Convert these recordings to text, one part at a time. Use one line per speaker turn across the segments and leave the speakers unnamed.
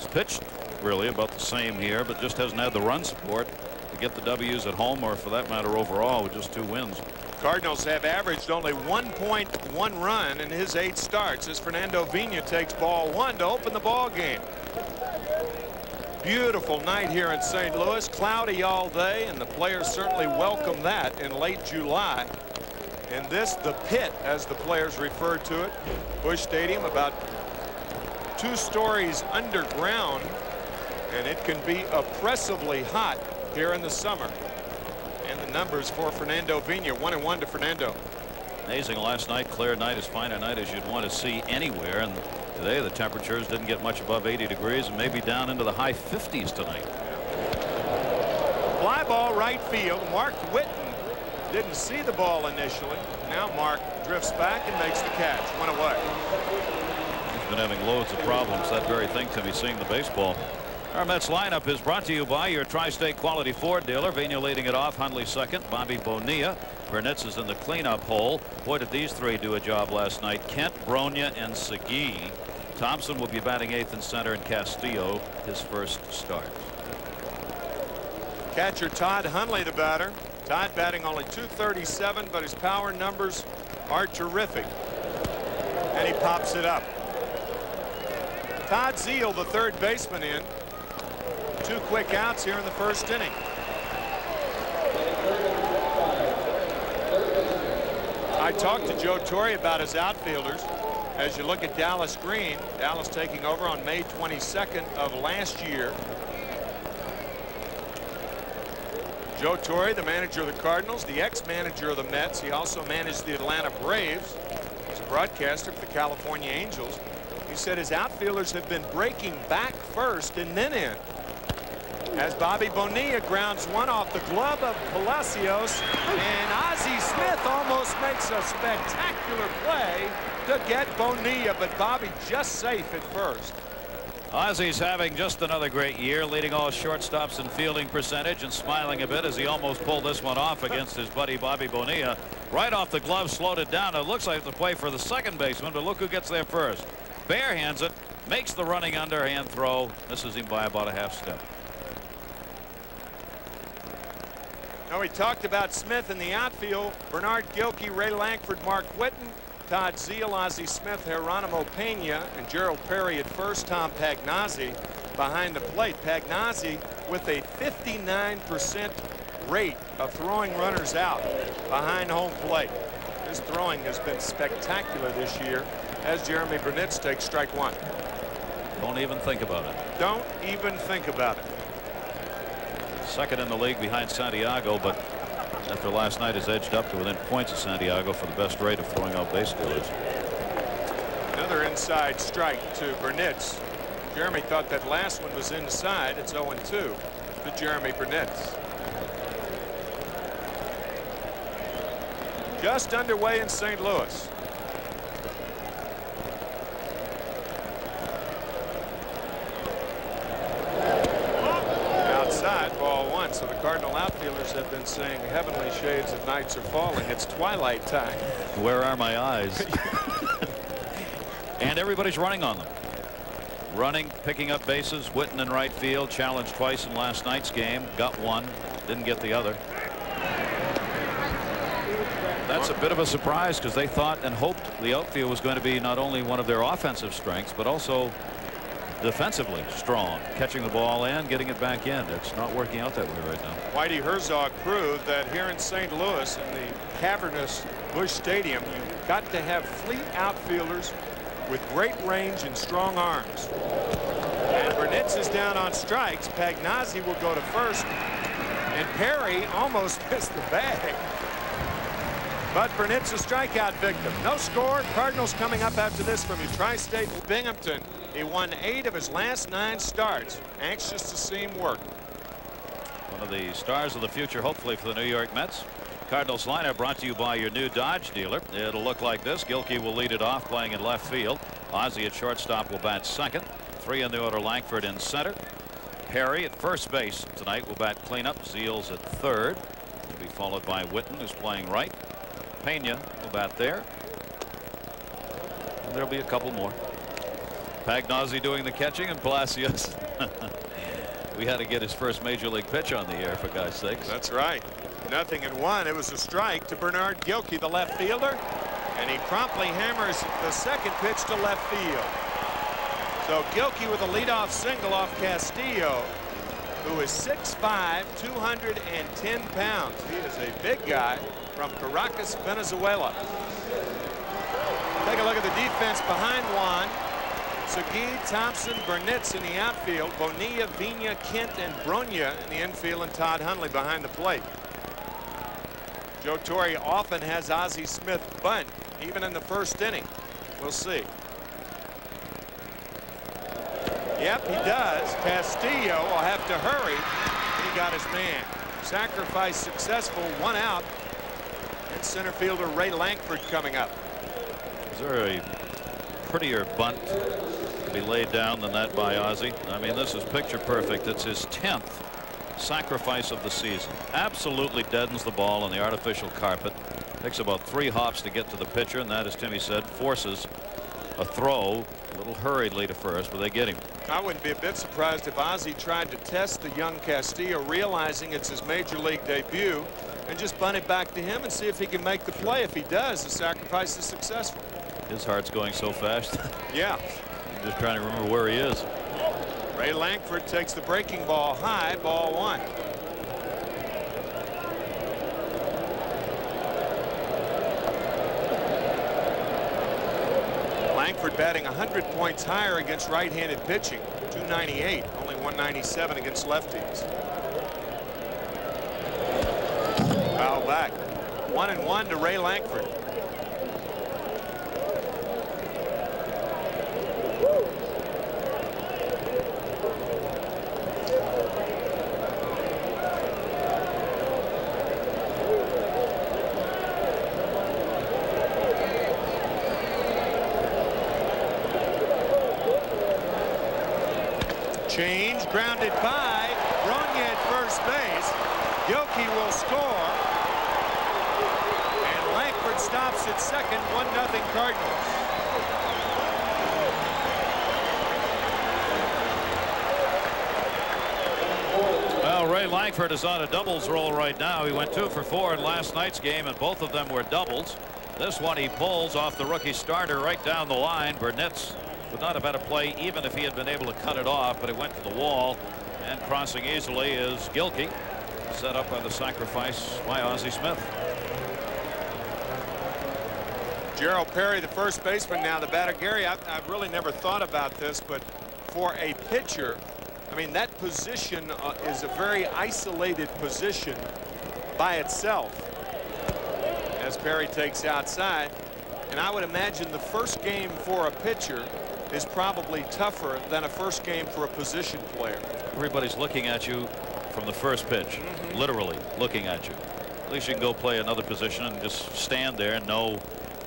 He's pitched really about the same here, but just hasn't had the run support to get the W's at home, or for that matter overall, with just 2 wins.
Cardinals have averaged only 1.1 run in his 8 starts as Fernando Vina takes ball 1 to open the ball game. Beautiful night here in St. Louis. Cloudy all day, and the players certainly welcome that in late July. And this, the pit, as the players refer to it, Busch Stadium, about 2 stories underground, and it can be oppressively hot here in the summer. And the numbers for Fernando Vina, 1-1 to Fernando.
Amazing last night, clear night, as fine a night as you'd want to see anywhere. And today the temperatures didn't get much above 80 degrees and maybe down into the high 50s tonight.
Fly ball right field. Mark Whitten didn't see the ball initially. Now Mark drifts back and makes the catch. 1 away.
He's been having loads of problems. That very thing, Timmy, seeing the baseball. Our Mets lineup is brought to you by your Tri-State Quality Ford dealer. Vina leading it off. Hundley second. Bobby Bonilla. Burnitz is in the cleanup hole. Boy, did these 3 do a job last night. Kent, Bronya, and Segui. Thompson will be batting 8th in center, and Castillo his first start.
Catcher Todd Hundley, the batter. Todd batting only .237, but his power numbers are terrific. And he pops it up. Todd Zeile, the 3rd baseman, in. 2 quick outs here in the 1st inning. I talked to Joe Torre about his outfielders. As you look at Dallas Green, Dallas taking over on May 22nd of last year. Joe Torre, the manager of the Cardinals, the ex-manager of the Mets. He also managed the Atlanta Braves. He's a broadcaster for the California Angels. He said his outfielders have been breaking back first and then in. As Bobby Bonilla grounds one off the glove of Palacios, and Ozzie Smith almost makes a spectacular play to get Bonilla, but Bobby just safe at first.
Ozzie's having just another great year, leading all shortstops in fielding percentage and smiling a bit as he almost pulled this one off against his buddy Bobby Bonilla. Right off the glove, slowed it down. It looks like the play for the 2nd baseman, but look who gets there first. Barehands it, makes the running underhand throw, misses him by about a half step.
Now, we talked about Smith in the outfield. Bernard Gilkey, Ray Lankford, Mark Whitten, Todd Zeile, Ozzie Smith, Geronimo Pena, and Gerald Perry at first. Tom Pagnazzi behind the plate. Pagnazzi with a 59% rate of throwing runners out behind home plate. His throwing has been spectacular this year as Jeremy Burnitz takes strike 1.
Don't even think about it.
Don't even think about it.
2nd in the league behind Santiago, but after last night has edged up to within points of Santiago for the best rate of throwing out base stealers.
Another inside strike to Burnitz. Jeremy thought that last one was inside. It's 0-2 to Jeremy Burnitz. Just underway in St. Louis. Outside, ball 1. So the Cardinal outfielders have been saying heavenly shades of nights are falling. It's twilight time.
Where are my eyes? And everybody's running on them. Running, picking up bases. Whitten in right field, challenged twice in last night's game. Got one, didn't get the other. That's a bit of a surprise because they thought and hoped the outfield was going to be not only one of their offensive strengths, but also defensively strong, catching the ball and getting it back in. It's not working out that way right now.
Whitey Herzog proved that here in St. Louis in the cavernous Busch Stadium, you've got to have fleet outfielders with great range and strong arms. And Burnitz is down on strikes. Pagnazzi will go to first, and Perry almost missed the bag. But Burnitz a strikeout victim. No score. Cardinals coming up after this from your Tri-State Binghamton. He won 8 of his last 9 starts. Anxious to see him work.
One of the stars of the future, hopefully, for the New York Mets. Cardinals lineup brought to you by your new Dodge dealer. It'll look like this. Gilkey will lead it off, playing in left field. Ozzie at shortstop will bat second. 3 in the order. Lankford in center. Perry at first base tonight will bat cleanup. Zeile's at third. He'll be followed by Whitten, who's playing right. Pena will bat there. And there'll be a couple more. Pagnozzi doing the catching, and Palacios. We had to get his first major league pitch on the air, for God's sakes.
That's right. 0-1. It was a strike to Bernard Gilkey, the left fielder, and he promptly hammers the second pitch to left field. So Gilkey with a leadoff single off Castillo, who is 6'5", 210 pounds. He is a big guy from Caracas, Venezuela. Take a look at the defense behind Juan. Segui, Thompson, Burnitz in the outfield, Bonilla, Vina, Kent, and Bronya in the infield, and Todd Hundley behind the plate. Joe Torre often has Ozzie Smith bunt, even in the first inning. We'll see. Yep, he does. Castillo will have to hurry. He got his man. Sacrifice successful, 1 out. And center fielder Ray Lankford coming up.
Is there a prettier bunt to be laid down than that by Ozzie? I mean, this is picture perfect. It's his 10th sacrifice of the season. Absolutely deadens the ball on the artificial carpet. Takes about 3 hops to get to the pitcher, and that, as Timmy said, forces a throw a little hurriedly to first, but they get him.
I wouldn't be a bit surprised if Ozzie tried to test the young Castillo, realizing it's his major league debut, and just bunt it back to him and see if he can make the play. If he does, the sacrifice is successful.
His heart's going so fast.
Yeah.
I'm just trying to remember where he is.
Ray Lankford takes the breaking ball high, ball 1. Lankford batting 100 points higher against right-handed pitching, 298, only 197 against lefties. Foul back. 1-1 to Ray Lankford. Change, grounded by Bronya at first base. Gilkey will score. And Lankford stops at second, 1-0 Cardinals.
Well, Ray Lankford is on a doubles roll right now. He went 2 for 4 in last night's game, and both of them were doubles. This one he pulls off the rookie starter right down the line. Burnitz would not have had a play even if he had been able to cut it off, but it went to the wall, and crossing easily is Gilkey, set up by the sacrifice by Ozzie Smith.
Gerald Perry, the first baseman, now the batter. Gary, I've really never thought about this, but for a pitcher, I mean, that position is a very isolated position by itself as Perry takes outside. And I would imagine the first game for a pitcher is probably tougher than a first game for a position player.
Everybody's looking at you from the first pitch, literally looking at you. At least you can go play another position and just stand there and know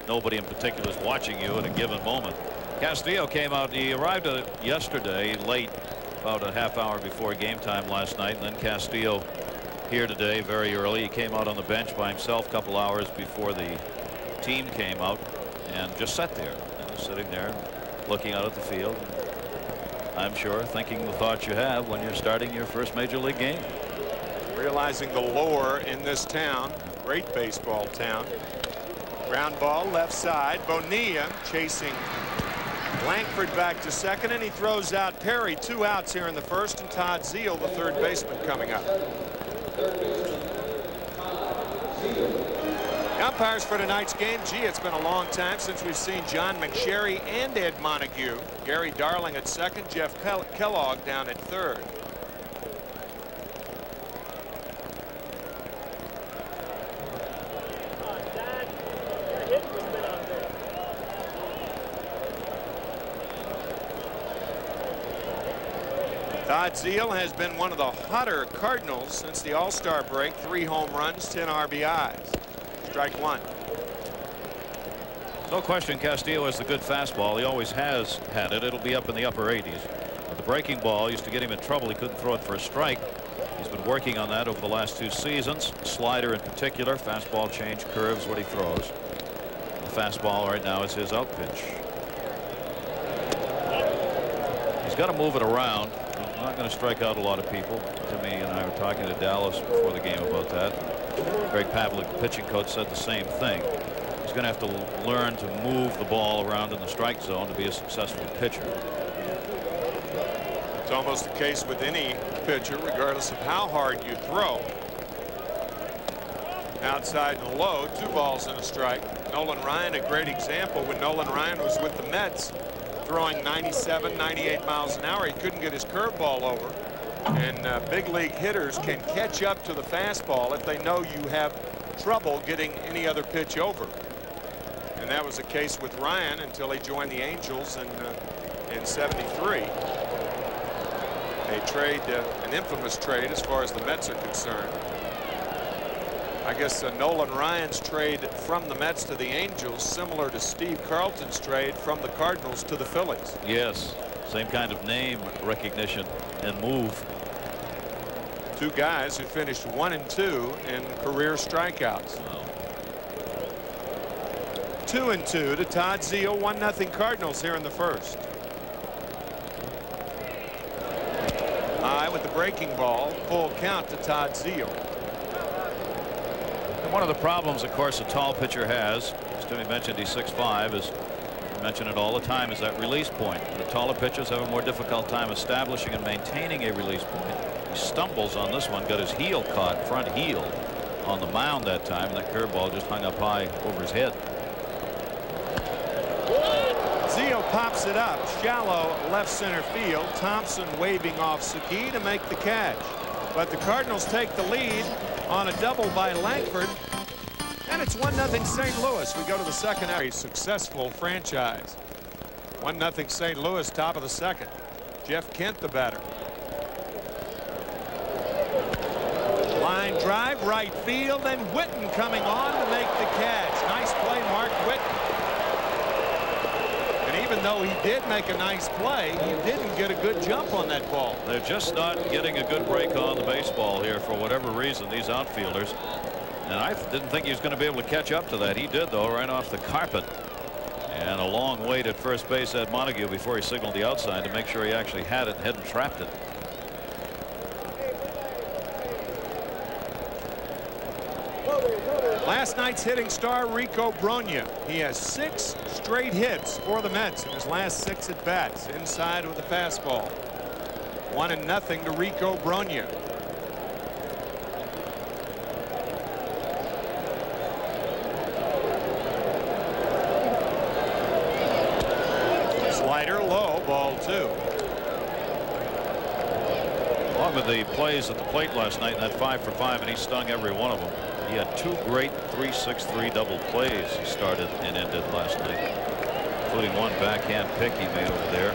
nobody in particular is watching you at a given moment. Castillo came out. He arrived yesterday late, about a half hour before game time last night, and then Castillo here today very early. He came out on the bench by himself a couple hours before the team came out, and just sat there, sitting there looking out at the field. I'm sure thinking the thoughts you have when you're starting your first major league game.
Realizing the lore in this town, great baseball town. Ground ball left side. Bonilla chasing Lankford back to second, and he throws out Perry. 2 outs here in the first, and Todd Zeal, the third baseman, coming up. Umpires for tonight's game. Gee, it's been a long time since we've seen John McSherry and Ed Montague. Gary Darling at second, Jeff Kellogg down at third. Todd Zeal has been one of the hotter Cardinals since the All-Star break. 3 home runs, 10 RBIs. Strike 1.
No question Castillo has the good fastball. He always has had it. It'll be up in the upper 80s. But the breaking ball used to get him in trouble. He couldn't throw it for a strike. He's been working on that over the last 2 seasons. Slider in particular. Fastball change, curves what he throws. The fastball right now is his out pitch. He's got to move it around. He's not going to strike out a lot of people. Timmy and I were talking to Dallas before the game about that. Greg Pavlik, the pitching coach, said the same thing. He's going to have to learn to move the ball around in the strike zone to be a successful pitcher.
It's almost the case with any pitcher, regardless of how hard you throw. Outside and low, 2 balls and a strike. Nolan Ryan, a great example. When Nolan Ryan was with the Mets, throwing 97, 98 miles an hour, he couldn't get his curveball over. And big league hitters can catch up to the fastball if they know you have trouble getting any other pitch over. And that was the case with Ryan until he joined the Angels in '73. A trade, an infamous trade as far as the Mets are concerned. I guess Nolan Ryan's trade from the Mets to the Angels, similar to Steve Carlton's trade from the Cardinals to the Phillies.
Yes, same kind of name recognition and move.
2 guys who finished 1 and 2 in career strikeouts.
Wow.
2 and 2 to Todd Zeile. 1-0 Cardinals here in the first. High with the breaking ball. Full count to Todd Zeile.
And one of the problems, of course, a tall pitcher has, as Timmy mentioned, he's 6'5", is we mention it all the time, is that release point. The taller pitchers have a more difficult time establishing and maintaining a release point. He stumbles on this one, got his heel caught, front heel, on the mound that time, and that curveball just hung up high over his head.
Zeile pops it up, shallow left center field. Thompson waving off Segui to make the catch. But the Cardinals take the lead on a double by Langford. And it's 1-0 St. Louis. We go to the second half. A successful franchise. 1-0 St. Louis, top of the second. Jeff Kent, the batter. Line drive, right field, and Whitten coming on to make the catch. Nice play, Mark Whitten. And even though he did make a nice play, he didn't get a good jump on that ball.
They're just not getting a good break on the baseball here for whatever reason, these outfielders. And I didn't think he was going to be able to catch up to that. He did, though, right off the carpet. And a long wait at first base, Ed Montague, before he signaled the outside to make sure he actually had it and hadn't trapped it.
Last night's hitting star, Rico Brogna. He has 6 straight hits for the Mets in his last 6 at bats. Inside with the fastball. 1-0 to Rico Brogna. Slider low, ball 2.
Along with the plays at the plate last night, in that 5 for 5, and he stung every one of them. He had 2 great 3-6-3 double plays he started and ended last night, including one backhand pick he made over there.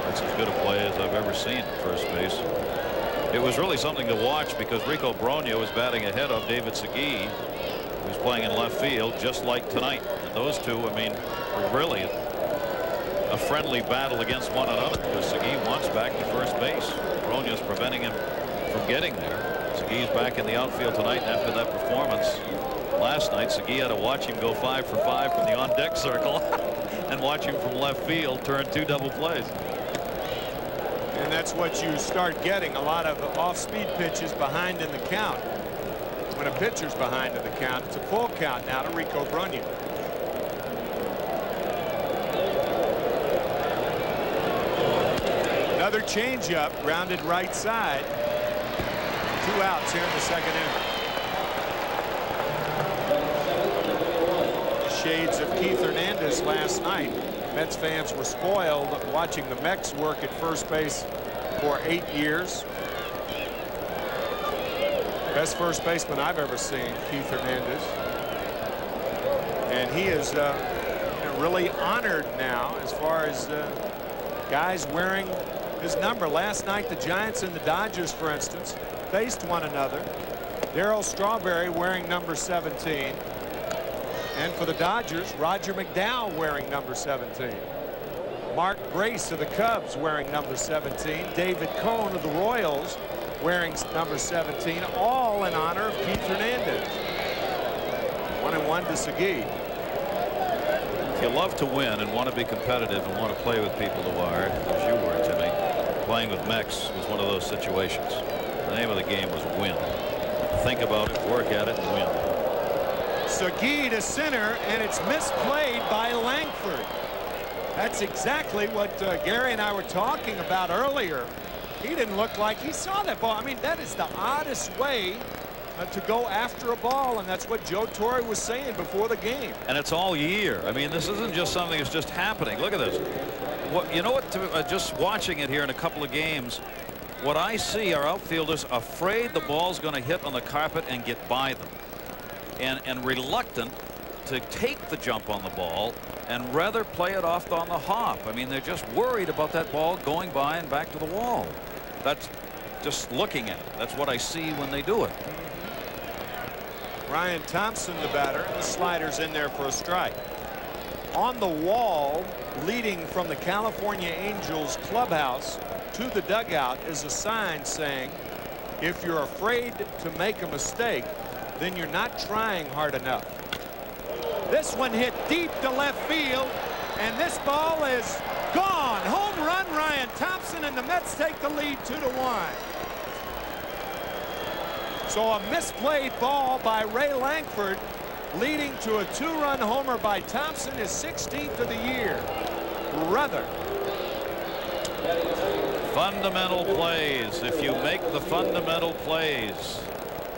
That's as good a play as I've ever seen at first base. It was really something to watch because Rico Brogna was batting ahead of David Segui, who's playing in left field just like tonight. And those two, I mean, were really a friendly battle against one another because Segui wants back to first base. Brogna's preventing him from getting there. Segui's back in the outfield tonight, and after that performance last night, Segui had to watch him go 5 for 5 from the on-deck circle and watch him from left field turn 2 double plays.
And that's what you start getting, a lot of off-speed pitches behind in the count. When a pitcher's behind in the count, it's a full count now to Rico Brogna. Another changeup, grounded right side. 2 outs here in the second inning. Shades of Keith Hernandez last night. Mets fans were spoiled watching the Mex work at first base for 8 years. Best first baseman I've ever seen, Keith Hernandez. And he is really honored now as far as guys wearing his number. Last night, the Giants and the Dodgers, for instance, faced one another. Darryl Strawberry wearing number 17. And for the Dodgers, Roger McDowell wearing number 17. Mark Grace of the Cubs wearing number 17. David Cohn of the Royals wearing number 17, all in honor of Keith Hernandez. 1-1 to Segui.
If you love to win and want to be competitive and want to play with people who are, as you were, Timmy, playing with Mex was one of those situations. The name of the game was win. Think about it, work at it, and win.
Segui to center, and it's misplayed by Langford. That's exactly what Gary and I were talking about earlier. He didn't look like he saw that ball. I mean, that is the oddest way to go after a ball, and that's what Joe Torre was saying before the game.
And it's all year. I mean, this isn't just something that's just happening. Look at this. What you know what? Just watching it here in a couple of games, what I see are outfielders afraid the ball's going to hit on the carpet and get by them, and reluctant to take the jump on the ball and rather play it off on the hop. I mean, they're just worried about that ball going by and back to the wall. That's just looking at it. That's what I see when they do it.
Ryan Thompson, the batter, and the slider's in there for a strike. On the wall leading from the California Angels clubhouse to the dugout is a sign saying, if you're afraid to make a mistake, then you're not trying hard enough. This one hit deep to left field, and this ball is gone. Home run, Ryan Thompson, and the Mets take the lead 2-1. So a misplayed ball by Ray Langford leading to a 2-run homer by Thompson, his 16th of the year. Rather.
Fundamental plays. If you make the fundamental plays,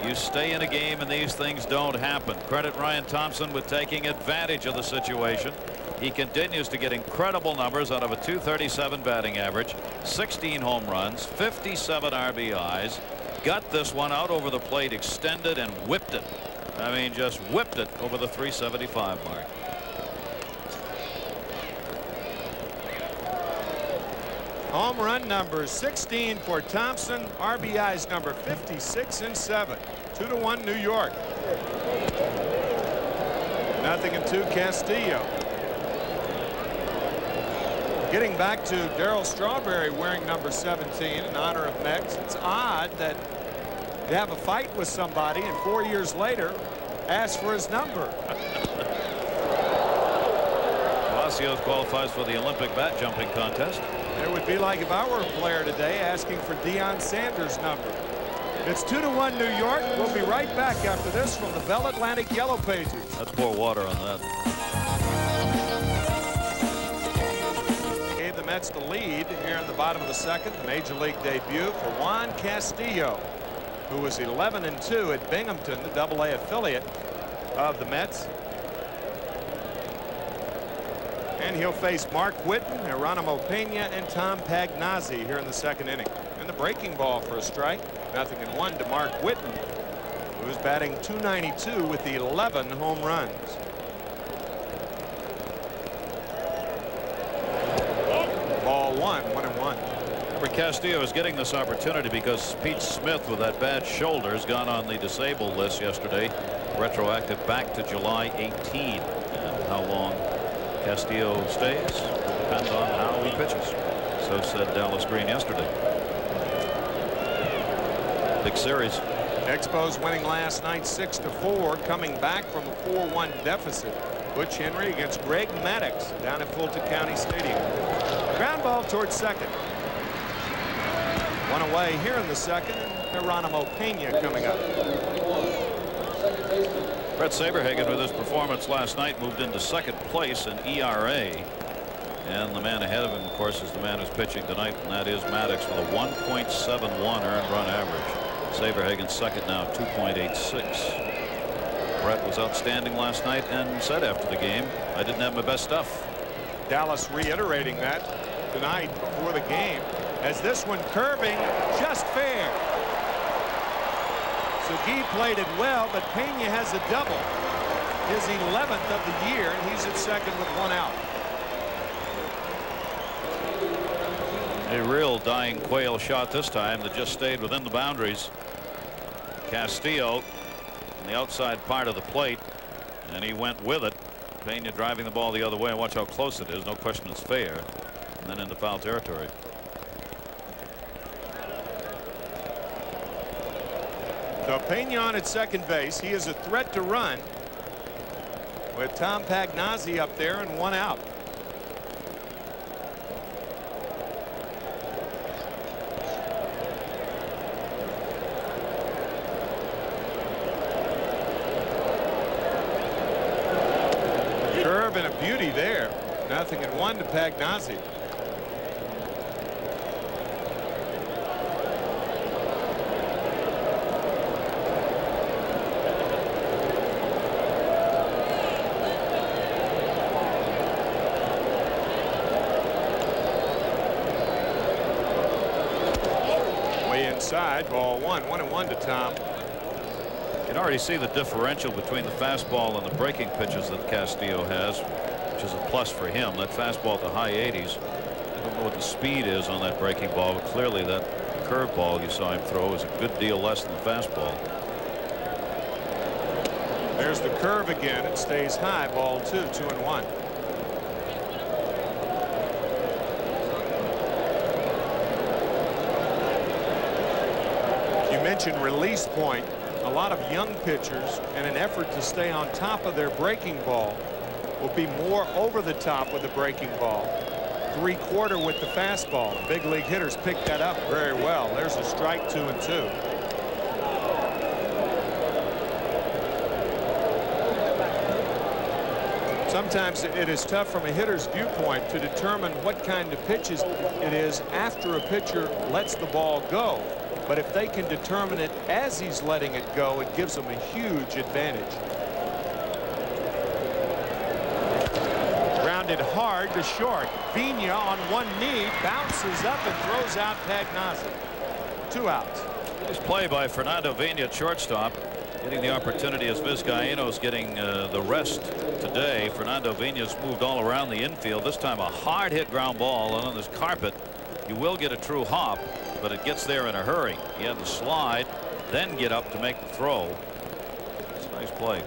you stay in a game, and these things don't happen. Credit Ryan Thompson with taking advantage of the situation. He continues to get incredible numbers out of a .237 batting average, 16 home runs, 57 RBIs. Got this one out over the plate, extended, and whipped it. I mean, just whipped it over the 375 mark.
Home run numbers 16 for Thompson, RBIs number 56 and 7. 2-1 New York. 0-2 Castillo. Getting back to Darryl Strawberry wearing number 17 in honor of Mex. It's odd that you have a fight with somebody and 4 years later ask for his number.
Palacios qualifies for the Olympic bat jumping contest.
It would be like if I were a player today asking for Deion Sanders' number. It's 2-1 New York. We'll be right back after this from the Bell Atlantic Yellow Pages.
Let's pour water on that.
Gave the Mets the lead here in the bottom of the second. Major League debut for Juan Castillo, who was 11-2 at Binghamton, the AA affiliate of the Mets. And he'll face Mark Whitten, Geronimo Pena, and Tom Pagnazzi here in the second inning. And the breaking ball for a strike. 0-1 to Mark Whitten, who's batting .292 with the 11 home runs. Ball 1-1.
Remember, Castillo is getting this opportunity because Pete Smith, with that bad shoulder, has gone on the disabled list yesterday, retroactive back to July 18. And how long Castillo stays will depend on how he pitches. So said Dallas Green yesterday. Big series.
Expos winning last night 6-4, coming back from a 4-1 deficit. Butch Henry against Greg Maddux down at Fulton County Stadium. Ground ball towards second. One away here in the second, and Geronimo Pena coming up.
Brett Saberhagen, with his performance last night, moved into second place in ERA. And the man ahead of him, of course, is the man who's pitching tonight, and that is Maddux with a 1.71 earned run average. Saberhagen second now, 2.86. Brett was outstanding last night and said after the game, I didn't have my best stuff.
Dallas reiterating that tonight before the game, as this one curving just fair. Segui played it well, but Pena has a double, his 11th of the year, and he's at second with one out.
A real dying quail shot this time that just stayed within the boundaries. Castillo on the outside part of the plate, and he went with it. Pena driving the ball the other way. Watch how close it is. No question it's fair. And then into foul territory.
So Pena on at second base. He is a threat to run with Tom Pagnazzi up there and one out. beauty there. 0-1 to Pagnozzi. Inside, ball 1-1 to Tom.
You can already see the differential between the fastball and the breaking pitches that Castillo has, which is a plus for him. That fastball at the high 80s. I don't know what the speed is on that breaking ball, but clearly that curveball you saw him throw is a good deal less than the fastball.
There's the curve again. It stays high. Ball 2-1. Mentioned release point. A lot of young pitchers, in an effort to stay on top of their breaking ball, will be more over the top with the breaking ball, 3/4 with the fastball. Big league hitters pick that up very well. There's a strike. 2-2. Sometimes it is tough from a hitter's viewpoint to determine what kind of pitches it is after a pitcher lets the ball go. But if they can determine it as he's letting it go, it gives them a huge advantage. Grounded hard to short. Vina on one knee bounces up and throws out Pagnozzi. 2 outs.
Nice play by Fernando Vina at shortstop, getting the opportunity as Vizcaíno's getting the rest today. Fernando Vina's moved all around the infield. This time a hard hit ground ball, and on this carpet you will get a true hop, but it gets there in a hurry. He had to slide, then get up to make the throw. It's a nice play.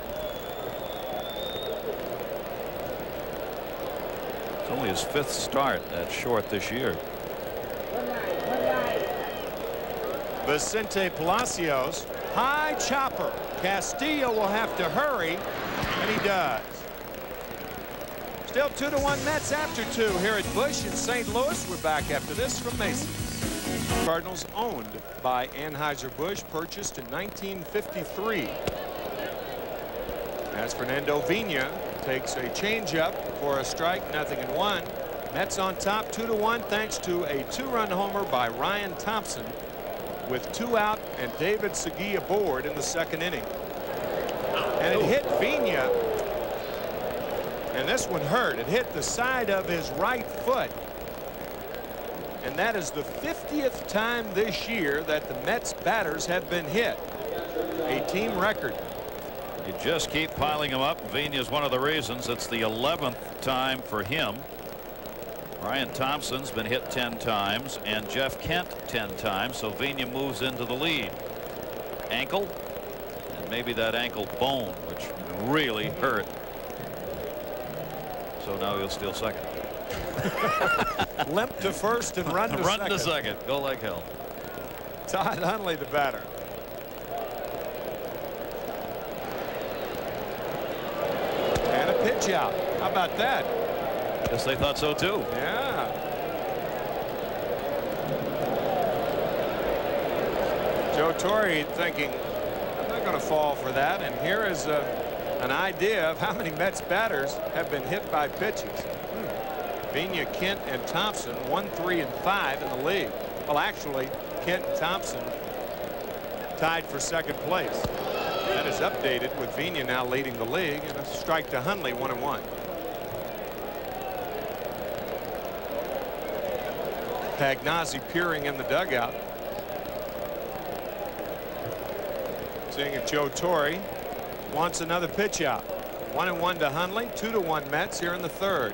It's only his 5th start at short this year.
Vicente Palacios, high chopper. Castillo will have to hurry, and he does. Still 2-1 Mets after 2 here at Busch in St. Louis. We're back after this from Mason. Cardinals owned by Anheuser-Busch, purchased in 1953. As Fernando Vina takes a changeup for a strike, 0-1. Mets on top 2-1 thanks to a 2-run homer by Ryan Thompson with 2 out and David Segui aboard in the 2nd inning. And it hit Vina. And this one hurt. It hit the side of his right foot. And that is the 50th time this year that the Mets batters have been hit. A team record.
You just keep piling them up. Vina is one of the reasons. It's the 11th time for him. Ryan Thompson's been hit 10 times and Jeff Kent 10 times. So Vina moves into the lead. Ankle and maybe that ankle bone, which really hurt. So now he'll steal second.
Limp to first and run to second.
Run to second. Go like hell.
Todd Hundley, the batter. And a pitch out. How about that?
Guess they thought so too.
Yeah. Joe Torre thinking, I'm not going to fall for that. And here is an idea of how many Mets batters have been hit by pitches. Vina, Kent, and Thompson 1, 3, and 5 in the league. Well, actually, Kent and Thompson tied for 2nd place. That is updated with Vina now leading the league, and a strike to Hundley, 1-1. Pagnozzi peering in the dugout. Seeing if Joe Torre wants another pitch out. 1-1 to Hundley, 2-1 Mets here in the 3rd.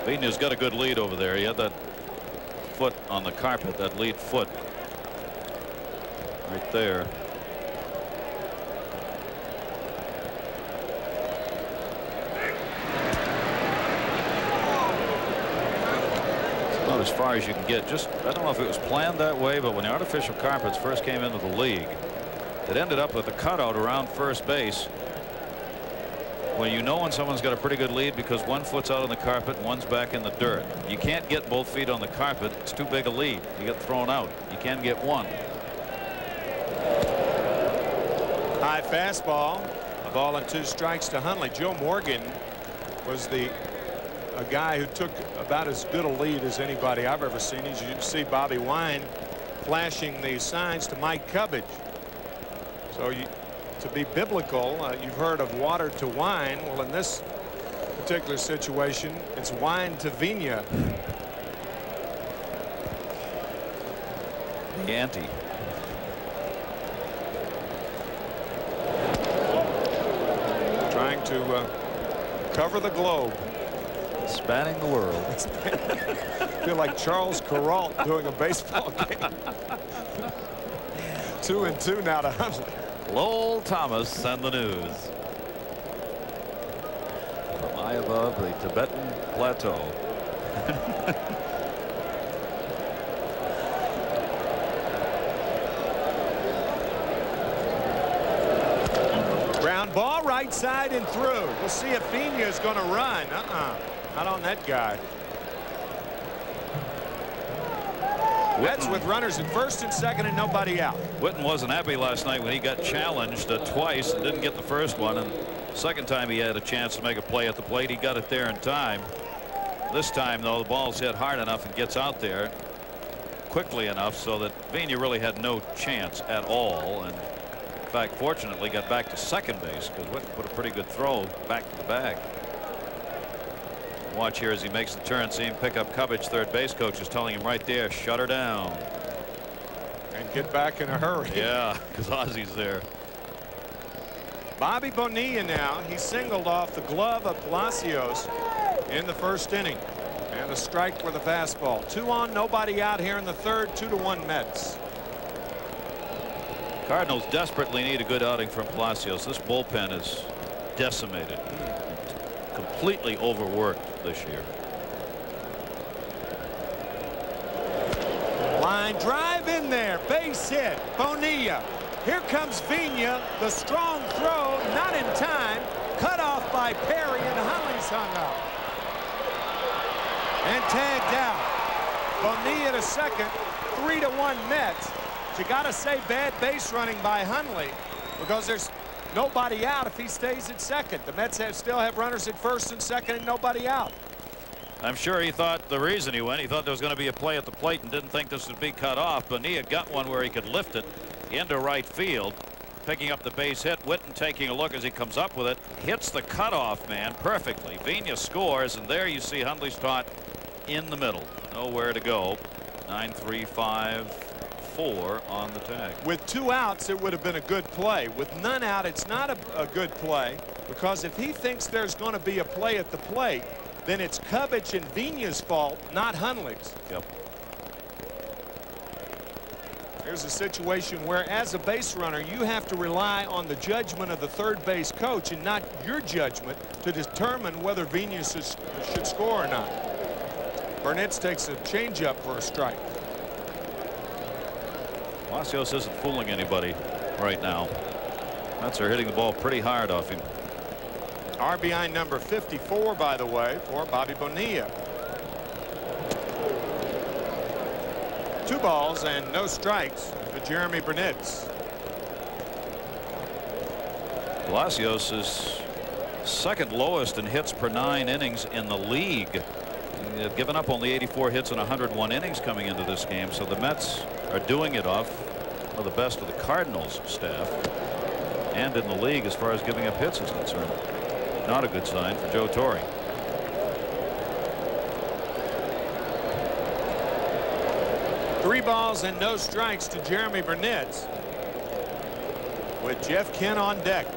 Vina's got a good lead over there. He had that foot on the carpet, that lead foot right there. It's about as far as you can get. Just, I don't know if it was planned that way, but when the artificial carpets first came into the league, it ended up with a cutout around first base. Well, you know when someone's got a pretty good lead because one foot's out on the carpet and one's back in the dirt. You can't get both feet on the carpet. It's too big a lead. You get thrown out. You can get one.
High fastball. A ball and 2 strikes to Hundley. Joe Morgan was a guy who took about as good a lead as anybody I've ever seen. As you can see Bobby Wine flashing the signs to Mike Cubbage. So to be biblical, you've heard of water to wine. Well, in this particular situation, it's wine to Vina.
The ante.
Trying to cover the globe.
Spanning the world.
I feel like Charles Kuralt doing a baseball game. 2-2 now to Hundley.
Lowell Thomas and the news. From high above the Tibetan Plateau.
Ground ball right side and through. We'll see if Vina is going to run. Not on that guy. Mets with runners at first and second and nobody out.
Witten wasn't happy last night when he got challenged twice and didn't get the first one, and second time he had a chance to make a play at the plate. He got it there in time. This time though, the ball's hit hard enough and gets out there quickly enough so that Vina really had no chance at all, and in fact fortunately got back to second base because Witten put a pretty good throw back to the bag. Watch here as he makes the turn. See him pick up Cubbage. Third base coach is telling him right there, shut her down
and get back in a hurry.
Yeah, because Ozzy's there.
Bobby Bonilla now. He singled off the glove of Palacios in the first inning, and the strike for the fastball. 2 on, nobody out here in the third. 2-1 Mets.
Cardinals desperately need a good outing from Palacios. This bullpen is decimated. Completely overworked this year.
Line drive in there. Base hit. Bonilla. Here comes Vina. The strong throw. Not in time. Cut off by Perry, and Hundley's hung up. And tagged out. Bonilla to second. 3-1 Mets. But you got to say bad base running by Hundley because there's nobody out if he stays at second. The Mets still have runners at first and second and nobody out.
I'm sure he thought the reason he went, he thought there was going to be a play at the plate and didn't think this would be cut off. Bonilla got one where he could lift it into right field, picking up the base hit. Witten taking a look as he comes up with it, hits the cutoff man perfectly. Vina scores, and there you see Hundley's caught in the middle. Nowhere to go. 9-3-5-4 on the tag. With
2 outs, it would have been a good play. With none out, it's not a good play, because if he thinks there's going to be a play at the plate, then it's Cubbage and Vina's fault, not Hundley's.
Yep.
Here's a situation where, as a base runner, you have to rely on the judgment of the third base coach and not your judgment to determine whether Vina should score or not. Burnett takes a changeup for a strike.
Palacios isn't fooling anybody right now. Mets are hitting the ball pretty hard off him.
RBI number 54, by the way, for Bobby Bonilla. 2 balls and no strikes to Jeremy Burnett.
Palacios is second lowest in hits per 9 innings in the league. They've given up only 84 hits in 101 innings coming into this game, so the Mets are doing it off of the best of the Cardinals staff and in the league as far as giving up hits is concerned. Not a good sign for Joe Torre.
Three balls and no strikes to Jeremy Burnett, with Jeff Kent on deck.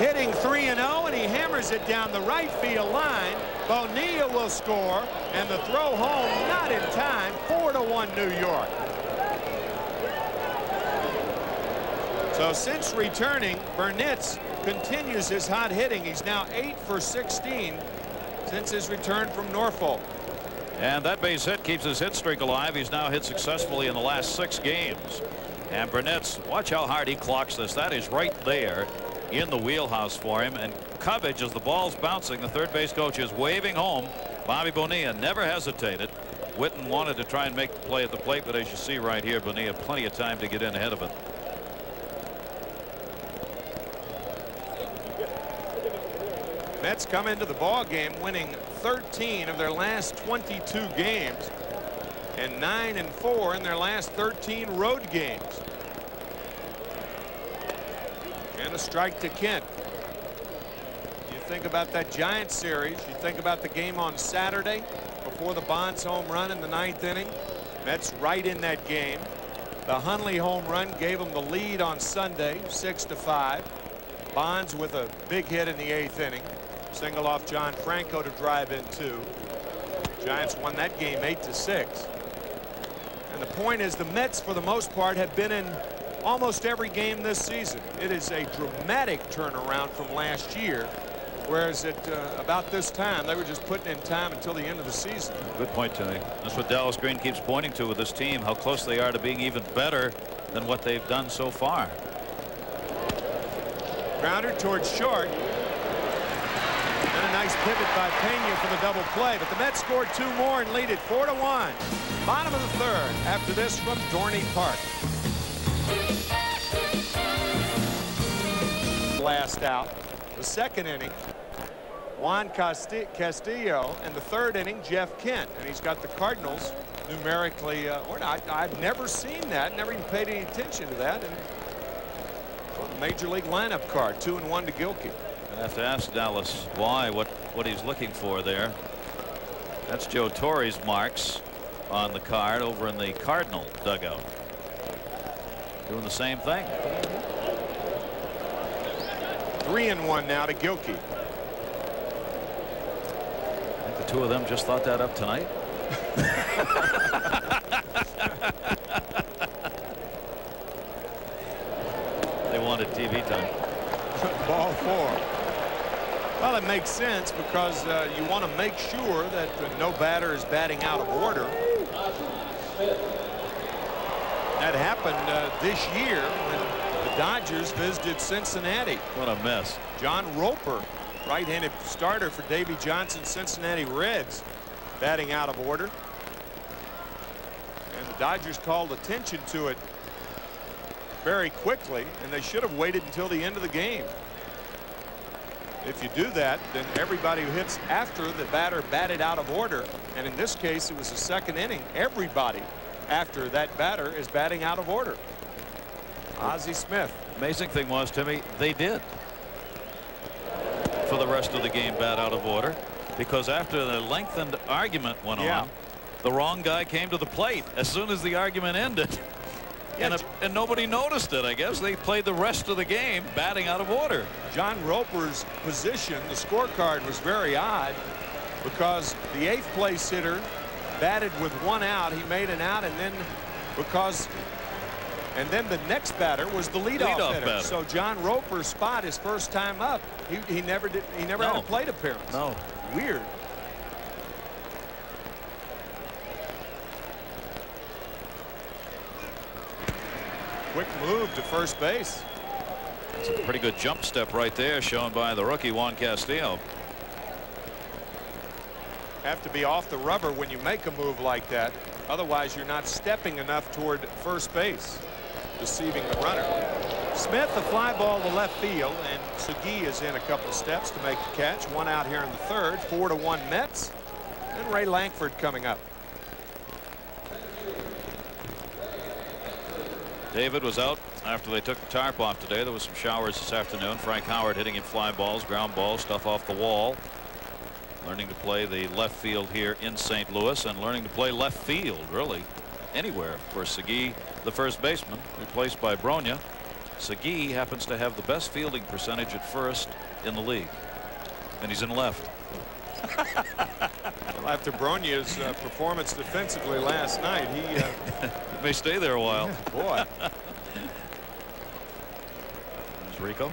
Hitting 3-0, and he hammers it down the right field line. Bonilla will score, and the throw home not in time. 4-1 New York. So since returning, Burnett continues his hot hitting. He's now 8 for 16 since his return from Norfolk.
And that base hit keeps his hit streak alive. He's now hit successfully in the last 6 games. And Burnett's, watch how hard he clocks this. That is right there in the wheelhouse for him. And Cubbage, as the ball's bouncing, the third base coach is waving home. Bobby Bonilla never hesitated. Witten wanted to try and make the play at the plate, but as you see right here, Bonilla had plenty of time to get in ahead of it.
Mets come into the ball game winning 13 of their last 22 games and 9-4 in their last 13 road games. And a strike to Kent. You think about that Giants series. You think about the game on Saturday before the Bonds home run in the 9th inning. Mets right in that game. The Hundley home run gave them the lead on Sunday, 6-5. Bonds with a big hit in the 8th inning. Single off John Franco to drive in 2. Giants won that game 8-6. And the point is, the Mets for the most part have been in almost every game this season. It is a dramatic turnaround from last year, whereas at about this time they were just putting in time until the end of the season.
Good point, Tony. That's what Dallas Green keeps pointing to with this team, how close they are to being even better than what they've done so far.
Grounder towards short. And a nice pivot by Pena for the double play, but the Mets scored 2 more and lead it 4-1. Bottom of the 3rd after this from Dorney Park. Last out. The 2nd inning, Juan Castillo, and the 3rd inning, Jeff Kent. And he's got the Cardinals numerically. I've never seen that, never even paid any attention to that. And on the Major League lineup card, 2-1 to Gilkey.
I have to ask Dallas why, what he's looking for there. That's Joe Torre's marks on the card over in the Cardinal dugout. Doing the same thing.
3-1 now to Gilkey.
I think the 2 of them just thought that up tonight. They wanted TV time.
Ball 4. Well, it makes sense because you want to make sure that no batter is batting out of order. That happened this year when the Dodgers visited Cincinnati.
What a mess.
John Roper, right-handed starter for Davy Johnson's Cincinnati Reds, batting out of order. And the Dodgers called attention to it very quickly, and they should have waited until the end of the game. If you do that, then everybody who hits after the batter batted out of order, and in this case it was the 2nd inning, everybody after that batter is batting out of order. Ozzie Smith.
Amazing thing was, Timmy, they did for the rest of the game bat out of order, because after the lengthened argument went on, the wrong guy came to the plate as soon as the argument ended. And nobody noticed it. I guess they played the rest of the game batting out of order.
John Roper's position, the scorecard was very odd, because the 8th place hitter batted with 1 out. He made an out, and then the next batter was the leadoff hitter. So John Roper's spot, his first time up, he never had a plate appearance.
No.
Weird. Quick move to first base.
It's a pretty good jump step right there, shown by the rookie Juan Castillo.
Have to be off the rubber when you make a move like that. Otherwise, you're not stepping enough toward first base, deceiving the runner. Smith, the fly ball to left field, and Segui is in a couple steps to make the catch. 1 out here in the 3rd. 4-1 Mets. And Ray Lankford coming up.
David was out after they took the tarp off today. There was some showers this afternoon. Frank Howard hitting in fly balls, ground balls, stuff off the wall. Learning to play the left field here in St. Louis, and learning to play left field really anywhere for Segui, the first baseman, replaced by Bronya. Segui happens to have the best fielding percentage at first in the league, and he's in left.
Well, after Bronya's performance defensively last night, he
may stay there a while.
Boy.
There's Rico.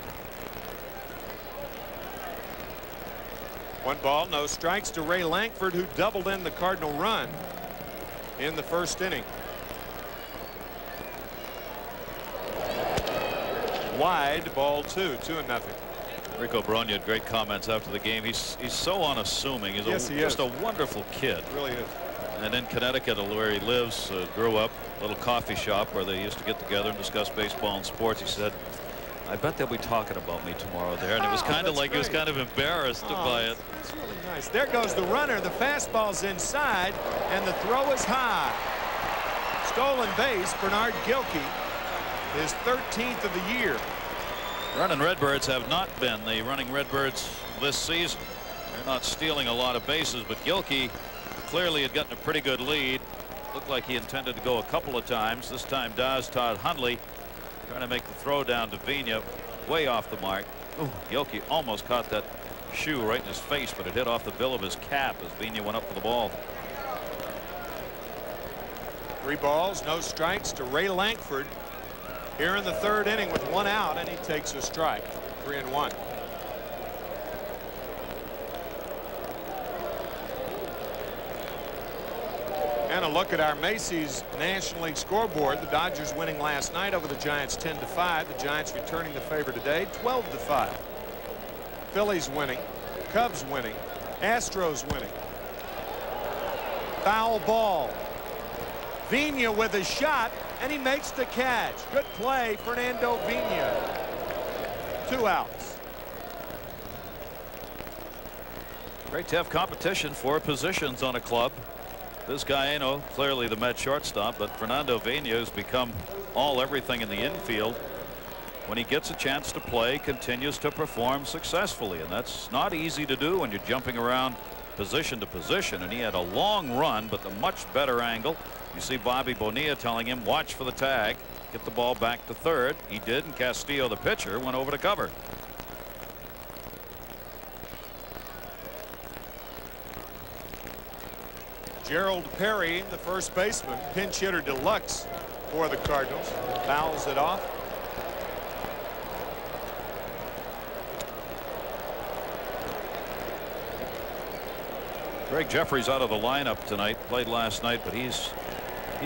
1 ball, no strikes to Ray Lankford, who doubled in the Cardinal run in the 1st inning. Wide, ball 2, 2-0.
Rico Bronya had great comments after the game. He's so unassuming. He's
yes, he
just
is.
a wonderful kid.
Really is.
And in Connecticut, where he lives, grew up, a little coffee shop where they used to get together and discuss baseball and sports. He said, I bet they'll be talking about me tomorrow there. And it was kind of like he was kind of embarrassed by it.
That's really nice. There goes the runner. The fastball's inside, and the throw is high. Stolen base, Bernard Gilkey, his 13th of the year.
Running Redbirds have not been the running Redbirds this season. They're not stealing a lot of bases, but Gilkey clearly had gotten a pretty good lead. Looked like he intended to go a couple of times. This time Todd Hundley trying to make the throw down to Vigna, way off the mark. Ooh, Gilkey almost caught that shoe right in his face, but it hit off the bill of his cap as Vigna went up for the ball.
3 balls, no strikes to Ray Lankford here in the 3rd inning with 1 out, and he takes a strike. 3-1. And a look at our Macy's National League scoreboard. The Dodgers winning last night over the Giants 10-5. The Giants returning the favor today 12-5. Phillies winning, Cubs winning, Astros winning. Foul ball. Vigna with a shot, and he makes the catch. Good play, Fernando Vigna. 2 outs.
Great to have competition for positions on a club. This guy, you know, clearly the Met shortstop, but Fernando Vigna has become everything in the infield. When he gets a chance to play, continues to perform successfully, and that's not easy to do when you're jumping around position to position. And he had a long run, but a much better angle. You see Bobby Bonilla telling him, watch for the tag, get the ball back to 3rd. He did, and Castillo, the pitcher, went over to cover.
Gerald Perry, the first baseman, pinch hitter deluxe for the Cardinals, fouls it off.
Greg Jeffries out of the lineup tonight, played last night, but he's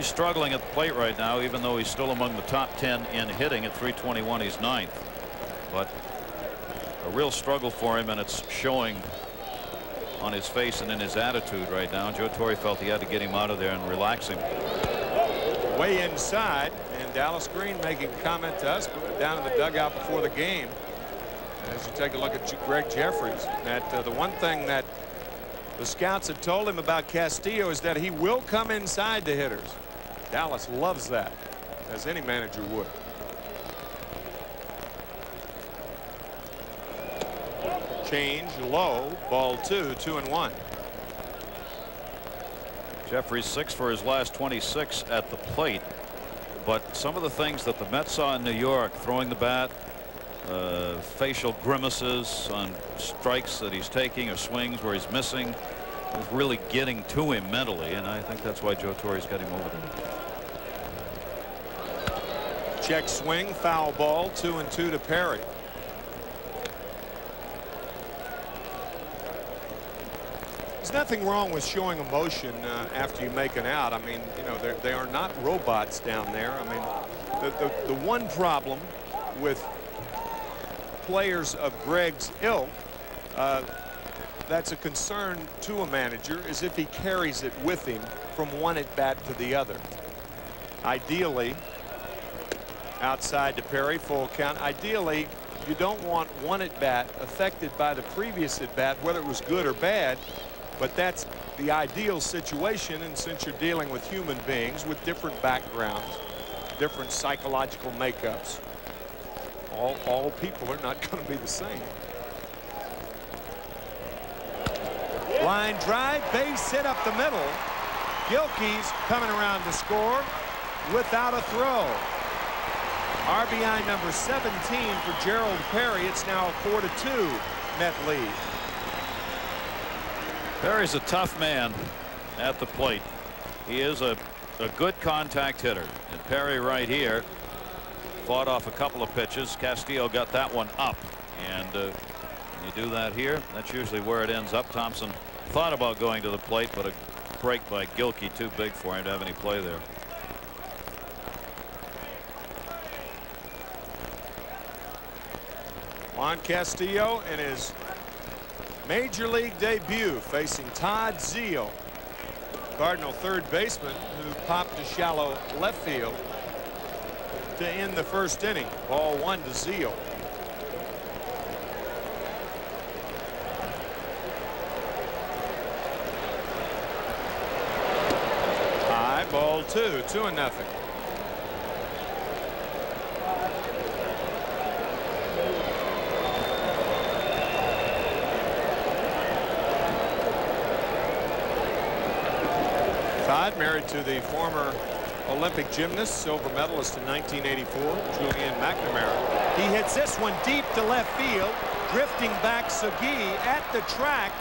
struggling at the plate right now, even though he's still among the top 10 in hitting at .321. He's 9th, but a real struggle for him, and it's showing on his face and in his attitude right now. Joe Torre felt he had to get him out of there and relax him.
Way inside, and Dallas Green making a comment to us down in the dugout before the game. As you take a look at Greg Jeffries, that the one thing that the scouts have told him about Castillo is that he will come inside the hitters. Dallas loves that, as any manager would. Change low, ball 2, 2-1.
Jeffries 6 for his last 26 at the plate, but some of the things that the Mets saw in New York, throwing the bat, facial grimaces on strikes that he's taking or swings where he's missing, is really getting to him mentally, and I think that's why Joe Torre's got him over there.
Check swing, foul ball, 2-2 to Perry. There's nothing wrong with showing emotion after you make an out. I mean, you know, they are not robots down there. I mean, the one problem with players of Greg's ilk that's a concern to a manager is if he carries it with him from one at bat to the other. Ideally, outside to Perry, full count. Ideally, you don't want one at bat affected by the previous at bat, whether it was good or bad. But that's the ideal situation, and since you're dealing with human beings with different backgrounds, different psychological makeups, all people are not going to be the same. Line drive, base hit up the middle. Gilkey's coming around to score without a throw. RBI number 17 for Gerald Perry. It's now a 4-2 Met lead.
Perry's a tough man at the plate. He is a good contact hitter, and Perry right here fought off a couple of pitches. Castillo got that one up, and you do that here, that's usually where it ends up. Thompson thought about going to the plate, but a break by Gilkey too big for him to have any play there.
Juan Castillo in his major league debut facing Todd Zeile. Cardinal third baseman who popped to shallow left field to end the first inning. Ball 1 to Zeal. High, ball 2, 2-0. Todd, married to the former Olympic gymnast, silver medalist in 1984, Julian McNamara. He hits this one deep to left field, drifting back Segui at the track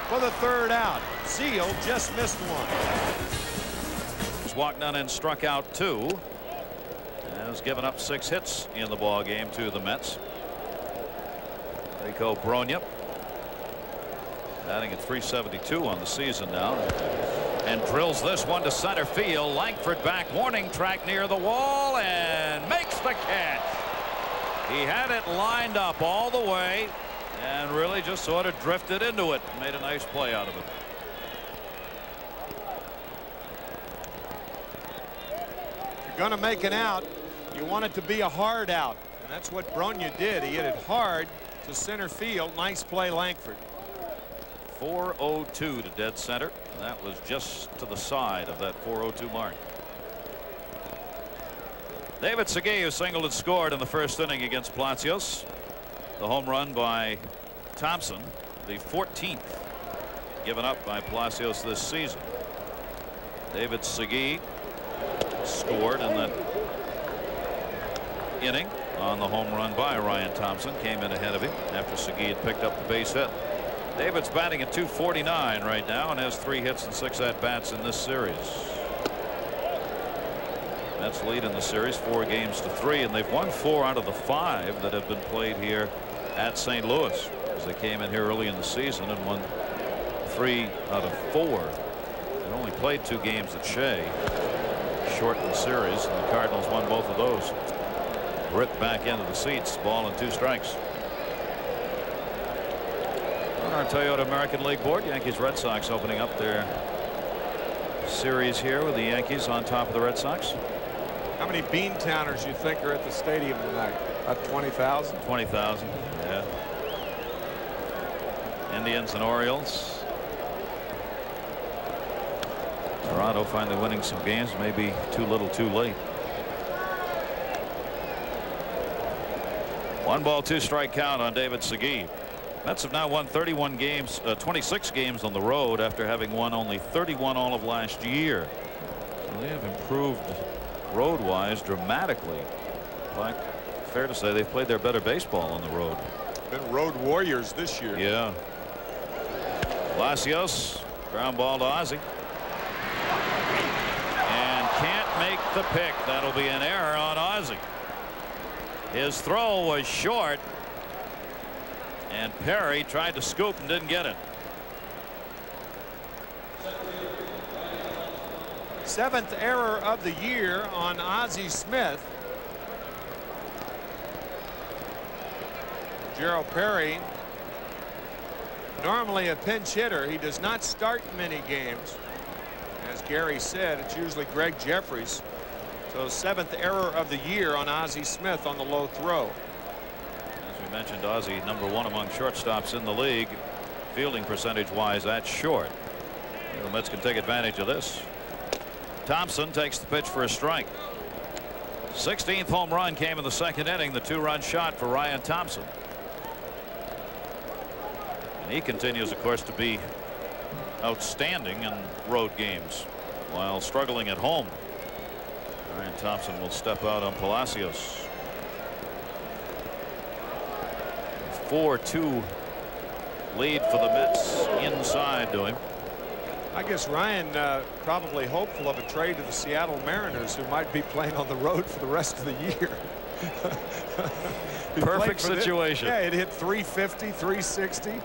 for the third out. Zeal just missed one.
He's walked none and struck out 2. Has given up 6 hits in the ball game to the Mets. Rico Brogna batting at .372 on the season now. And drills this one to center field. Langford back, warning track near the wall, and makes the catch. He had it lined up all the way and really just sort of drifted into it. Made a nice play out of it.
If you're going to make an out, you want it to be a hard out. And that's what Brogna did. He hit it hard to center field. Nice play, Langford.
4-0-2 to dead center. That was just to the side of that 4-0-2 mark. David Segui, who singled and scored in the first inning against Palacios. The home run by Thompson, the 14th given up by Palacios this season. David Segui scored in that inning on the home run by Ryan Thompson. Came in ahead of him after Segui had picked up the base hit. David's batting at .249 right now and has 3 hits and 6 at-bats in this series. Mets lead in the series 4 games to 3, and they've won 4 out of the 5 that have been played here at St. Louis, as they came in here early in the season and won 3 out of 4. They only played 2 games at Shea, shortened series, and the Cardinals won both of those. Ripped back into the seats, ball and 2 strikes. On our Toyota American League board, Yankees Red Sox opening up their series here with the Yankees on top of the Red Sox.
How many Beantowners you think are at the stadium tonight? About 20,000?
20,000, yeah. Indians and Orioles. Toronto finally winning some games, maybe too little too late. 1 ball 2 strike count on David Segui. Mets have now won 31 games, 26 games on the road after having won only 31 all of last year. So they have improved road-wise dramatically. In fact, fair to say they've played their better baseball on the road.
Been road warriors this year.
Yeah. Palacios, ground ball to Ozzie. And can't make the pick. That'll be an error on Ozzie. His throw was short. And Perry tried to scoop and didn't get it.
7th error of the year on Ozzie Smith. Gerald Perry, normally a pinch hitter. He does not start many games. As Gary said, it's usually Greg Jeffries. So 7th error of the year on Ozzie Smith on the low throw.
Mentioned Ozzie, #1 among shortstops in the league, fielding percentage wise at short. The Mets can take advantage of this. Thompson takes the pitch for a strike. 16th home run came in the 2nd inning, the 2-run shot for Ryan Thompson. And he continues, of course, to be outstanding in road games while struggling at home. Ryan Thompson will step out on Palacios. 4-2 lead for the Mets inside to him.
I guess Ryan probably hopeful of a trade to the Seattle Mariners, who might be playing on the road for the rest of the year.
Perfect situation.
Yeah, it hit 350, 360.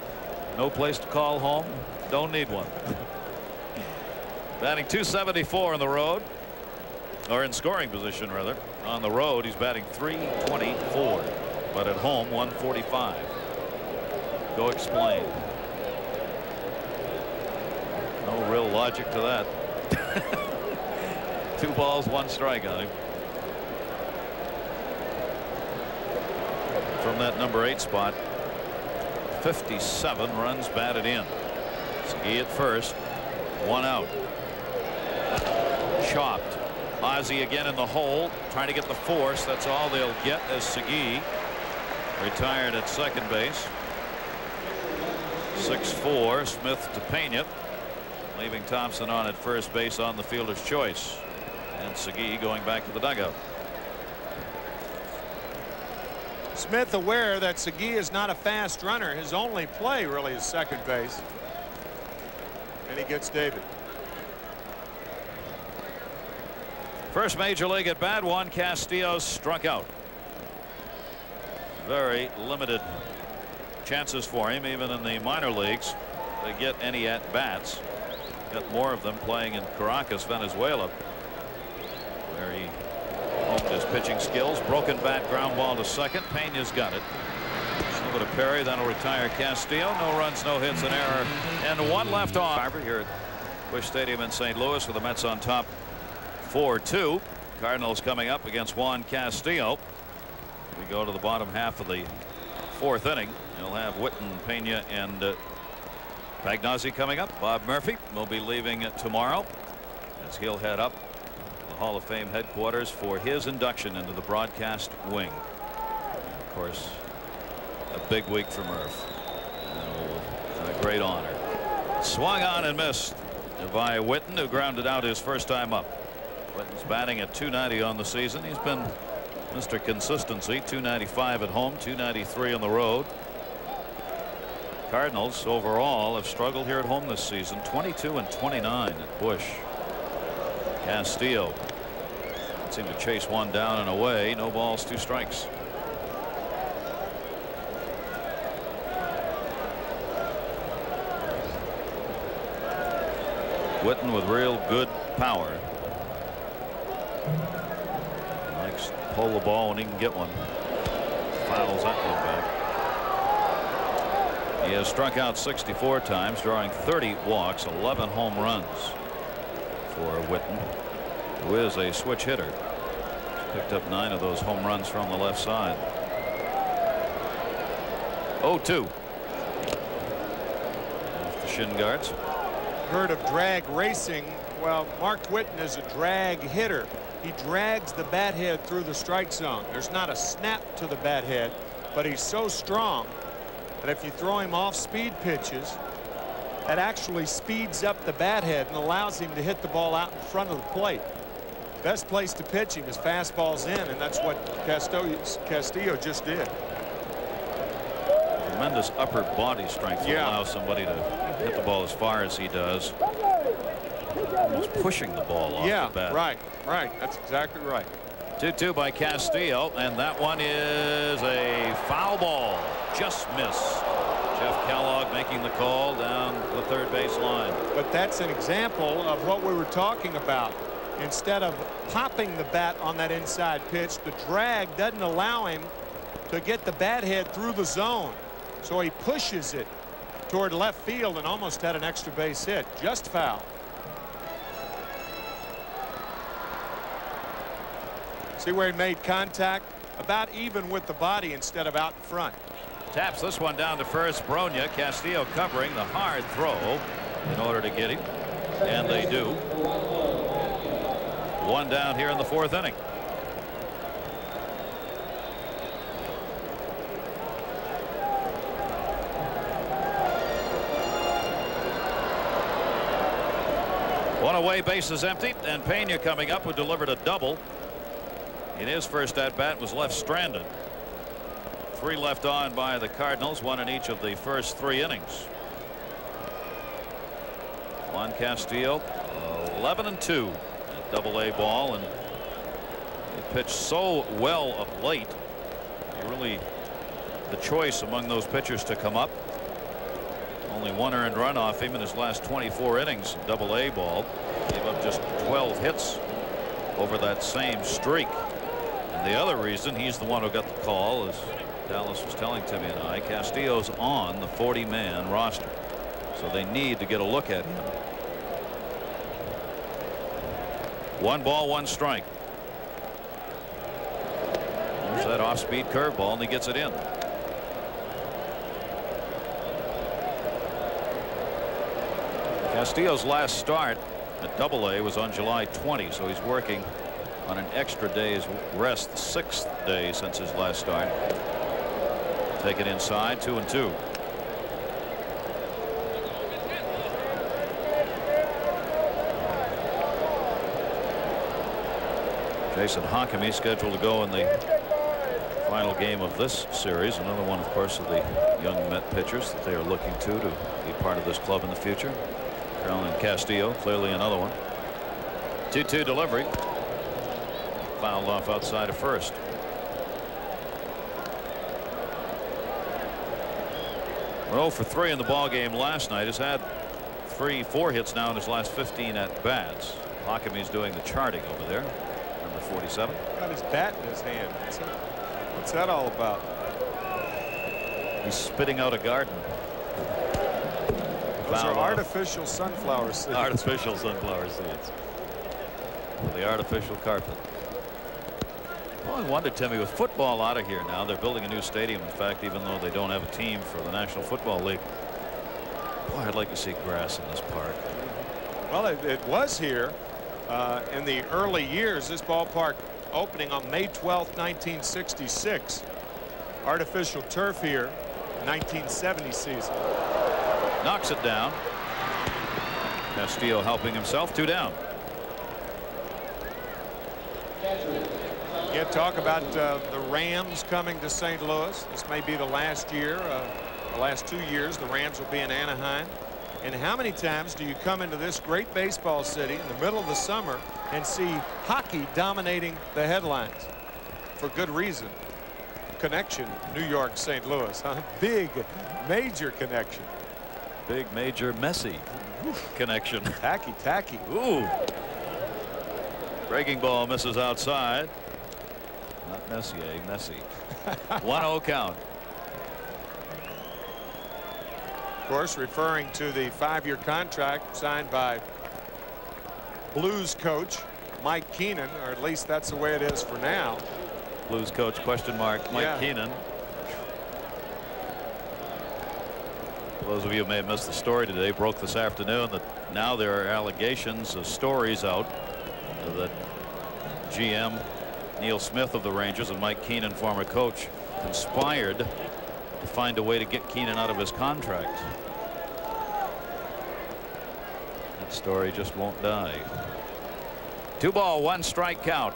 No place to call home. Don't need one. Batting .274 on the road, or in scoring position rather. On the road he's batting .324, but at home .145. Go explain. No real logic to that. 2 balls, 1 strike on him. From that number 8 spot, 57 runs batted in. Segui at first, 1 out. Chopped. Ozzie again in the hole, trying to get the force. That's all they'll get as Segui retired at second base. 6-4. Smith to Pena, leaving Thompson on at first base on the fielder's choice, and Segui going back to the dugout.
Smith aware that Segui is not a fast runner. His only play really is second base, and he gets David.
First major league at bat, Juan Castillo struck out. Very limited chances for him, even in the minor leagues, to get any at bats. Got more of them playing in Caracas, Venezuela, where he honed his pitching skills. Broken bat, ground ball to second. Pena's got it. Over to Perry, that'll retire Castillo. No runs, no hits, an error, and 1 left on. Harvard here at Busch Stadium in St. Louis, with the Mets on top 4-2. Cardinals coming up against Juan Castillo. We go to the bottom half of the 4th inning. You'll have Witten, Pena, and Pagnozzi coming up. Bob Murphy will be leaving tomorrow as he'll head up the Hall of Fame headquarters for his induction into the broadcast wing. And of course, a big week for Murph. A great honor. Swung on and missed by Witten, who grounded out his first time up. Witten's batting at .290 on the season. He's been Mr. Consistency. .295 at home, .293 on the road. Cardinals overall have struggled here at home this season. 22-29 at Busch. Castillo seemed to chase one down and away. No balls, 2 strikes. Witten with real good power. Likes to pull the ball when he can get one. Fouls that one back. He has struck out 64 times, drawing 30 walks, 11 home runs for Witten, who is a switch hitter. He's picked up 9 of those home runs from the left side. 0-2. Off the shin guards.
Heard of drag racing. Well, Mark Witten is a drag hitter. He drags the bat head through the strike zone. There's not a snap to the bat head, but he's so strong that if you throw him off speed pitches, that actually speeds up the bat head and allows him to hit the ball out in front of the plate. Best place to pitch him is fastballs in, and that's what Castillo just did.
Tremendous upper body strength to allow somebody to hit the ball as far as he does. Almost pushing the ball off the bat.
Right. That's exactly right.
2-2 by Castillo, and that one is a foul ball. Just missed. Jeff Kellogg making the call down the third base line.
But that's an example of what we were talking about. Instead of popping the bat on that inside pitch, the drag doesn't allow him to get the bat head through the zone. So he pushes it toward left field and almost had an extra base hit. Just foul. See where he made contact? About even with the body instead of out in front.
Taps this one down to first. Bronya. Castillo covering the hard throw in order to get him, and they do. 1 down here in the 4th inning. One away, bases empty, and Pena coming up, who delivered a double in his first at bat, was left stranded. 3 left on by the Cardinals, 1 in each of the first 3 innings. Juan Castillo 11-2 at Double-A ball, and he pitched so well of late. He really the choice among those pitchers to come up. Only 1 earned run off him in his last 24 innings in Double-A ball. Gave up just 12 hits over that same streak. And the other reason he's the one who got the call, as Dallas was telling Timmy and I, Castillo's on the 40-man roster, so they need to get a look at him. 1 ball, 1 strike. There's that off-speed curveball, and he gets it in. Castillo's last start at Double-A was on July 20, so he's working on an extra day's rest, the 6th day since his last start. Take it inside, 2-2. Jason Hockamy scheduled to go in the final game of this series. Another one, of course, of the young Met pitchers that they are looking to be part of this club in the future. Carolyn Castillo, clearly another one. 2-2 delivery. Fouled off outside of first. Well, 0 for 3 in the ball game last night. Has had 4 hits now in his last 15 at bats. Hockamy's doing the charting over there. Number 47.
Got his bat in his hand. What's that all about?
He's spitting out a garden.
Those are artificial sunflower seeds.
Artificial sunflower seeds. The artificial carpet. Well, I wonder, Timmy, with football out of here now, they're building a new stadium. In fact, even though they don't have a team for the National Football League, boy, I'd like to see grass in this park.
Well, it was here in the early years. This ballpark opening on May 12th, 1966. Artificial turf here, 1970 season.
Knocks it down. Castillo helping himself. 2 down.
Yeah, talk about the Rams coming to St. Louis. This may be the last year. The last 2 years the Rams will be in Anaheim. And how many times do you come into this great baseball city in the middle of the summer and see hockey dominating the headlines? For good reason. Connection, New York, St. Louis. Huh? Big, major connection.
Big, major, messy connection.
Tacky.
Ooh. Breaking ball misses outside. Not Messier, messy. 1-0 count.
Of course, referring to the 5-year contract signed by Blues coach Mike Keenan, or at least that's the way it is for now.
Blues coach question mark Mike Keenan. For those of you who may have missed the story today, broke this afternoon that now there are allegations of stories out that GM Neil Smith of the Rangers and Mike Keenan, former coach, conspired to find a way to get Keenan out of his contract. That story just won't die. 2 ball, 1 strike count.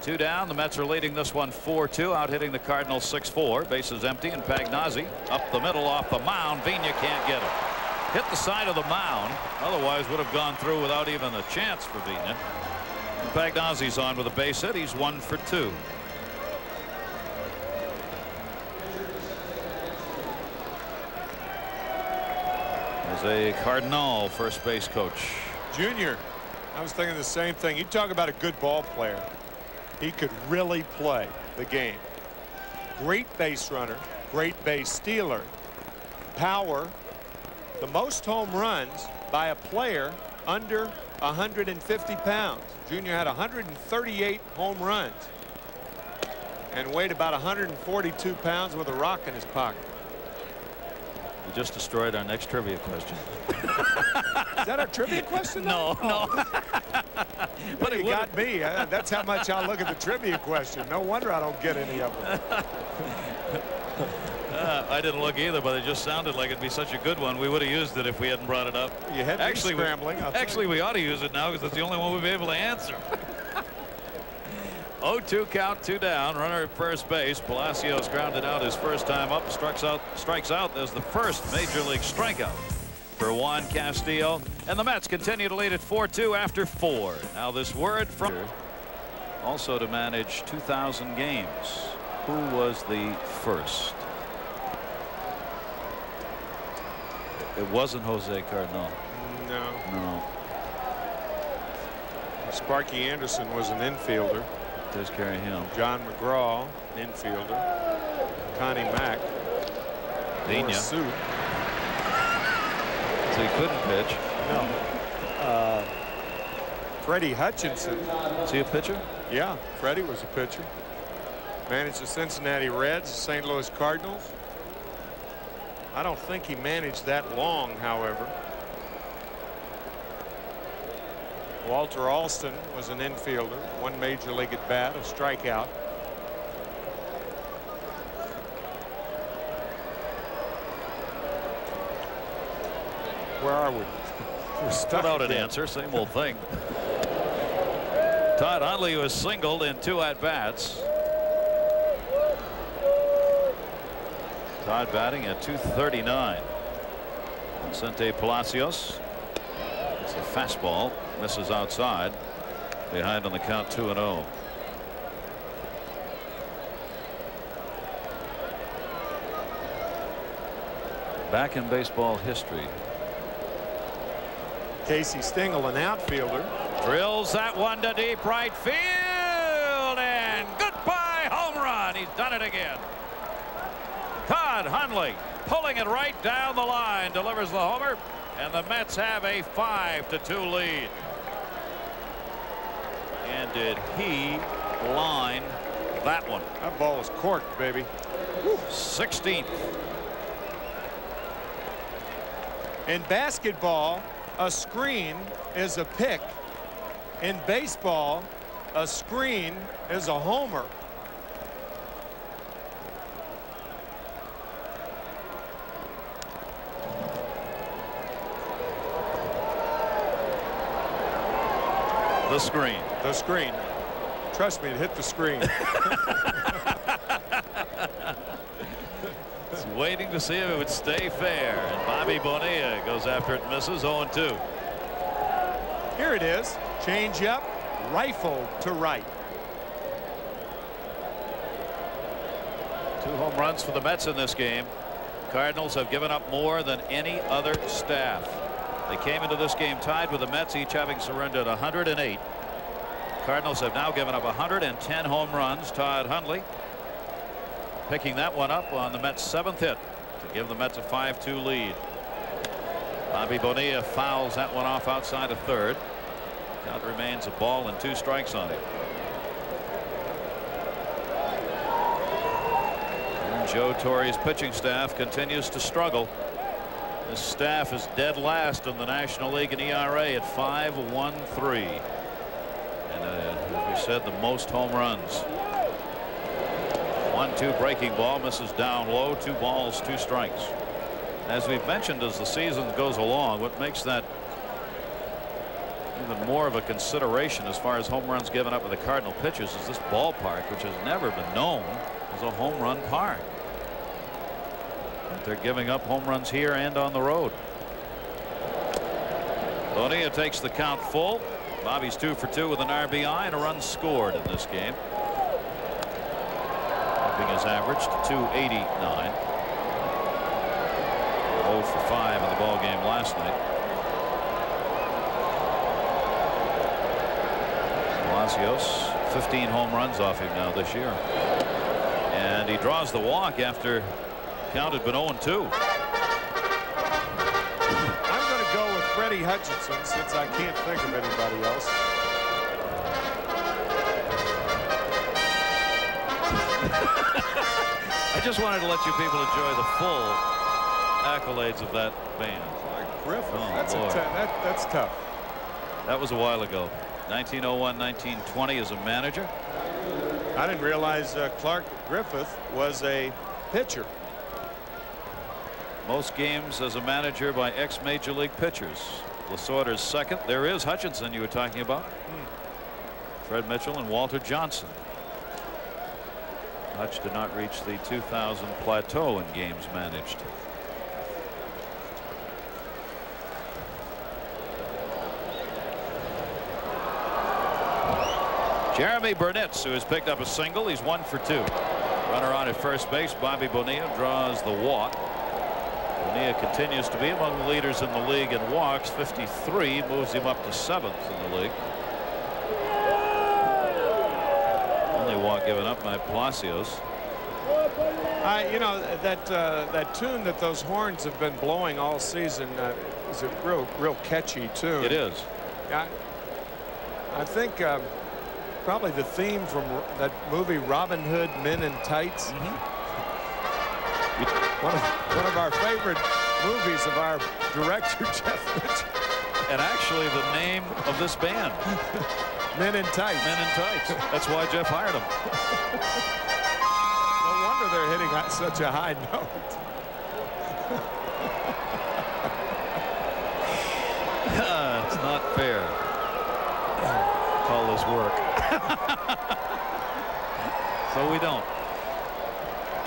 2 down. The Mets are leading this one 4-2, out hitting the Cardinals 6-4. Bases empty, and Pagnozzi up the middle off the mound. Vina can't get it. Hit the side of the mound. Otherwise would have gone through without even a chance for Vina. Pagnozzi's on with a base hit. He's 1 for 2. There's a Cardinal first base coach.
Junior, I was thinking the same thing. You talk about a good ball player. He could really play the game. Great base runner, great base stealer, power. The most home runs by a player under 150 pounds. Junior had 138 home runs and weighed about 142 pounds with a rock in his pocket.
You just destroyed our next trivia question.
Is that our trivia question?
No.
But you got me. That's how much I look at the trivia question. No wonder I don't get any of them.
I didn't look either, but it just sounded like it'd be such a good one. We would have used it if we hadn't brought it up.
You had me scrambling.
Actually, we ought to use it now because it's the only one we'll be able to answer. 0-2 count, 2 down. Runner at first base. Palacios grounded out his first time up. Strikes out. There's the first major league strikeout for Juan Castillo. And the Mets continue to lead at 4-2 after 4. Now this word from also to manage 2,000 games. Who was the first? It wasn't Jose Cardinal. No.
Sparky Anderson was an infielder.
Does carry him.
John McGraw, infielder. Connie Mack.
Vina.
So
he couldn't pitch.
No. Freddie Hutchinson.
Is he a pitcher?
Yeah, Freddie was a pitcher. Managed the Cincinnati Reds, the St. Louis Cardinals. I don't think he managed that long, however. Walter Alston was an infielder, one major league at bat, a strikeout. Where are we? We're stuck
Without an
again.
answer, same old thing. Todd Hundley was singled in 2 at-bats. Todd batting at .239. Vicente Palacios. It's a fastball. Misses outside. Behind on the count 2-0. Back in baseball history.
Casey Stengel, an outfielder.
Drills that one to deep right field, and goodbye home run. He's done it again. Todd Hundley pulling it right down the line, delivers the homer, and the Mets have a 5-2 lead. And did he line that one?
That ball is corked, baby.
16th.
In basketball, a screen is a pick. In baseball, a screen is a homer.
The screen.
The screen. Trust me, it hit the screen.
It's waiting to see if it would stay fair. And Bobby Bonilla goes after it and misses. 0-2.
Here it is. Change up, rifle to right.
2 home runs for the Mets in this game. Cardinals have given up more than any other staff. They came into this game tied with the Mets, each having surrendered 108. Cardinals have now given up 110 home runs. Todd Hundley picking that one up on the Mets' 7th hit to give the Mets a 5-2 lead. Bobby Bonilla fouls that one off outside of third. Count remains a ball and 2 strikes on it. And Joe Torre's pitching staff continues to struggle. This staff is dead last in the National League in ERA at 5.13. And as we said, the most home runs. 1-2 breaking ball, misses down low. 2 balls, 2 strikes. As we've mentioned, as the season goes along, what makes that even more of a consideration as far as home runs given up with the Cardinal pitchers is this ballpark, which has never been known as a home run park. They're giving up home runs here and on the road. Bonilla takes the count full. Bobby's 2 for 2 with an RBI and a run scored in this game. Upping his average to .289. 0 for 5 in the ball game last night. Palacios, 15 home runs off him now this year. And he draws the walk after count had been 0-2.
I'm going to go with Freddie Hutchinson since I can't think of anybody else.
I just wanted to let you people enjoy the full accolades of that band.
Griffith.
Oh,
That's
Lord.
that's tough.
That was a while ago. 1901, 1920 as a manager.
I didn't realize Clark Griffith was a pitcher.
Most games as a manager by ex-major league pitchers. Lasorda's 2nd. There is Hutchinson you were talking about. Fred Mitchell and Walter Johnson. Hutch did not reach the 2000 plateau in games managed. Jeremy Burnitz, who has picked up a single. He's 1 for 2. Runner on at first base. Bobby Bonilla draws the walk. Bonilla continues to be among the leaders in the league in walks. 53 moves him up to 7th in the league. Only walk given up by Palacios.
You know, that tune that those horns have been blowing all season is a real catchy tune.
It is.
I think probably the theme from that movie Robin Hood Men in Tights. One of our favorite movies of our director, Jeff Mitchell.
And actually the name of this band.
Men in Tights.
Men in Tights. That's why Jeff hired them.
No wonder they're hitting at such a high note.
It's not fair. Call this work. So we don't.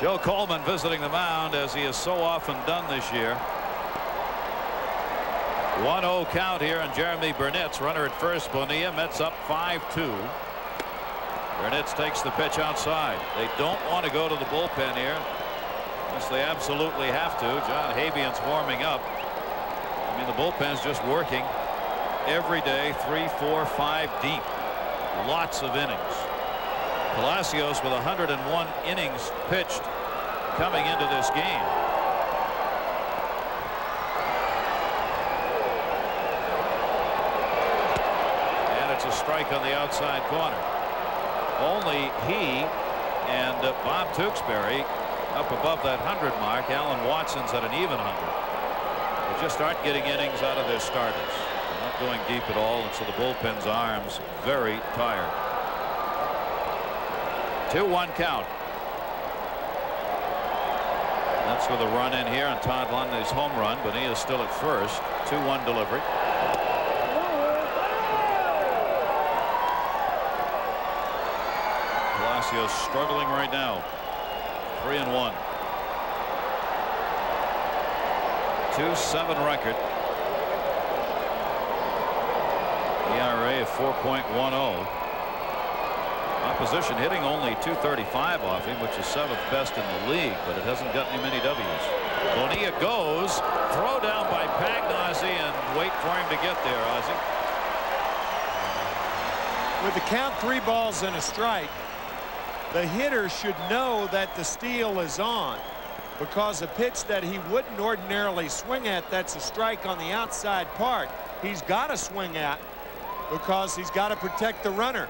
Joe Coleman visiting the mound, as he has so often done this year. 1-0 count here, and Jeremy Burnett's runner at first. Bonilla. Mets up 5-2. Burnett's takes the pitch outside. They don't want to go to the bullpen here unless they absolutely have to. John Habian's warming up. I mean, the bullpen's just working every day, 3, 4, 5 deep. Lots of innings. Palacios with 101 innings pitched coming into this game. And it's a strike on the outside corner. Only he and Bob Tewksbury up above that 100 mark. Alan Watson's at an even 100. They just aren't getting innings out of their starters. They're not going deep at all, and so the bullpen's arms very tired. 2-1 count. That's with a run in here on Todd Lundy's home run, but he is still at first. 2-1 delivery. Palacios struggling right now. 3-1. 2.7 record. ERA of 4.10. Opposition hitting only .235 off him, which is 7th best in the league, but it hasn't gotten him any W's. Bonilla goes, throw down by Pagnozzi, and wait for him to get there, Ozzie.
With the count 3 balls and a strike, the hitter should know that the steal is on, because a pitch that he wouldn't ordinarily swing at, that's a strike on the outside part, he's got to swing at, because he's got to protect the runner.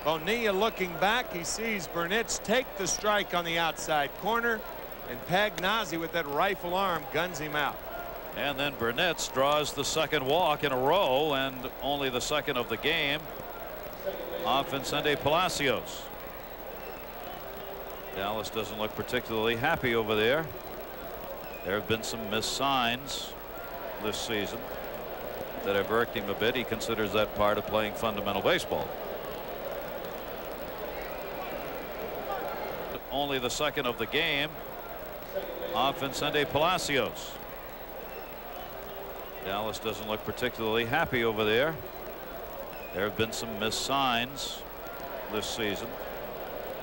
Bonilla looking back, he sees Burnett take the strike on the outside corner, and Pagnozzi with that rifle arm guns him out.
And then Burnett draws the second walk in a row, and only the second of the game off Vicente Palacios. Dallas doesn't look particularly happy over there. There have been some missed signs this season that have irked him a bit. He considers that part of playing fundamental baseball. Only the second of the game off Vicente Palacios. Dallas doesn't look particularly happy over there. There have been some missed signs this season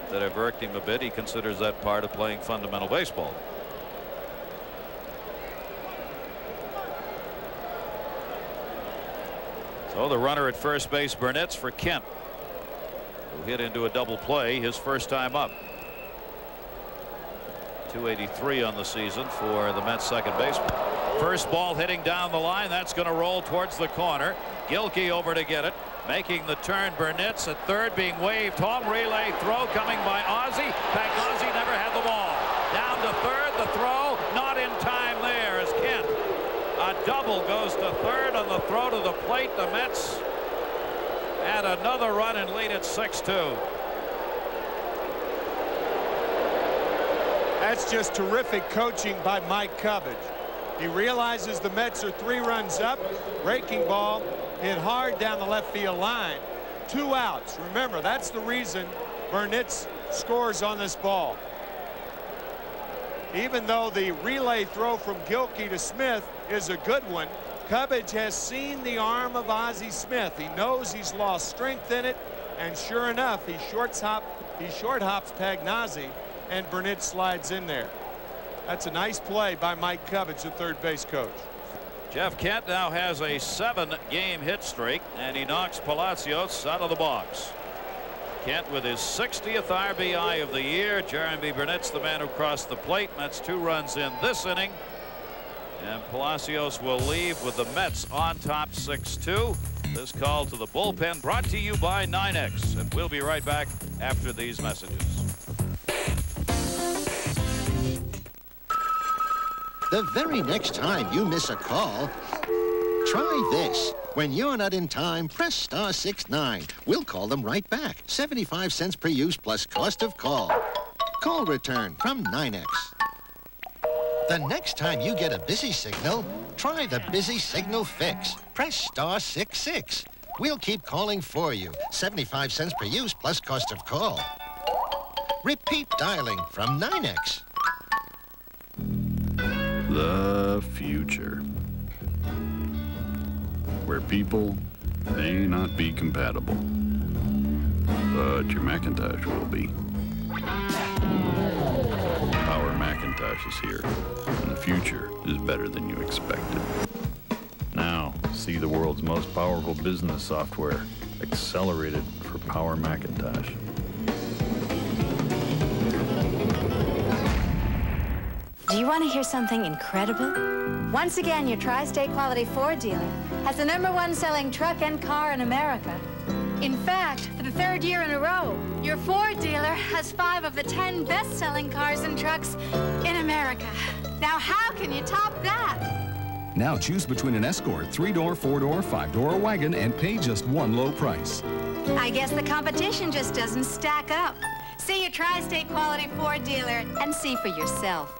that have irked him a bit. He considers that part of playing fundamental baseball. So the runner at first base, Burnett's for Kent, who hit into a double play his first time up. 283 on the season for the Mets second baseman. First ball hitting down the line. That's going to roll towards the corner. Gilkey over to get it. Making the turn. Burnett's at third, being waved home. Relay throw coming by Ozzie. Pagnozzi never had the ball. Down to third. The throw not in time there as Kent. A double goes to third on the throw to the plate. The Mets add another run and lead at 6-2.
That's just terrific coaching by Mike Cubbage. He realizes the Mets are 3 runs up. Breaking ball hit hard down the left field line. 2 outs. Remember, that's the reason Burnett scores on this ball. Even though the relay throw from Gilkey to Smith is a good one, Cubbage has seen the arm of Ozzie Smith. He knows he's lost strength in it, and sure enough, he short hops Pagnozzi, and Burnett slides in there. That's a nice play by Mike Cubbage, the third base coach.
Jeff Kent now has a 7-game hit streak, and he knocks Palacios out of the box. Kent with his 60th RBI of the year. Jeremy Burnett's the man who crossed the plate. Mets 2 runs in this inning, and Palacios will leave with the Mets on top 6-2. This call to the bullpen brought to you by 9X. And we'll be right back after these messages.
The very next time you miss a call, try this. When you're not in time, press *69. We'll call them right back. 75 cents per use plus cost of call. Call return from 9X. The next time you get a busy signal, try the busy signal fix. Press *66. We'll keep calling for you. 75 cents per use plus cost of call. Repeat dialing from 9X.
The future, where people may not be compatible, but your Macintosh will be. Power Macintosh is here, and the future is better than you expected. Now, see the world's most powerful business software accelerated for Power Macintosh.
Do you want to hear something incredible? Once again, your Tri-State Quality Ford dealer has the #1 selling truck and car in America. In fact, for the 3rd year in a row, your Ford dealer has 5 of the 10 best-selling cars and trucks in America. Now, how can you top that?
Now choose between an Escort, 3-door, 4-door, 5-door wagon, and pay just one low price.
I guess the competition just doesn't stack up. See your Tri-State Quality Ford dealer and see for yourself.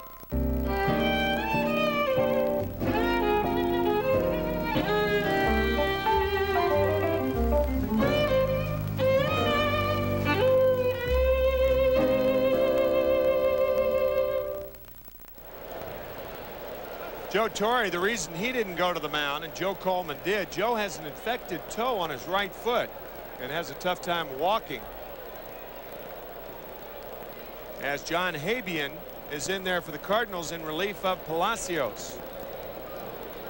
Joe Torre, the reason he didn't go to the mound and Joe Coleman did, Joe has an infected toe on his right foot and has a tough time walking. As John Habian is in there for the Cardinals in relief of Palacios.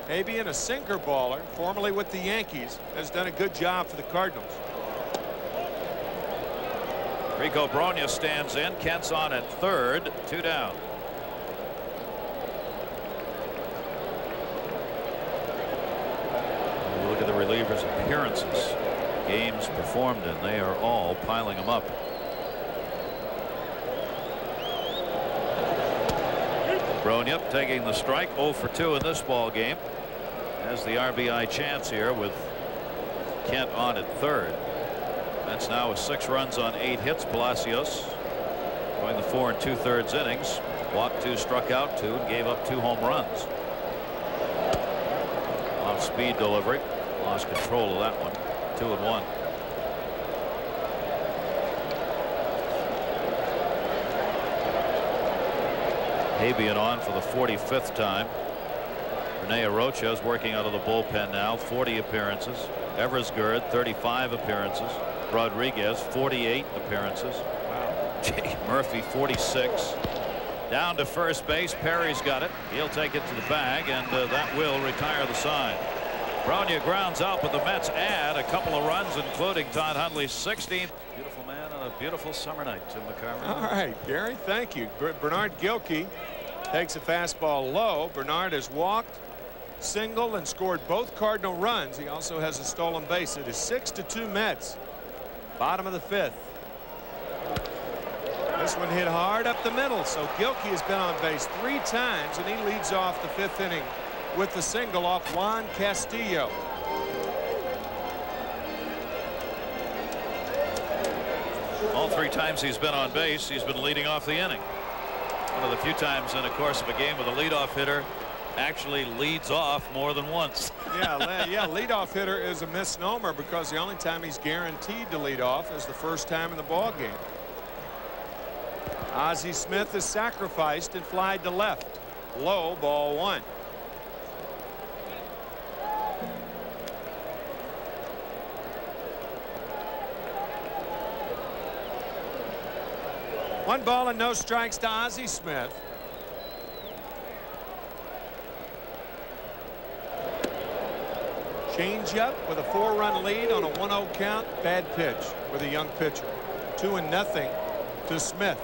Habian, a sinker baller, formerly with the Yankees, has done a good job for the Cardinals.
Rico Brogna stands in. Kent's on at 3rd. 2 down. Look at the relievers' appearances, games performed in. They are all piling them up. Brogna taking the strike. 0 for 2 in this ball game. Has the RBI chance here with Kent on at 3rd. That's now with 6 runs on 8 hits. Palacios going the 4 2/3 innings. Walked 2, struck out 2, and gave up 2 home runs. Off speed delivery. Lost control of that one. 2-1. Habian on for the 45th time. Rene Arocha is working out of the bullpen now. 40 appearances. Eversgerd 35 appearances. Rodriguez 48 appearances. Wow. Jake Murphy 46. Down to first base. Perry's got it. He'll take it to the bag, and that will retire the side. Brogna grounds out, but the Mets add a couple of runs, including Todd Hundley's 16th. Beautiful man on a beautiful summer night, Tim McCarver.
All right, Gary, thank you. Bernard Gilkey takes a fastball low. Bernard has walked, singled, and scored both Cardinal runs. He also has a stolen base. It is 6-2 Mets. Bottom of the 5th. This one hit hard up the middle, so Gilkey has been on base 3 times, and he leads off the 5th inning with the single off Juan Castillo.
All 3 times he's been on base, he's been leading off the inning. One of the few times in the course of a game where the leadoff hitter actually leads off more than once.
Yeah, leadoff hitter is a misnomer because the only time he's guaranteed to lead off is the first time in the ball game. Ozzie Smith is sacrificed and flied to left. Low, ball 1. One ball and no strikes to Ozzie Smith. Changeup with a 4-run lead on a 1-0 count. Bad pitch with a young pitcher. 2-0 to Smith.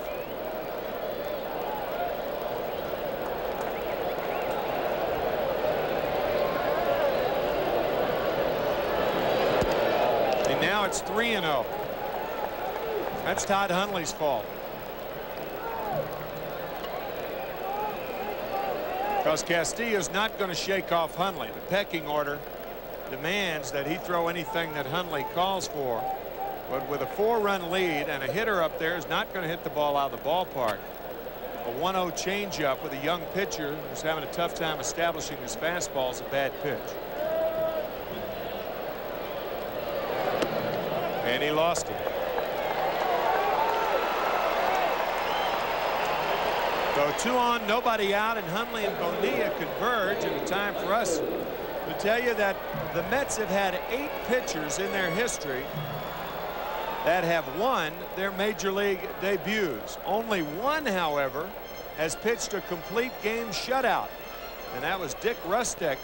it's 3-0. That's Todd Hundley's fault. Because Castillo's not going to shake off Hundley. The pecking order demands that he throw anything that Hundley calls for. But with a 4-run lead and a hitter up there is not going to hit the ball out of the ballpark. A 1-0 changeup with a young pitcher who's having a tough time establishing his fastball is a bad pitch. And he lost it. So 2 on, nobody out, and Hundley and Bonilla converge, and it's time for us to tell you that the Mets have had 8 pitchers in their history that have won their major league debuts. Only one, however, has pitched a complete game shutout, and that was Dick Rustek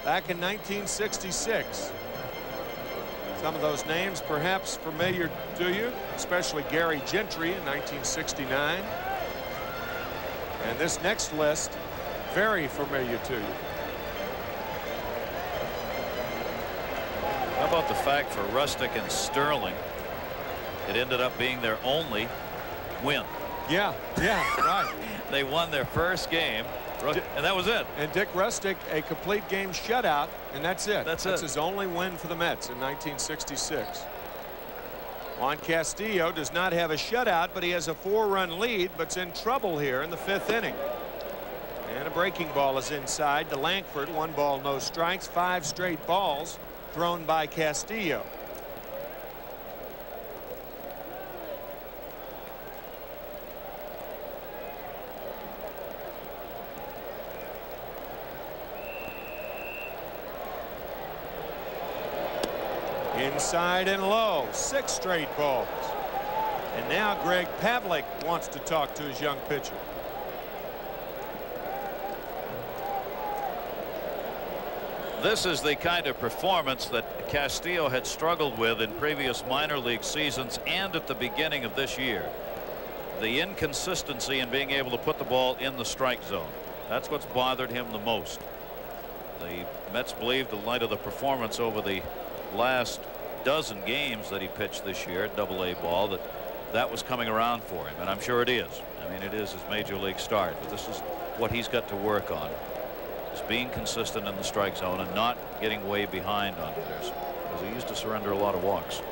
back in 1966. Some of those names perhaps familiar to you, especially Gary Gentry in 1969. And this next list, very familiar to you.
How about the fact for Rustic and Sterling, it ended up being their only win.
Yeah, right.
They won their first game, and that was it.
And Dick Rustic, a complete game shutout, and that's it.
That's
his only win for the Mets in 1966. Juan Castillo does not have a shutout, but he has a 4-run lead, but's in trouble here in the 5th inning. And a breaking ball is inside to Lankford. 1 ball, no strikes. 5 straight balls thrown by Castillo. Inside and low, 6 straight balls. And now Greg Pavlik wants to talk to his young pitcher.
This is the kind of performance that Castillo had struggled with in previous minor league seasons and at the beginning of this year. The inconsistency in being able to put the ball in the strike zone. That's what's bothered him the most. The Mets believe, in light of the performance over the last dozen games that he pitched this year at AA ball, that was coming around for him, and I'm sure it is. I mean, it is his major league start, but this is what he's got to work on, is being consistent in the strike zone and not getting way behind on hitters, because he used to surrender a lot of walks.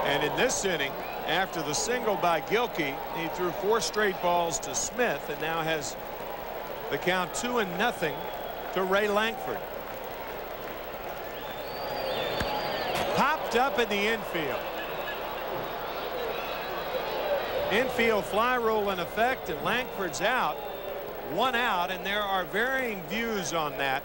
And in this inning, after the single by Gilkey, he threw 4 straight balls to Smith and now has the count 2-0 to Ray Lankford. Popped up in the infield. Infield fly rule in effect, and Lankford's out. 1 out, and there are varying views on that.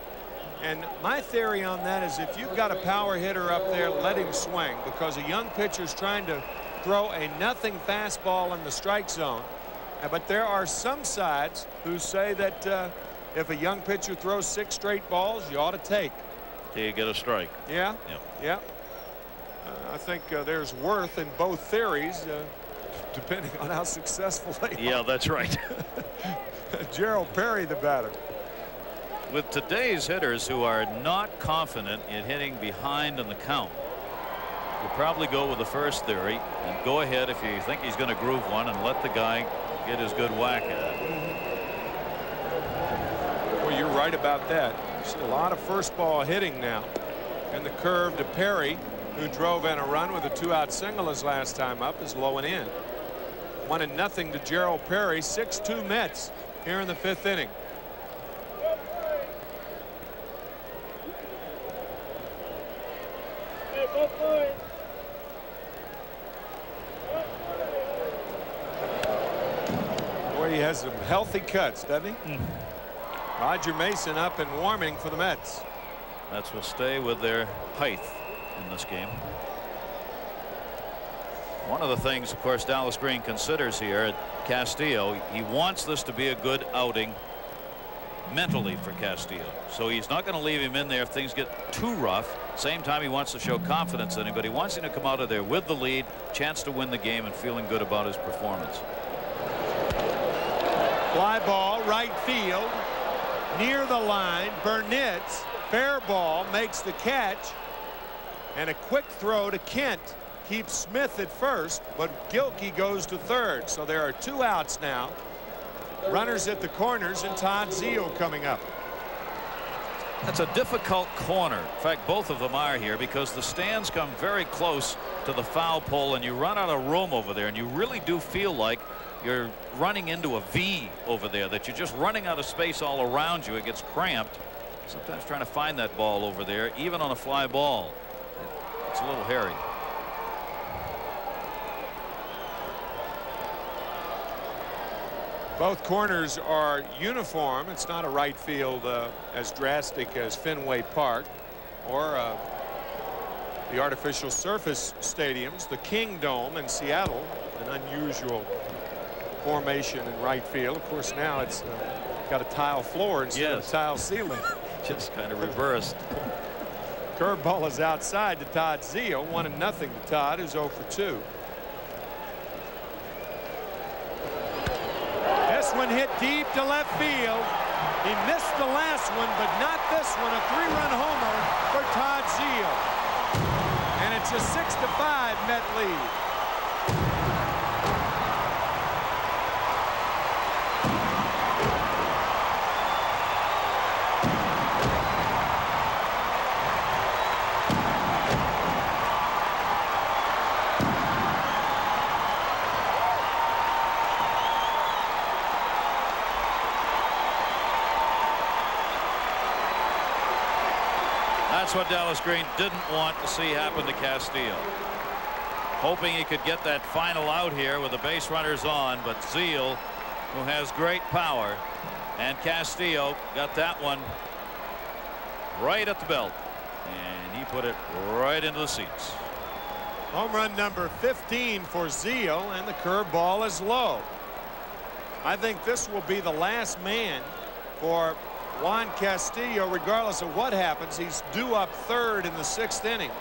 And my theory on that is if you've got a power hitter up there, let him swing, because a young pitcher's trying to throw a nothing fastball in the strike zone. But there are some sides who say that if a young pitcher throws 6 straight balls, you ought to take.
Till you get a strike.
Yeah. Yeah. I think there's worth in both theories, depending on how successful they are.
Yeah, that's right.
Gerald Perry, the batter.
With today's hitters who are not confident in hitting behind in the count, you probably go with the first theory and go ahead if you think he's going to groove one and let the guy get his good whack at it.
Well, you're right about that. There's a lot of first ball hitting now. And the curve to Perry, who drove in a run with a 2-out single his last time up, is low and in. 1-0 to Gerald Perry. 6-2 Mets here in the 5th inning. Boy, he has some healthy cuts, doesn't he? Roger Mason up and warming for the Mets.
Mets will stay with their height in this game. One of the things, of course, Dallas Green considers here at Castillo, he wants this to be a good outing mentally for Castillo. So he's not going to leave him in there if things get too rough. Same time, he wants to show confidence in him, but he wants him to come out of there with the lead, chance to win the game, and feeling good about his performance.
Fly ball, right field, near the line. Burnett, fair ball, makes the catch. And a quick throw to Kent keeps Smith at first, but Gilkey goes to third. So there are 2 outs now. Runners at the corners and Todd Zeile coming up.
That's a difficult corner. In fact, both of them are here because the stands come very close to the foul pole and you run out of room over there, and you really do feel like you're running into a V over there, that you're just running out of space all around you. It gets cramped. Sometimes trying to find that ball over there, even on a fly ball, it's a little hairy.
Both corners are uniform. It's not a right field as drastic as Fenway Park or the artificial surface stadiums. The King Dome in Seattle, an unusual formation in right field. Of course, now it's got a tile floor instead of a tile ceiling.
Just kind of reversed.
Curveball is outside to Todd Zeile. 1-0 to Todd, who's 0 for 2. This one hit deep to left field. He missed the last one, but not this one. A 3-run homer for Todd Zeile. And it's a 6-5 Met lead.
That's what Dallas Green didn't want to see happen to Castillo. Hoping he could get that final out here with the base runners on, but Zeile, who has great power, and Castillo got that one right at the belt, and he put it right into the seats.
Home run number 15 for Zeile, and the curveball is low. I think this will be the last man for Juan Castillo. Regardless of what happens, he's due up third in the 6th inning.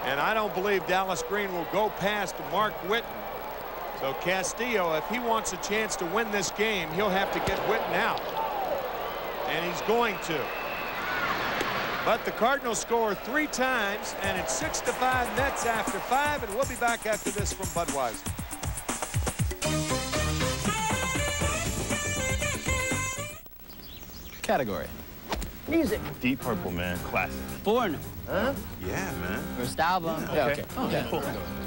And I don't believe Dallas Green will go past Mark Whitten. So Castillo, if he wants a chance to win this game, he'll have to get Whitten out. And he's going to. But the Cardinals score 3 times, and it's 6-5 Mets after 5, and we'll be back after this from Budweiser.
Category.
Music.
Deep Purple, man. Classic.
Born.
Huh? Yeah, man.
First album.
Yeah, okay.
Okay. Cool.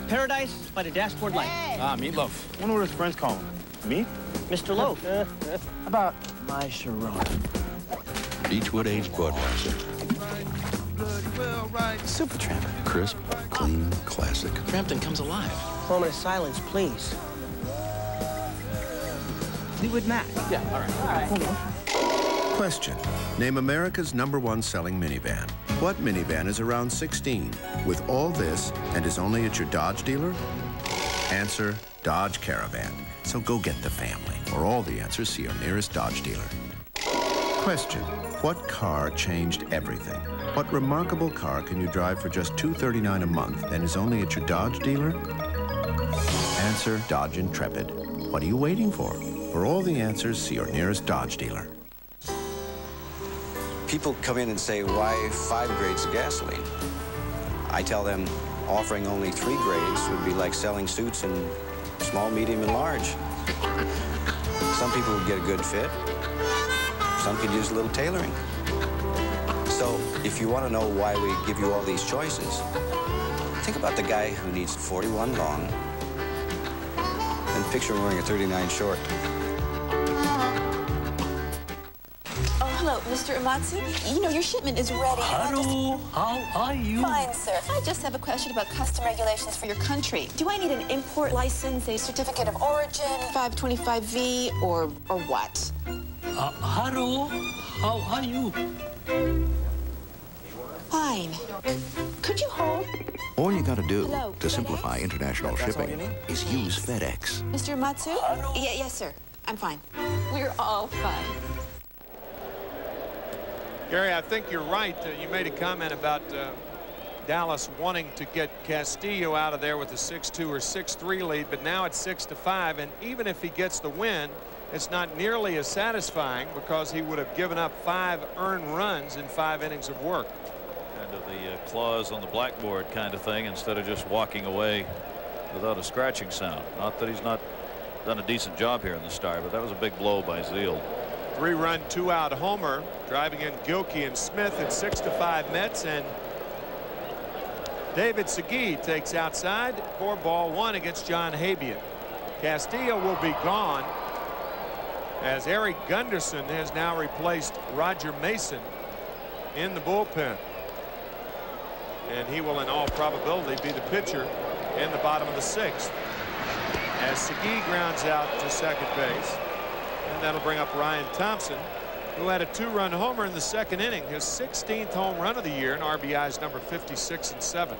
Paradise by the Dashboard Light.
Ah, Meatloaf.
Wonder what his friends call him. Me?
Mr. Loaf. How about My Sharona?
Beechwood aged Budweiser.
Supertramp.
Crisp, clean, classic.
Frampton comes alive.
Moment of silence, please. Fleetwood Mac.
Yeah, all right.
Question. Name America's #1 selling minivan. What minivan is around 16? With all this and is only at your Dodge dealer? Answer, Dodge Caravan. So go get the family. For all the answers, see your nearest Dodge dealer. Question. What car changed everything? What remarkable car can you drive for just $239 a month and is only at your Dodge dealer? Answer, Dodge Intrepid. What are you waiting for? For all the answers, see your nearest Dodge dealer.
People come in and say, why 5 grades of gasoline? I tell them offering only 3 grades would be like selling suits in small, medium, and large. Some people would get a good fit. Some could use a little tailoring. So if you want to know why we give you all these choices, think about the guy who needs 41 long and picture him wearing a 39 short.
Hello, Mr. Amatsu. You know, your shipment is ready.
Hello, how are you?
Fine, sir. I just have a question about custom regulations for your country. Do I need an import license, a certificate of origin, 525V, or what?
Hello, how are you?
Fine. Could you hold?
All you gotta do to simplify international shipping is use FedEx.
Mr. Amatsu? Yes, sir. I'm fine. We're all fine.
Gary, I think you're right. You made a comment about Dallas wanting to get Castillo out of there with a 6-2 or 6-3 lead, but now it's 6-5, and even if he gets the win, it's not nearly as satisfying because he would have given up 5 earned runs in 5 innings of work.
Kind of the claws on the blackboard kind of thing, instead of just walking away without a scratching sound. Not that he's not done a decent job here in the start, but that was a big blow by Zeal.
3-run, 2-out homer, driving in Gilkey and Smith at 6-5 Mets, and David Segui takes outside for ball 1 against John Habian. Castillo will be gone as Eric Gunderson has now replaced Roger Mason in the bullpen, and he will in all probability be the pitcher in the bottom of the 6th as Segui grounds out to second base. And that'll bring up Ryan Thompson, who had a 2-run homer in the 2nd inning, his 16th home run of the year, and RBIs number 56 and 7.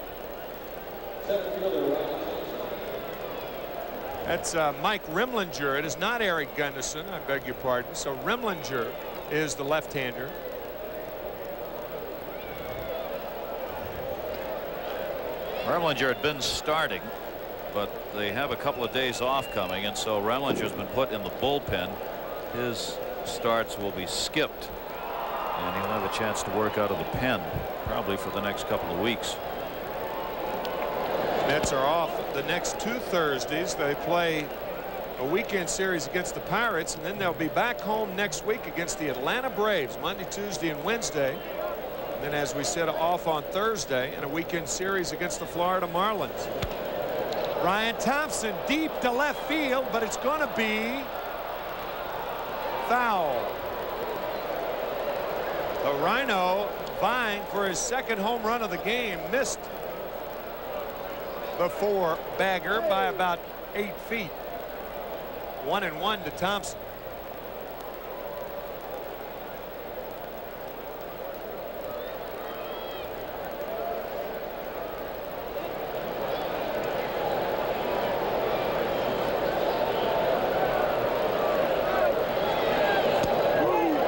That's Mike Rimlinger. It is not Eric Gunderson, I beg your pardon. So Rimlinger is the left-hander.
Remlinger had been starting, but they have a couple of days off coming, and so Remlinger's been put in the bullpen. His starts will be skipped, and he'll have a chance to work out of the pen probably for the next couple of weeks.
Mets are off the next 2 Thursdays. They play a weekend series against the Pirates, and then they'll be back home next week against the Atlanta Braves Monday, Tuesday, and Wednesday. And then, as we said, off on Thursday, and a weekend series against the Florida Marlins. Ryan Thompson deep to left field, but it's going to be foul. The Rhino, vying for his 2nd home run of the game, missed the 4-bagger by about 8 feet. 1-1 to Thompson.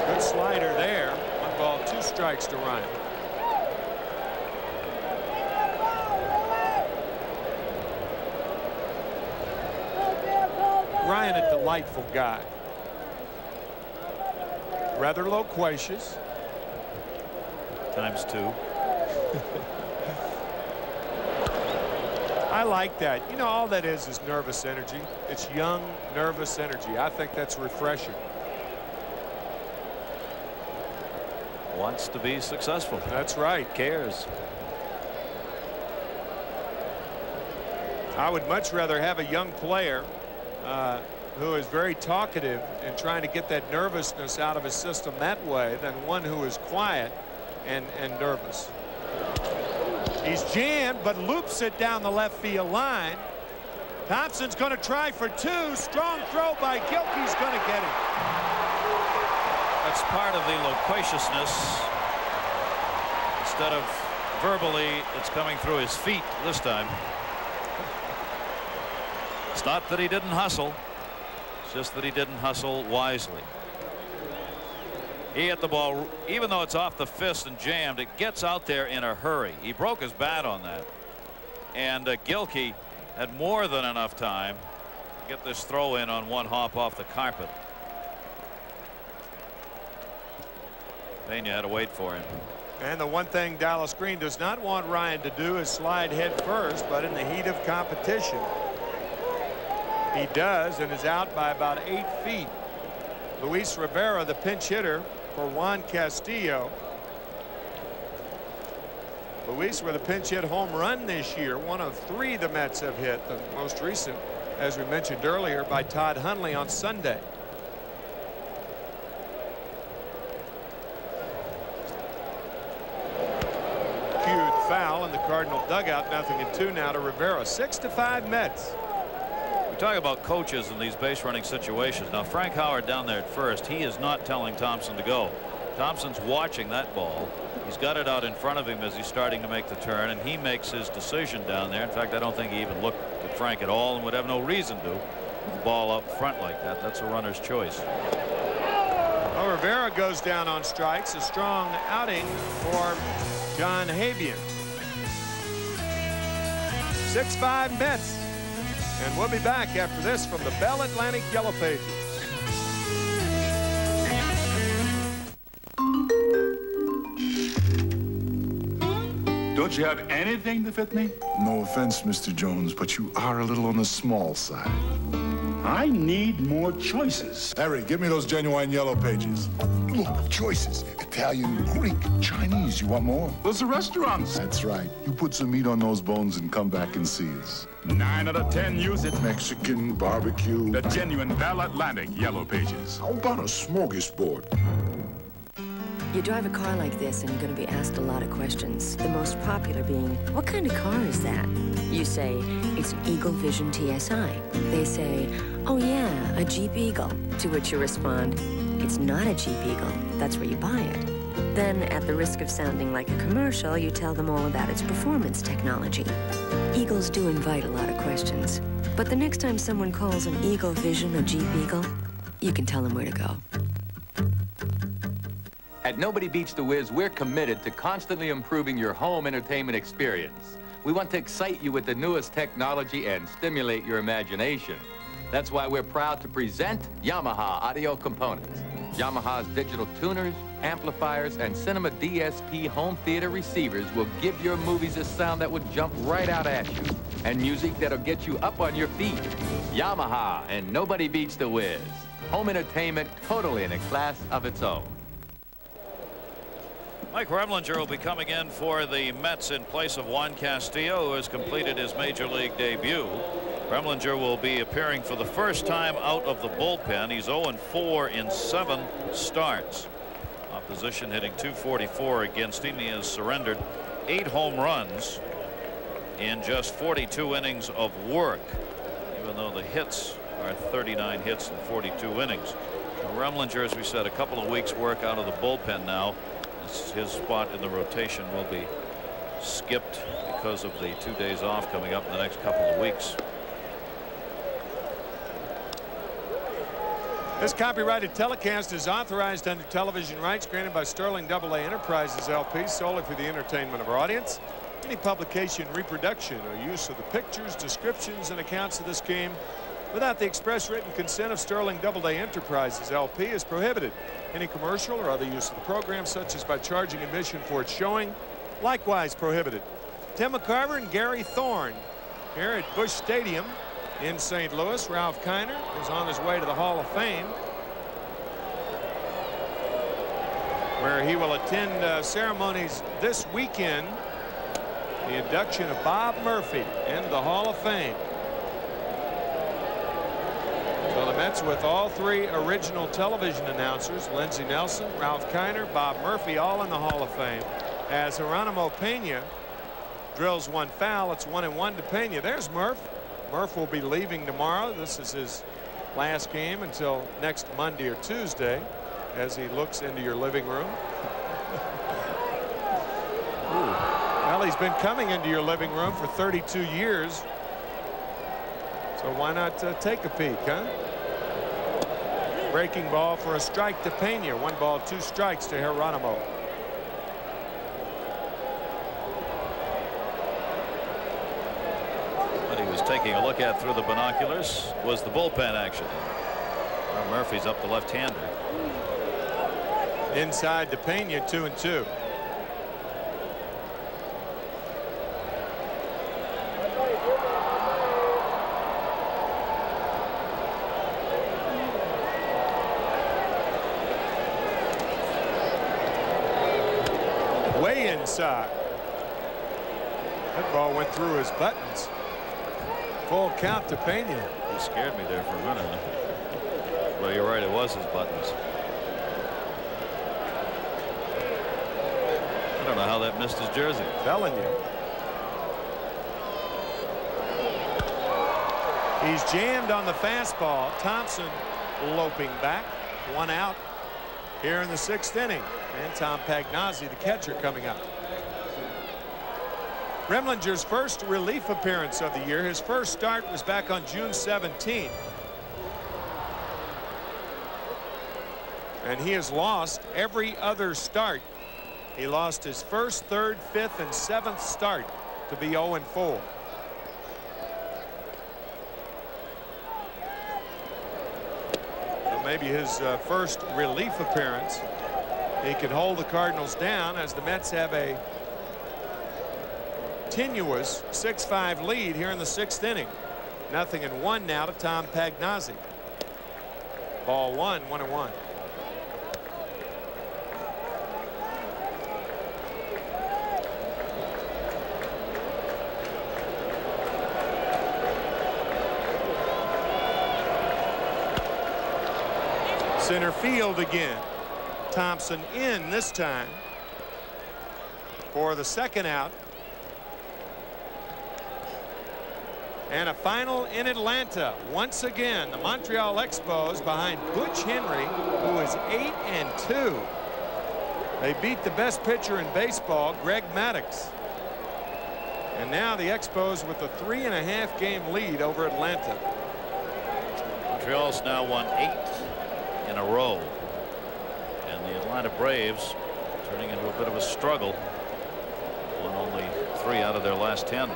Good slider there. 1 ball, 2 strikes to Ryan. Ryan, a delightful guy. Rather loquacious.
Times 2.
I like that. You know, all that is nervous energy. It's young, nervous energy. I think that's refreshing.
Wants to be successful.
That's right.
Cares.
I would much rather have a young player who is very talkative and trying to get that nervousness out of his system that way than one who is quiet and nervous. He's jammed, but loops it down the left field line. Thompson's going to try for 2. Strong throw by Gilkey's going to get it.
That's part of the loquaciousness. Instead of verbally, it's coming through his feet this time. It's not that he didn't hustle. It's just that he didn't hustle wisely. He hit the ball, even though it's off the fist and jammed, it gets out there in a hurry. He broke his bat on that. And Gilkey had more than enough time to get this throw in on 1 hop off the carpet. Pena had to wait for him.
And the one thing Dallas Green does not want Ryan to do is slide head first, but in the heat of competition, he does, and is out by about 8 feet. Luis Rivera, the pinch hitter for Juan Castillo. Luis with a pinch hit home run this year, 1 of 3 the Mets have hit, the most recent, as we mentioned earlier, by Todd Hundley on Sunday. Cued foul in the Cardinal dugout. 0-2 now to Rivera. 6-5 Mets.
We talk about coaches in these base running situations. Now Frank Howard down there at first, he is not telling Thompson to go. Thompson's watching that ball. He's got it out in front of him as he's starting to make the turn, and he makes his decision down there. In fact, I don't think he even looked at Frank at all, and would have no reason to with the ball up front like that. That's a runner's choice.
Well, Rivera goes down on strikes. A strong outing for John Habian. 6-5 Mets. And we'll be back after this from the Bell Atlantic Yellow Pages.
Don't you have anything to fit me?
No offense, Mr. Jones, but you are a little on the small side.
I need more choices.
Harry, give me those genuine yellow pages. Look, choices. Italian, Greek, Chinese. You want more?
Those are restaurants.
That's right. You put some meat on those bones and come back and see us.
9 out of 10 use it.
Mexican, barbecue.
The genuine Bell Atlantic yellow pages.
How about a smorgasbord?
You drive a car like this and you're going to be asked a lot of questions. The most popular being, what kind of car is that? You say, it's an Eagle Vision TSI. They say, oh yeah, a Jeep Eagle. To which you respond, it's not a Jeep Eagle. That's where you buy it. Then, at the risk of sounding like a commercial, you tell them all about its performance technology. Eagles do invite a lot of questions. But the next time someone calls an Eagle Vision a Jeep Eagle, you can tell them where to go.
At Nobody Beats the Wiz, we're committed to constantly improving your home entertainment experience. We want to excite you with the newest technology and stimulate your imagination. That's why we're proud to present Yamaha Audio Components. Yamaha's digital tuners, amplifiers, and Cinema DSP home theater receivers will give your movies a sound that will jump right out at you, and music that'll get you up on your feet. Yamaha and Nobody Beats the Wiz. Home entertainment totally in a class of its own.
Mike Remlinger will be coming in for the Mets in place of Juan Castillo, who has completed his major league debut. Remlinger will be appearing for the first time out of the bullpen. He's 0-4 in 7 starts. Opposition hitting .244 against him. He has surrendered 8 home runs in just 42 innings of work, even though the hits are 39 hits in 42 innings. So Remlinger, as we said, a couple of weeks work out of the bullpen now. His spot in the rotation will be skipped because of the 2 days off coming up in the next couple of weeks.
This copyrighted telecast is authorized under television rights granted by Sterling AA Enterprises LP solely for the entertainment of our audience. Any publication, reproduction, or use of the pictures, descriptions, and accounts of this game without the express written consent of Sterling AA Enterprises LP is prohibited. Any commercial or other use of the program, such as by charging admission for its showing, likewise prohibited. Tim McCarver and Gary Thorne here at Busch Stadium in St. Louis. Ralph Kiner is on his way to the Hall of Fame, where he will attend ceremonies this weekend. The induction of Bob Murphy into the Hall of Fame. So the Mets with all 3 original television announcers, Lindsey Nelson, Ralph Kiner, Bob Murphy, all in the Hall of Fame. As Geronimo Pena drills 1 foul, it's 1-1 to Pena. There's Murph. Murph will be leaving tomorrow. This is his last game until next Monday or Tuesday, as he looks into your living room. Well, he's been coming into your living room for 32 years. So why not take a peek, huh? Breaking ball for a strike to Pena. 1 ball, 2 strikes to Geronimo.
What he was taking a look at through the binoculars was the bullpen action. Murphy's up the left-hander.
Inside to Pena, 2-2. Way inside. That ball went through his buttons. Full count to Pena.
He scared me there for a minute. Well, you're right, it was his buttons. I don't know how that missed his jersey.
Telling you. He's jammed on the fastball. Thompson loping back. 1 out here in the 6th inning. And Tom Pagnozzi, the catcher, coming up. Remlinger's first relief appearance of the year. His first start was back on June 17th. And he has lost every other start. He lost his first, 3rd, 5th, and 7th start to be 0-4. So maybe his first relief appearance. He can hold the Cardinals down, as the Mets have a continuous 6-5 lead here in the 6th inning. 0-1 now to Tom Pagnozzi. Ball 1, 1-1. Center field again. Thompson in this time for the 2nd out. And a final in Atlanta. Once again, the Montreal Expos behind Butch Henry, who is 8-2. They beat the best pitcher in baseball, Greg Maddux. And now the Expos with a 3.5 game lead over Atlanta.
Montreal's now won 8 in a row. And the Atlanta Braves turning into a bit of a struggle. Won only 3 out of their last 10.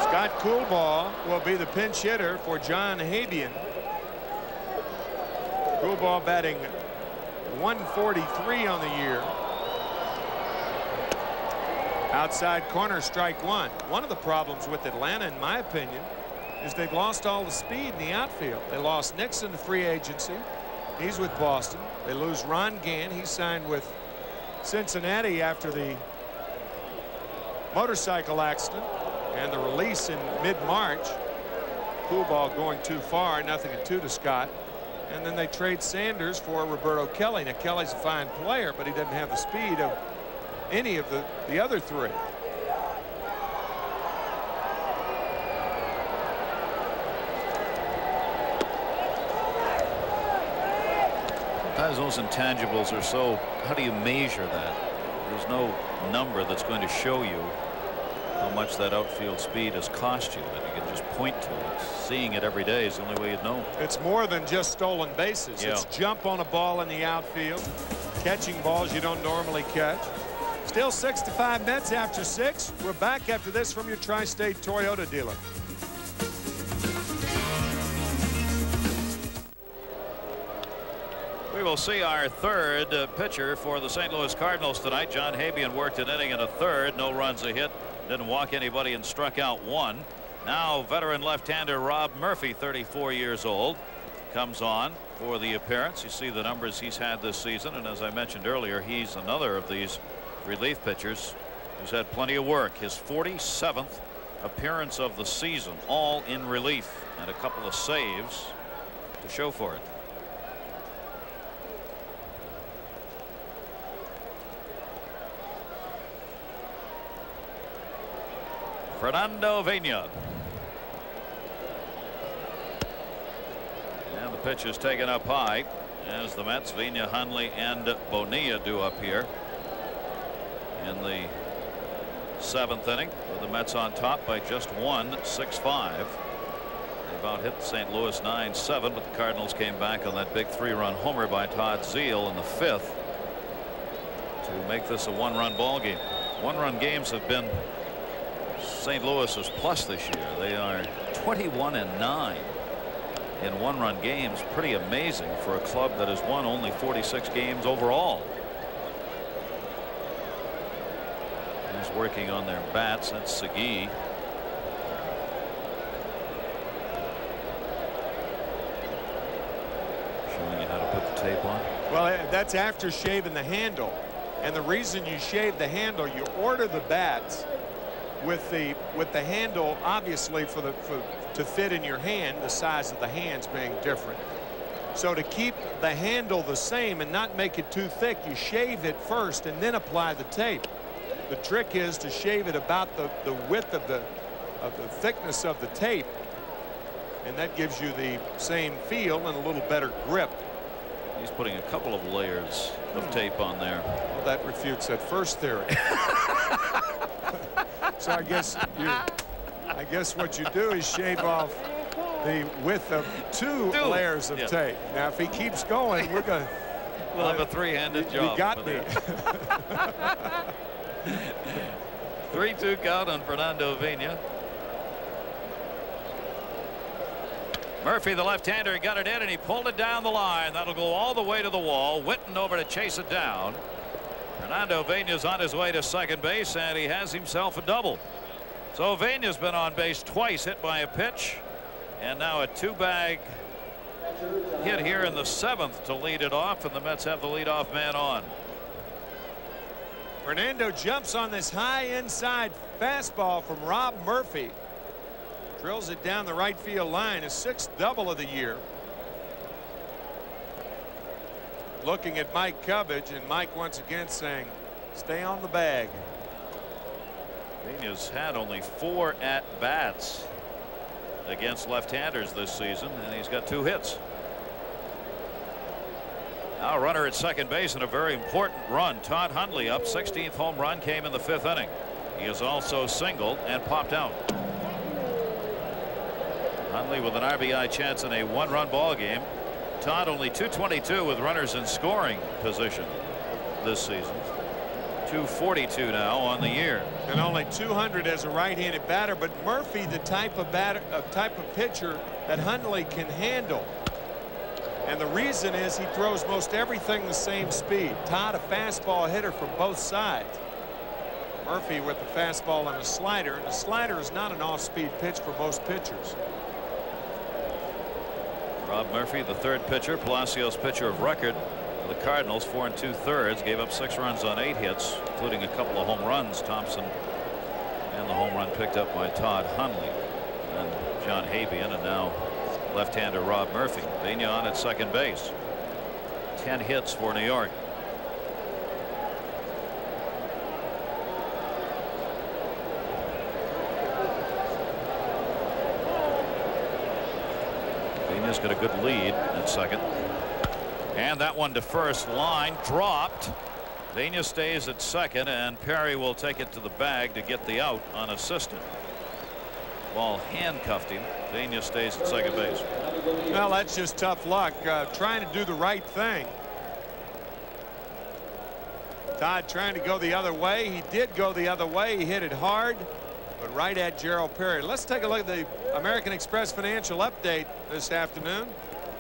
Scott Coolbaugh will be the pinch hitter for John Habian. Coolbaugh batting .143 on the year. Outside corner, strike 1. One of the problems with Atlanta, in my opinion, is they've lost all the speed in the outfield. They lost Nixon to free agency. He's with Boston. They lose Ron Gann. He signed with Cincinnati after the motorcycle accident and the release in mid-March. Coolbaugh going too far, 0-2 to Scott. And then they trade Sanders for Roberto Kelly. Now Kelly's a fine player, but he doesn't have the speed of any of the other 3.
Sometimes those intangibles are so, how do you measure that? There's no number that's going to show you how much that outfield speed has cost you, that you can just point to it. Seeing it every day is the only way you'd know.
It's more than just stolen bases.
Yeah.
It's jump on a ball in the outfield, catching balls you don't normally catch. Still 6-5 Mets after 6. We're back after this from your Tri-State Toyota dealer.
We will see our 3rd pitcher for the St. Louis Cardinals tonight. John Habian worked an inning and a 3rd. No runs, a hit. Didn't walk anybody and struck out 1. Now veteran left-hander Rob Murphy, 34 years old, comes on for the appearance. You see the numbers he's had this season, and as I mentioned earlier, he's another of these relief pitchers who's had plenty of work. His 47th appearance of the season, all in relief, and a couple of saves to show for it. Fernando Vena. And the pitch is taken up high as the Mets, Vena, Hundley, and Bonilla do up here in the 7th inning, with the Mets on top by just 1, 6-5. They about hit St. Louis 9-7, but the Cardinals came back on that big 3-run homer by Todd Zeile in the 5th to make this a 1-run ball game. 1-run games have been St. Louis's plus this year. They are 21-9 in 1-run games. Pretty amazing for a club that has won only 46 games overall. He's working on their bats. That's Segui. Showing you how to put the tape on.
Well, that's after shaving the handle. And the reason you shave the handle, you order the bats with the handle obviously to fit in your hand, the size of the hands being different. So to keep the handle the same and not make it too thick, you shave it first and then apply the tape. The trick is to shave it about the width of the thickness of the tape, and that gives you the same feel and a little better grip.
He's putting a couple of layers of tape on there.
Well, that refutes that first theory. So I guess what you do is shave off the width of two layers of tape. Now, if he keeps going, we'll
have a three-handed job.
You got me.
3-2 count on Fernando Vena. Murphy, the left-hander, got it in and he pulled it down the line. That'll go all the way to the wall. Witten over to chase it down. Fernando Vena's on his way to second base, and he has himself a double. So Vena's been on base twice, hit by a pitch, and now a two-bag hit here in the 7th to lead it off, and the Mets have the leadoff man on.
Fernando jumps on this high inside fastball from Rob Murphy. Drills it down the right field line, his 6th double of the year. Looking at Mike Cubbage, and Mike once again saying, stay on the bag.
Vena's had only 4 at-bats against left-handers this season, and he's got 2 hits. Now a runner at second base and a very important run. Todd Hundley up. 16th home run came in the 5th inning. He is also singled and popped out. Hundley with an RBI chance in a 1-run ball game. Todd only .222 with runners in scoring position this season. .242 now on the year.
And only 200 as a right-handed batter, but Murphy the type of pitcher that Hundley can handle. And the reason is he throws most everything the same speed. Todd a fastball hitter from both sides. Murphy with the fastball and a slider, and the slider is not an off-speed pitch for most pitchers.
Rob Murphy, the 3rd pitcher, Palacios pitcher of record for the Cardinals, 4 2/3, gave up 6 runs on 8 hits, including a couple of home runs. Thompson and the home run picked up by Todd Hundley and John Habian, and now left-hander Rob Murphy. Vena on at second base. 10 hits for New York. Vena's got a good lead at second. And that one to first, line dropped. Vena stays at second, and Perry will take it to the bag to get the out unassisted. Ball handcuffed him. Vena stays at second base.
Well, that's just tough luck, trying to do the right thing. Todd trying to go the other way. He did go the other way. He hit it hard, but right at Gerald Perry. Let's take a look at the American Express financial update this afternoon.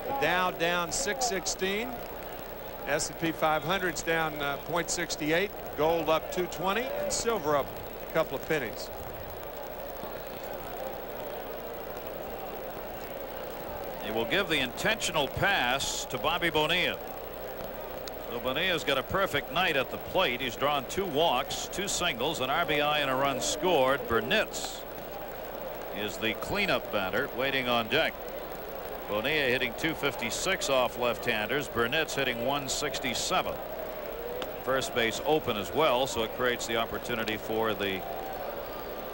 The Dow down 616. S&P 500's down 0.68. Gold up 220, and silver up a couple of pennies.
He will give the intentional pass to Bobby Bonilla. So Bonilla's got a perfect night at the plate. He's drawn 2 walks, 2 singles, an RBI, and a run scored. Burnitz is the cleanup batter waiting on deck. Bonilla hitting .256 off left-handers. Burnitz hitting .167. First base open as well, so it creates the opportunity for the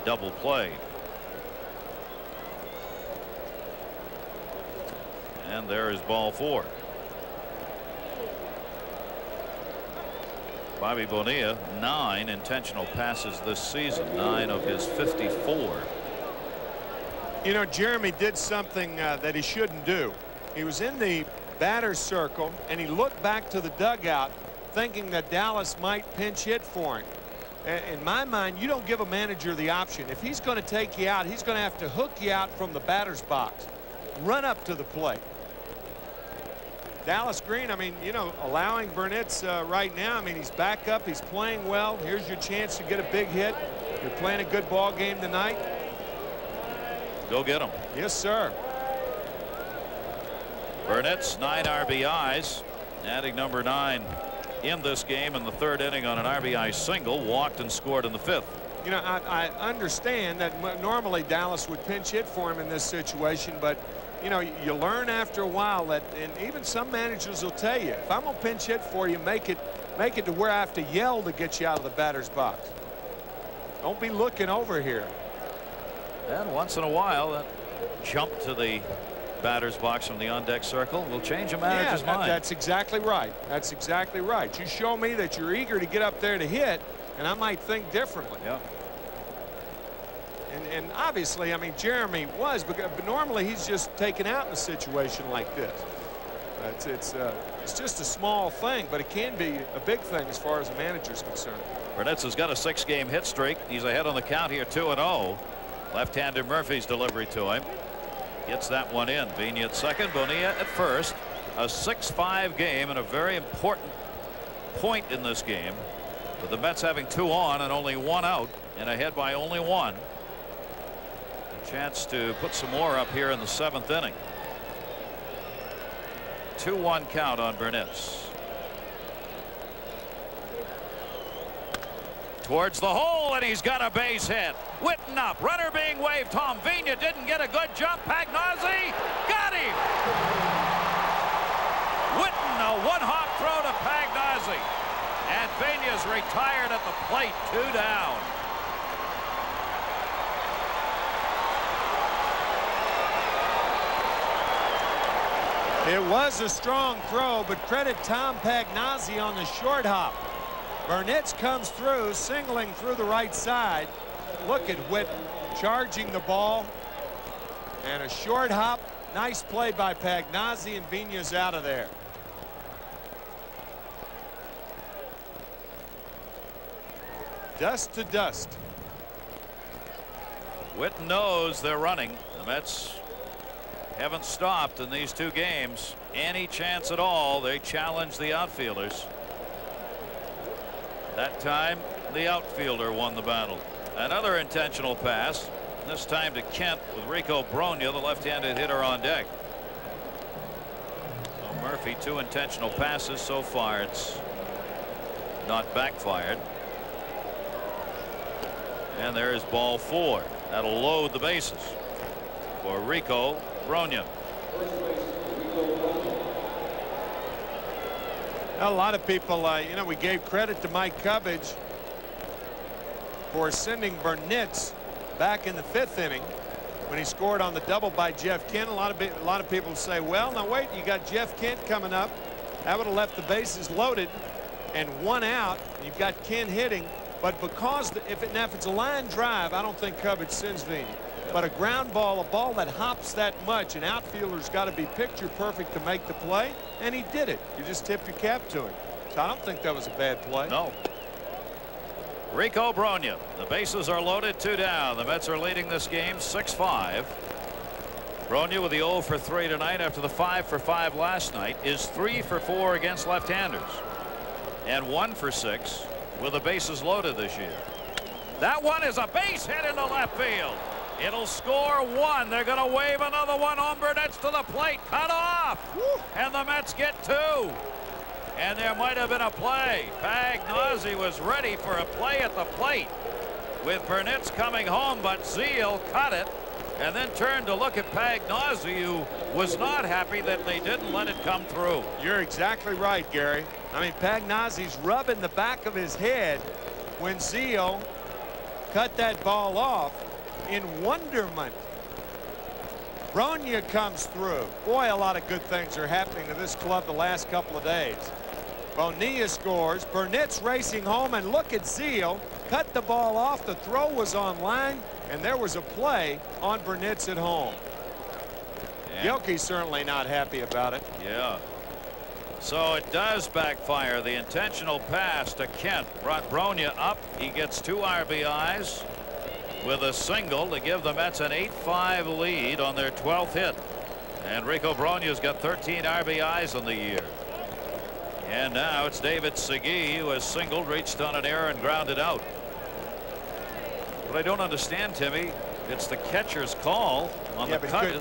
double play. And there is ball 4. Bobby Bonilla, 9 intentional passes this season, 9 of his 54.
You know, Jeremy did something that he shouldn't do. He was in the batter's circle, and he looked back to the dugout thinking that Dallas might pinch hit for him. In my mind, you don't give a manager the option. If he's going to take you out, he's going to have to hook you out from the batter's box. Run up to the plate. Dallas Green, I mean, you know, allowing Burnitz right now, I mean, he's back up, he's playing well. Here's your chance to get a big hit. You're playing a good ball game tonight.
Go get him.
Yes, sir.
Burnitz, 9 RBIs, adding number 9 in this game in the 3rd inning on an RBI single, walked and scored in the 5th.
You know, I understand that normally Dallas would pinch hit for him in this situation, but you know, you learn after a while that, and even some managers will tell you, if I'm gonna pinch hit for you, make it to where I have to yell to get you out of the batter's box. Don't be looking over here.
And once in a while, that jump to the batter's box from the on-deck circle will change a manager's mind.
That's exactly right. That's exactly right. You show me that you're eager to get up there to hit, and I might think differently.
Yeah.
And obviously, I mean, Jeremy was, but normally he's just taken out in a situation like this. It's just a small thing, but it can be a big thing as far as a manager's concerned.
Burnitz has got a 6-game hit streak. He's ahead on the count here, 2-0. Left-hander Murphy's delivery to him. Gets that one in. Vena at second, Bonilla at first. A 6-5 game, and a very important point in this game With the Mets having 2 on and only 1 out and ahead by only 1. A chance to put some more up here in the 7th inning. 2-1 count on Burnitz. Towards the hole, and he's got a base hit. Witten up, runner being waved. Tom Vigna didn't get a good jump. Pagnozzi got him. Witten, a one-hop throw to Pagnozzi. And Vigna's retired at the plate, 2 down.
It was a strong throw, but credit Tom Pagnozzi on the short hop. Burnitz comes through, singling through the right side. Look at Witten charging the ball. And a short hop. Nice play by Pagnozzi, and Vigna's out of there. Dust to dust.
Witten knows they're running. The Mets haven't stopped in these 2 games. Any chance at all, they challenge the outfielders. That time, the outfielder won the battle. Another intentional pass, this time to Kent with Rico Brogna, the left-handed hitter, on deck. So Murphy, 2 intentional passes so far. It's not backfired. And there is ball 4. That'll load the bases for Rico Brogna.
A lot of people, you know, we gave credit to Mike Cubbage for sending Burnitz back in the 5th inning when he scored on the double by Jeff Kent. A lot of people say, well, now wait, you got Jeff Kent coming up. That would have left the bases loaded and 1 out. You've got Kent hitting, but because if it's a line drive, I don't think Cubbage sends Vigna. But a ground ball, a ball that hops that much, an outfielder's got to be picture perfect to make the play, and he did it. You just tip your cap to him. So I don't think that was a bad play.
No. Rico Brogna. The bases are loaded, 2 down. The Mets are leading this game 6-5. Brogna with the 0 for 3 tonight after the 5 for 5 last night is 3 for 4 against left-handers and 1 for 6 with the bases loaded this year. That one is a base hit into left field. It'll score 1. They're going to wave another one on Burnitz to the plate. Cut off. And the Mets get 2. And there might have been a play. Pagnozzi was ready for a play at the plate with Burnitz coming home, but Zeal cut it and then turned to look at Pagnozzi, who was not happy that they didn't let it come through.
You're exactly right, Gary. I mean, Pagnozzi's rubbing the back of his head when Zeal cut that ball off in wonderment. Brogna comes through. Boy, a lot of good things are happening to this club the last couple of days. Bonilla scores. Burnitz racing home, and look at Zeal. Cut the ball off. The throw was on line, and there was a play on Burnitz at home. Gilkey's certainly not happy about it.
Yeah. So it does backfire. The intentional pass to Kent brought Brogna up. He gets 2 RBIs with a single to give the Mets an 8-5 lead on their 12th hit. And Rico Brogna's got 13 RBIs on the year. And now it's David Segui, who has singled, reached on an error, and grounded out. What I don't understand, Timmy, it's the catcher's call on the cut.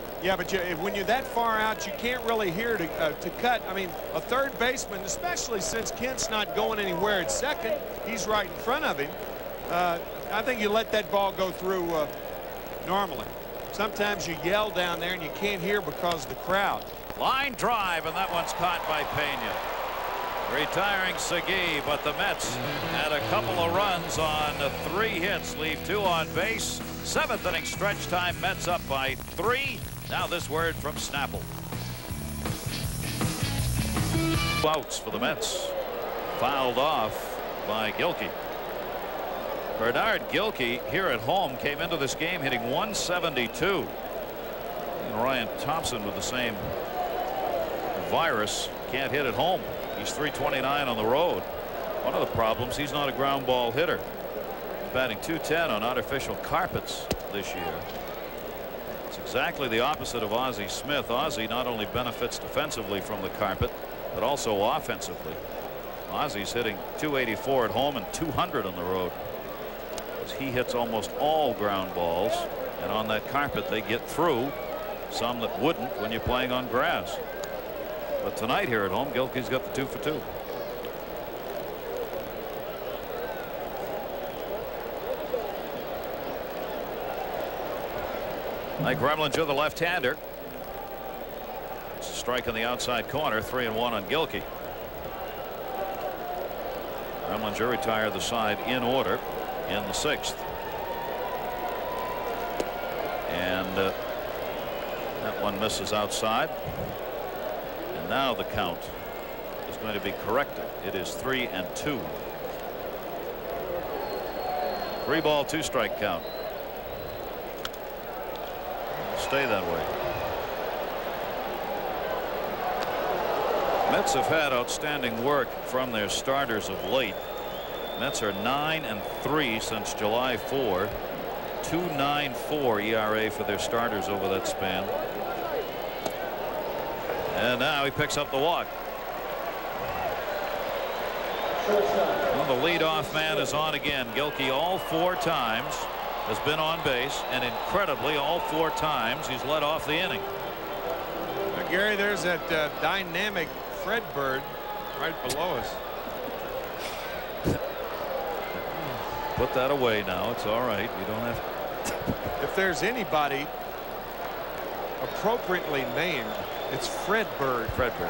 When you're that far out, you can't really hear to cut. I mean, a third baseman, especially since Kent's not going anywhere at second, he's right in front of him. I think you let that ball go through normally. Sometimes you yell down there and you can't hear because of the crowd.
Line drive, and that one's caught by Pena. Retiring Segui, but the Mets had a couple of runs on 3 hits, leave 2 on base. 7th inning stretch time, Mets up by 3. Now this word from Snapple. Outs for the Mets. Fouled off by Gilkey. Bernard Gilkey here at home came into this game hitting .172. And Ryan Thompson with the same virus can't hit at home. He's .329 on the road. One of the problems, he's not a ground ball hitter. Batting .210 on artificial carpets this year. It's exactly the opposite of Ozzie Smith. Ozzie not only benefits defensively from the carpet, but also offensively. Ozzy's hitting .284 at home and .200 on the road. He hits almost all ground balls, and on that carpet they get through, some that wouldn't when you're playing on grass. But tonight here at home, Gilkey's got the 2 for 2. Mike Remlinger, the left-hander. It's a strike on the outside corner, 3-1 on Gilkey. Remlinger retired the side in order in the 6th. And that one misses outside. And now the count is going to be corrected. It is 3-2. 3-ball, 2-strike count. Stay that way. Mets have had outstanding work from their starters of late. Mets are 9-3 since July 4. 2.94 ERA for their starters over that span. And now he picks up the walk. Well, the leadoff man is on again. Gilkey all 4 times has been on base, and incredibly all 4 times he's led off the inning.
Now, Gary, there's that dynamic Fred Bird right below us.
Put that away now. It's all right. You don't have to.
If there's anybody appropriately named, it's Fred Bird.
Fred Bird.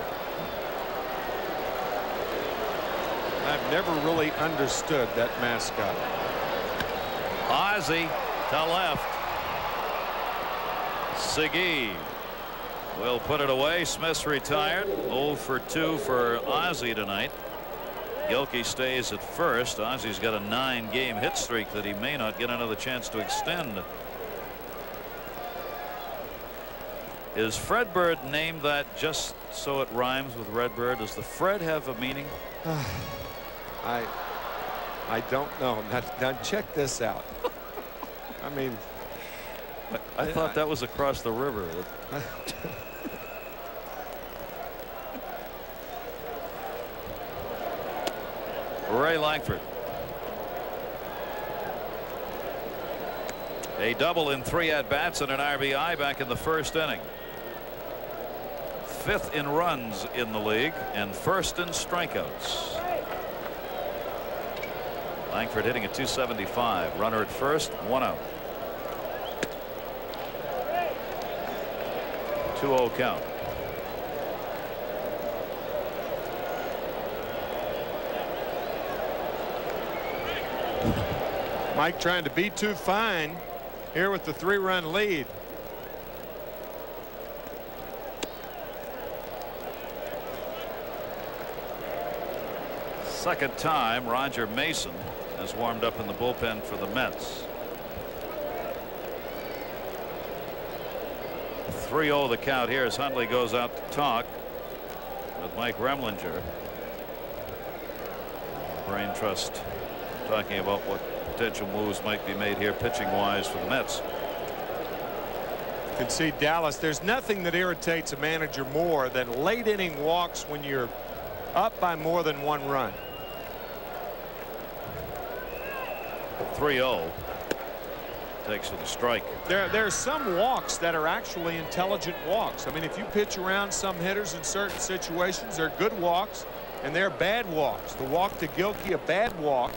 I've never really understood that mascot.
Ozzy to left. Segui will put it away. Smith's retired. 0 for 2 for Ozzy tonight. Gilkey stays at first. Ozzy's got a 9-game hit streak that he may not get another chance to extend. Is Fred Bird named that just so it rhymes with Redbird? Does the Fred have a meaning?
I don't know. Now check this out. I mean,
I thought that was across the river. Ray Langford. A double in 3 at-bats and an RBI back in the 1st inning. 5th in runs in the league and 1st in strikeouts. Langford hitting at .275. Runner at first, 1 out. 2-0 count.
Mike trying to be too fine here with the 3-run lead.
Second time Roger Mason has warmed up in the bullpen for the Mets. 3-0 the count here as Hundley goes out to talk with Mike Remlinger. Brain Trust talking about what potential moves might be made here pitching wise for the Mets.
You can see Dallas. There's nothing that irritates a manager more than late inning walks when you're up by more than 1 run.
3-0 takes to the strike.
There are some walks that are actually intelligent walks. I mean, if you pitch around some hitters in certain situations, they're good walks and they're bad walks. The walk to Gilkey, a bad walk,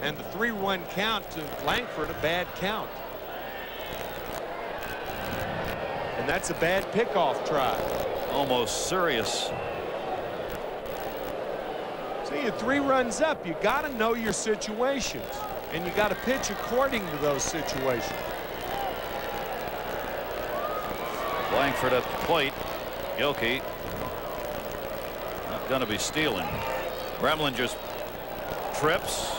and the 3-1 count to Langford, a bad count. And that's a bad pickoff try.
Almost serious.
See, you're 3 runs up. You got to know your situations, and you got to pitch according to those situations.
Langford at the plate. Gilkey not going to be stealing. Remlinger's trips.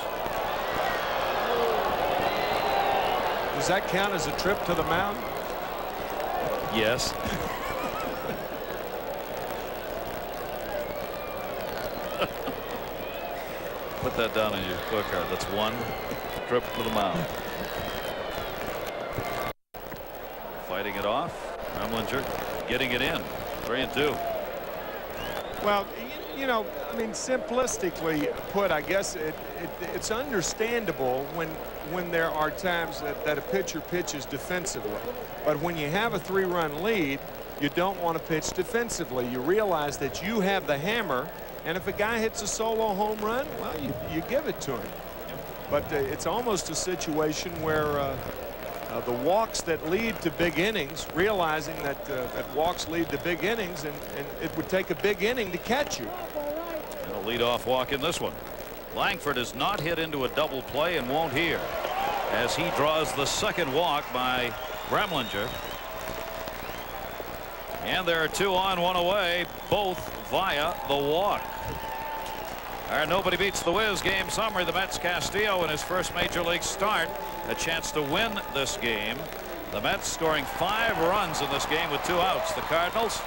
Does that count as a trip to the mound?
Yes. Put that down in your scorecard. That's 1 trip to the mound. Fighting it off. Remlinger getting it in. 3-2.
Well, you know, I mean, simplistically put, I guess it's understandable when there are times that a pitcher pitches defensively. But when you have a 3-run lead, you don't want to pitch defensively. You realize that you have the hammer, and if a guy hits a solo home run, well, you give it to him. But it's almost a situation where the walks that lead to big innings, realizing that walks lead to big innings, and it would take a big inning to catch you.
And a leadoff walk in this one. Langford is not hit into a double play and won't hear as he draws the second walk by Remlinger. And there are 2 on, 1 away, both via the walk. Our Nobody Beats the Wiz game summary. The Mets Castillo in his first major league start, a chance to win this game. The Mets scoring 5 runs in this game with 2 outs. The Cardinals,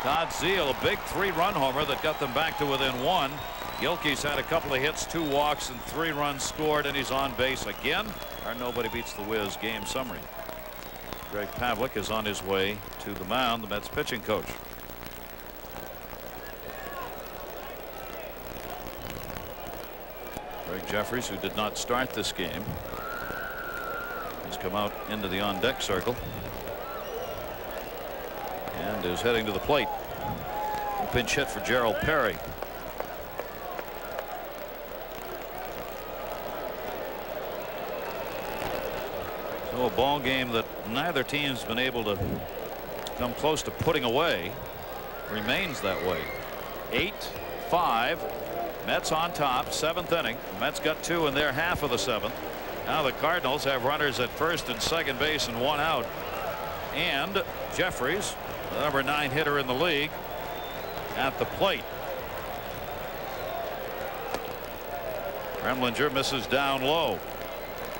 Todd Zeile, a big 3-run homer that got them back to within 1. Gilkey's had a couple of hits, 2 walks, and 3 runs scored, and he's on base again. Our Nobody Beats the Wiz game summary. Greg Pavlik is on his way to the mound, the Mets pitching coach. Greg Jeffries, who did not start this game, has come out into the on-deck circle and is heading to the plate. A pinch hit for Gerald Perry. So a ball game that neither team's been able to come close to putting away remains that way. 8-5. Mets on top, 7th inning. The Mets got 2 in their half of the 7th. Now the Cardinals have runners at first and second base and 1 out. And Jeffries, the number 9 hitter in the league, at the plate. Remlinger misses down low.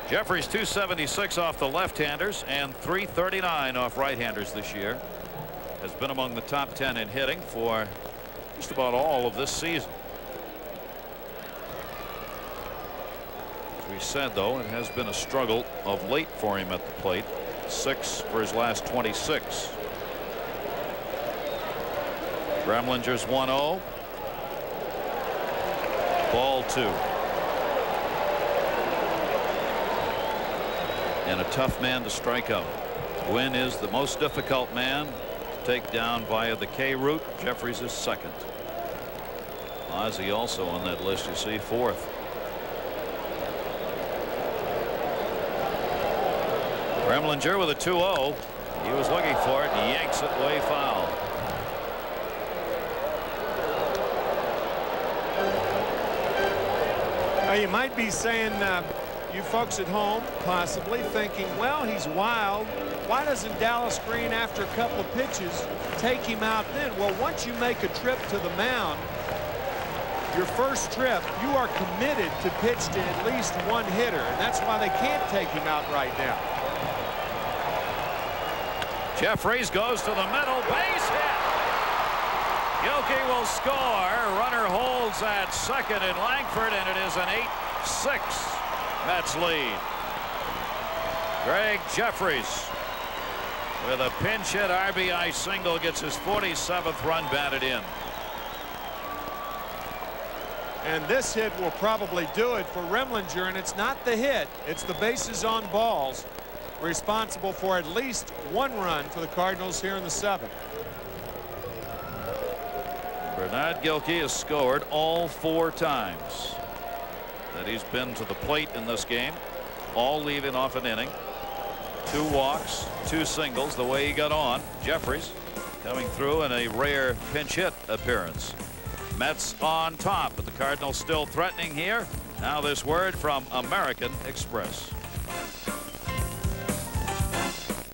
Jeffries 276 off the left-handers and 339 off right-handers this year. Has been among the top 10 in hitting for just about all of this season. As we said, though, it has been a struggle of late for him at the plate. 6 for his last 26. Remlinger's 1-0. Ball 2. And a tough man to strike out. Gwynn is the most difficult man to take down via the K route. Jeffries is second. Ozzie also on that list, you see, 4th. Remlinger with a 2-0. He was looking for it and yanks it way foul.
You might be saying, you folks at home possibly thinking, well, he's wild. Why doesn't Dallas Green, after a couple of pitches, take him out then? Well, once you make a trip to the mound, your first trip, you are committed to pitch to at least 1 hitter, and that's why they can't take him out right now.
Jeffries goes to the middle, base hit. Gilkey will score. Runner holds at second in Langford, and it is an 8-6 Mets lead. Greg Jeffries with a pinch hit RBI single gets his 47th run batted in.
And this hit will probably do it for Remlinger, and it's not the hit, it's the bases on balls responsible for at least 1 run for the Cardinals here in the 7th.
Bernard Gilkey has scored all 4 times that he's been to the plate in this game, all leaving off an inning. 2 walks, 2 singles, the way he got on. Jeffries coming through in a rare pinch hit appearance. Mets on top, but the Cardinals still threatening here. Now this word from American Express.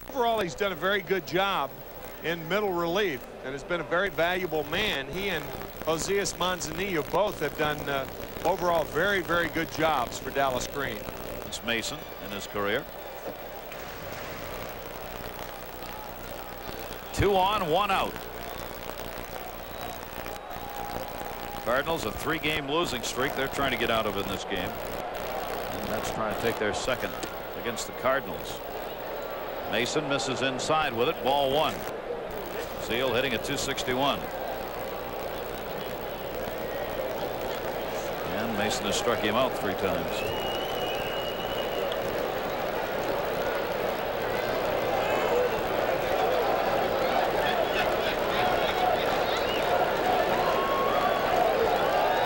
Overall, he's done a very good job in middle relief and has been a very valuable man. He and Josias Manzanillo both have done overall very, very good jobs for Dallas Green.
It's Mason in his career. 2 on, 1 out. Cardinals a 3-game losing streak they're trying to get out of in this game. And that's trying to take their second against the Cardinals. Mason misses inside with it. Ball 1. Zeile hitting at 261. And Mason has struck him out 3 times.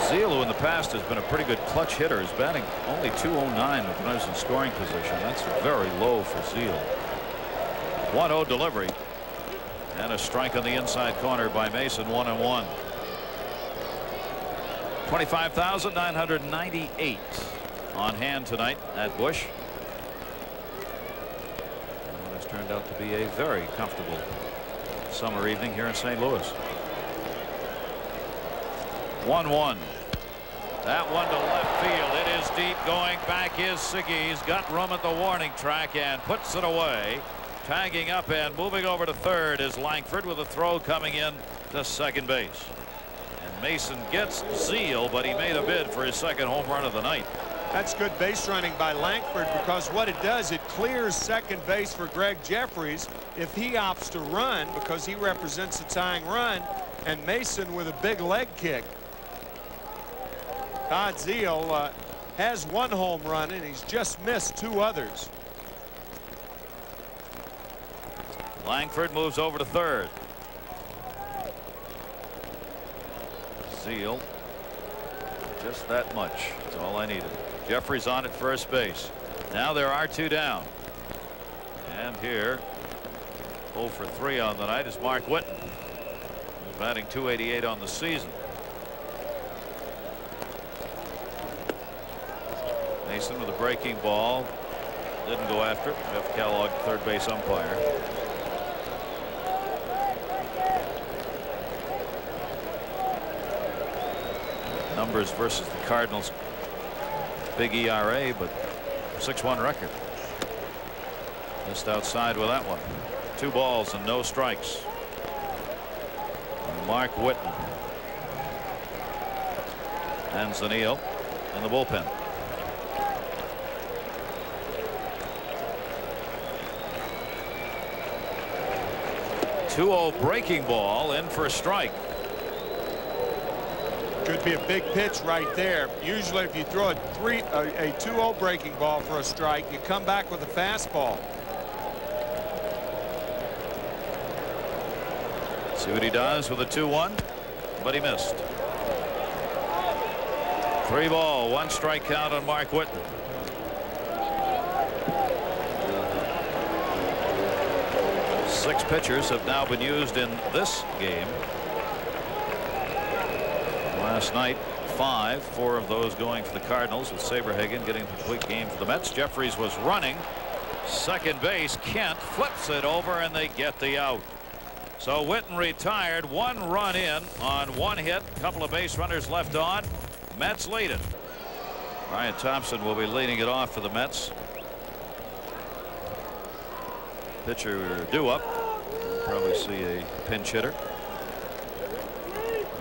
Zeal, who in the past has been a pretty good clutch hitter, is batting only .209 with runners in scoring position. That's very low for Zeal. 1-0 delivery. And a strike on the inside corner by Mason. 1-1. 25,998 on hand tonight at Busch. And it's turned out to be a very comfortable summer evening here in St. Louis. 1-1. That one to left field. It is deep. Going back is Siggy. He's got room at the warning track and puts it away. Tagging up and moving over to third is Langford with a throw coming in to second base. And Mason gets Zeal, but he made a bid for his second home run of the night.
That's good base running by Langford, because what it does, it clears second base for Greg Jeffries if he opts to run, because he represents a tying run, and Mason with a big leg kick. Todd Zeal has 1 home run, and he's just missed 2 others.
Langford moves over to third. Zeal, just that much. That's all I needed. Jeffries on at first base. Now there are 2 down. And here, 0 for 3 on the night is Mark Whitten. He's batting .288 on the season. Mason with a breaking ball. Didn't go after it. Jeff Kellogg, third base umpire. Numbers versus the Cardinals. Big ERA, but 6-1 record. Missed outside with that one. 2 balls and no strikes. Mark Whitten. And Zanille in the bullpen. 2-0 breaking ball in for a strike.
Could be a big pitch right there. Usually if you throw a 2-0 breaking ball for a strike, you come back with a fastball.
See what he does with a 2-1, but he missed. 3 ball, 1 strike count on Mark Whitten. Six pitchers have now been used in this game. Last night, 5, 4 of those going for the Cardinals, with Saberhagen getting a complete game for the Mets. Jeffries was running second base. Kent flips it over and they get the out. So Whitten retired, 1 run in on 1 hit, a couple of base runners left on. Mets lead it. Ryan Thompson will be leading it off for the Mets. Pitcher due up. Probably see a pinch hitter.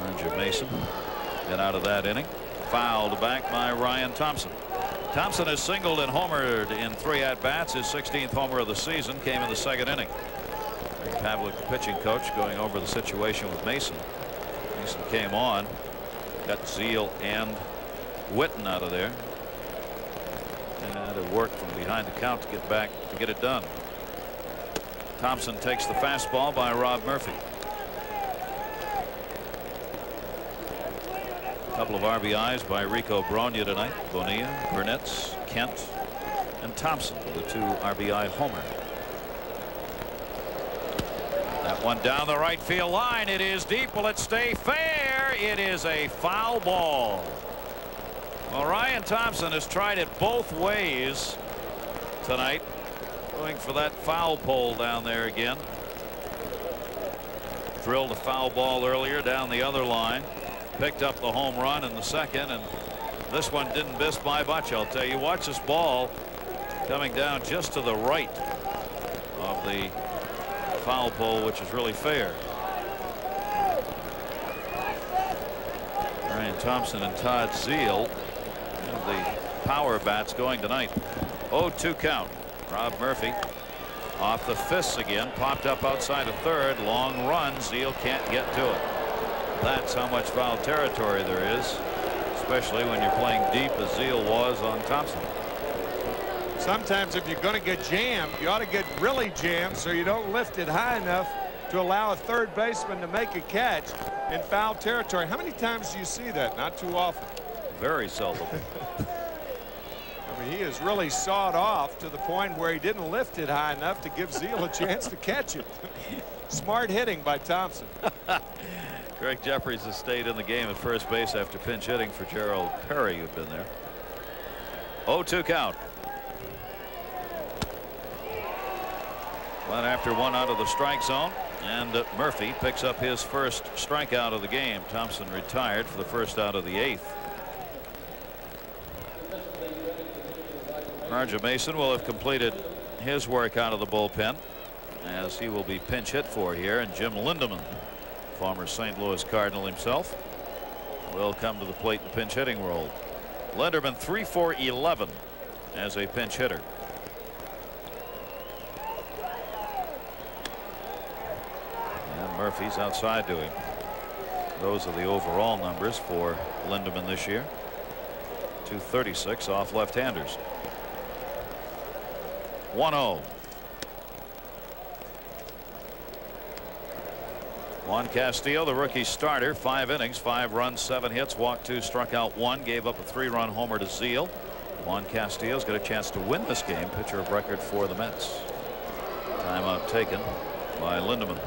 Roger Mason. Get out of that inning. Fouled back by Ryan Thompson. Thompson has singled and homered in 3 at-bats. His 16th homer of the season came in the 2nd inning. Greg Pavlik, the pitching coach, going over the situation with Mason. Mason came on, got Zeal and Whitten out of there, and it worked from behind the count to get back to get it done. Thompson takes the fastball by Rob Murphy. A couple of RBIs by Rico Brogna tonight. Bonilla, Burnett, Kent, and Thompson with a 2 RBI homer. That one down the right field line. It is deep. Will it stay fair? It is a foul ball. Well, Ryan Thompson has tried it both ways tonight, going for that foul pole down there again. Drilled a foul ball earlier down the other line. Picked up the home run in the 2nd, and this one didn't miss by much. I'll tell you, watch this ball coming down just to the right of the foul pole, which is really fair. Ryan Thompson and Todd Zeal have the power bats going tonight. 0-2 count. Rob Murphy off the fists again, popped up outside of third. Long run. Zeal can't get to it. That's how much foul territory there is. It's especially when you're playing deep as Zeal was on Thompson.
Sometimes if you're going to get jammed, you ought to get really jammed so you don't lift it high enough to allow a third baseman to make a catch in foul territory. How many times do you see that? Not too often.
Very seldom.
I mean, he is really sawed off to the point where he didn't lift it high enough to give Zeal a chance to catch it. Smart hitting by Thompson.
Greg Jeffries has stayed in the game at first base after pinch hitting for Gerald Perry, who'd been there. 0-2 count. One after one out of the strike zone, and Murphy picks up his first strikeout of the game. Thompson retired for the first out of the 8th. Arja Mason will have completed his work out of the bullpen, as he will be pinch hit for here, and Jim Lindeman, former St. Louis Cardinal himself, will come to the plate in the pinch hitting role. Lindeman 3 for 11 as a pinch hitter. And Murphy's outside to him. Those are the overall numbers for Lindeman this year. 236 off left-handers. 1-0. Juan Castillo, the rookie starter, 5 innings, 5 runs, 7 hits, walked 2, struck out 1, gave up a 3-run homer to Zeal. Juan Castillo's got a chance to win this game, pitcher of record for the Mets. Timeout taken by Lindeman.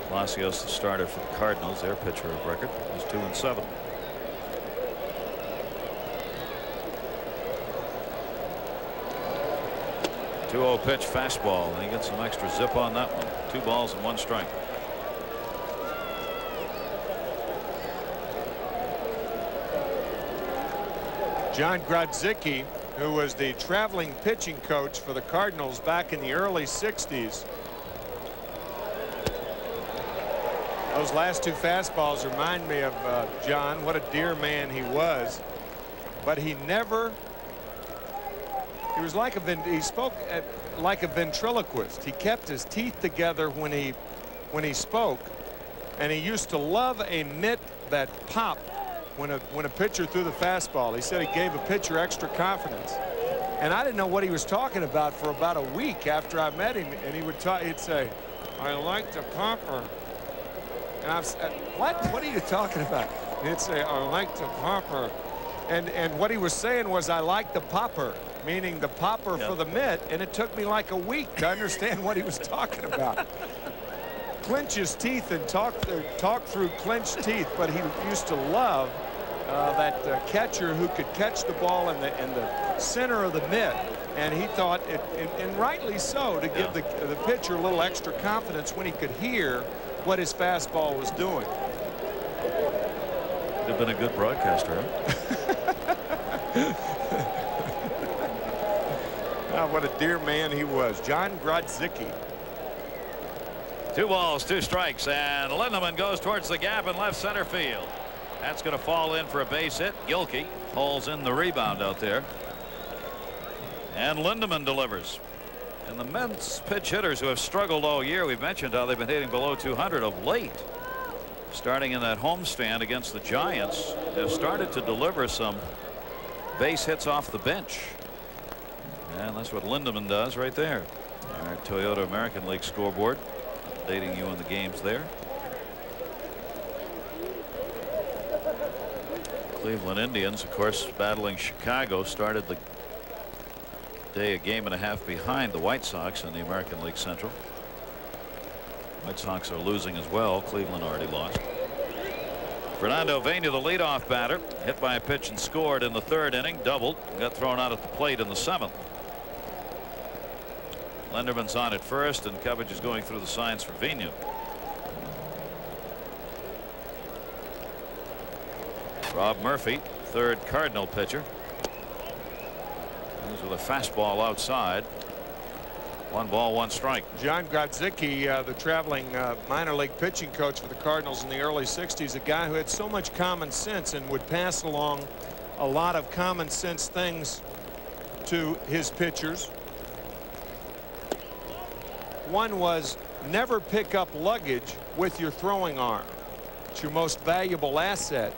Palacios, the starter for the Cardinals, their pitcher of record, is 2-7. .20 pitch fastball, and he gets some extra zip on that one. 2 balls and 1 strike.
John Grodzicki, who was the traveling pitching coach for the Cardinals back in the early 60s. Those last 2 fastballs remind me of John. What a dear man he was. But he never. He was like he spoke like a ventriloquist. He kept his teeth together when he spoke, and he used to love a mitt that popped when a pitcher threw the fastball. He said it gave a pitcher extra confidence. And I didn't know what he was talking about for about a week after I met him. And he'd say, "I like the popper." And I've said, "What are you talking about?" And he'd say, "I like the popper." And what he was saying was, "I like the popper," meaning the popper for the mitt. And it took me like a week to understand what he was talking about. Clench his teeth and talk through clenched teeth, but he used to love that catcher who could catch the ball in the center of the mitt. And he thought, and rightly so, to give the pitcher a little extra confidence when he could hear what his fastball was doing.
Would have been a good broadcaster, huh?
What a dear man he was. John Grodzicki.
2 balls, 2 strikes, and Lindeman goes towards the gap in left center field. That's going to fall in for a base hit. Gilkey pulls in the rebound out there, and Lindeman delivers. And the Mets pitch hitters who have struggled all year, we've mentioned how they've been hitting below 200 of late, starting in that homestand against the Giants, have started to deliver some base hits off the bench. And that's what Lindeman does right there. Our Toyota American League scoreboard, updating you on the games there. Cleveland Indians, of course, battling Chicago, started the day a game and a half behind the White Sox in the American League Central. White Sox are losing as well. Cleveland already lost. Fernando Vena, the leadoff batter, hit by a pitch and scored in the 3rd inning, doubled, got thrown out at the plate in the 7th. Linderman's on at first, and coverage is going through the signs for Vena. Rob Murphy, 3rd Cardinal pitcher. He's with a fastball outside. 1 ball, 1 strike.
John Grodzicki, the traveling minor league pitching coach for the Cardinals in the early 60s, a guy who had so much common sense and would pass along a lot of common sense things to his pitchers. One was, never pick up luggage with your throwing arm. It's your most valuable asset.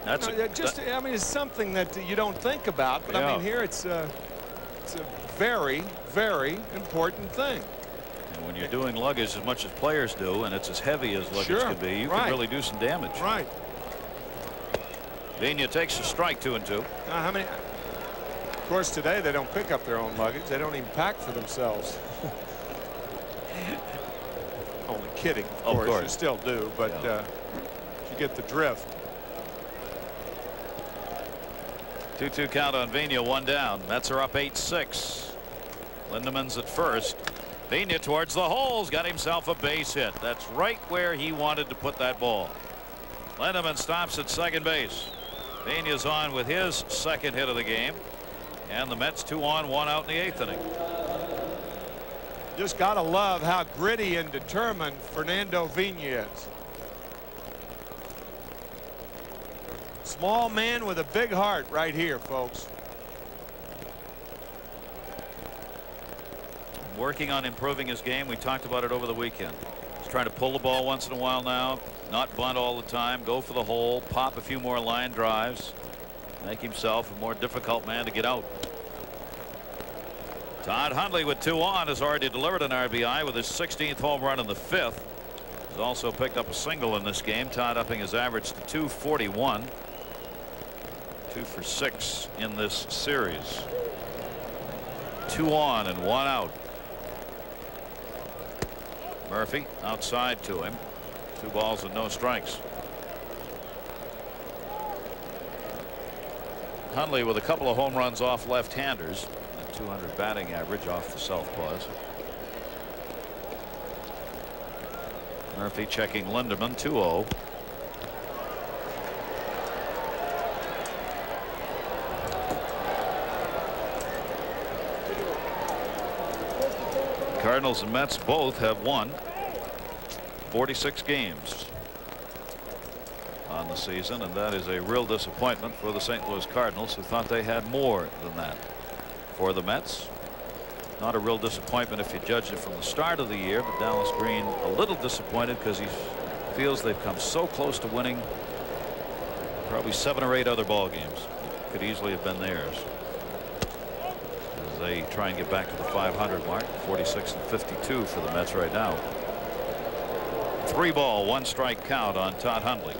That's
I mean, it's something that you don't think about, but I mean, here it's a very, very important thing.
And when you're doing luggage as much as players do, and it's as heavy as luggage can be, you can really do some damage.
Right.
Vigna takes a strike, 2-2.
How many? Of course, today they don't pick up their own luggage. They don't even pack for themselves. Only kidding, of course. You still do, but you get the drift.
2-2 count on Vigna, 1 down. Mets are up 8-6. Lindemann's at first. Vigna towards the holes, got himself a base hit. That's right where he wanted to put that ball. Lindemann stops at second base. Vigna's on with his second hit of the game. And the Mets 2 on, 1 out in the 8th inning.
Just gotta love how gritty and determined Fernando Vigna is. Small man with a big heart right here, folks.
Working on improving his game. We talked about it over the weekend. He's trying to pull the ball once in a while now, not bunt all the time, go for the hole, pop a few more line drives, make himself a more difficult man to get out. Todd Hundley with 2 on has already delivered an RBI with his 16th home run in the 5th. He's also picked up a single in this game. Todd upping his average to 241. 2 for 6 in this series. 2 on and 1 out. Murphy outside to him. 2 balls and no strikes. Hundley with a couple of home runs off left-handers. 200 batting average off the southpaws. Murphy checking Lindemann, 2-0. Cardinals and Mets both have won 46 games on the season, and that is a real disappointment for the St. Louis Cardinals, who thought they had more than that. For the Mets, not a real disappointment if you judge it from the start of the year, but Dallas Green a little disappointed because he feels they've come so close to winning probably 7 or 8 other ball games. Could easily have been theirs as they try and get back to the 500 mark. 46 and 52 for the Mets right now. 3 ball, 1 strike count on Todd Hundley.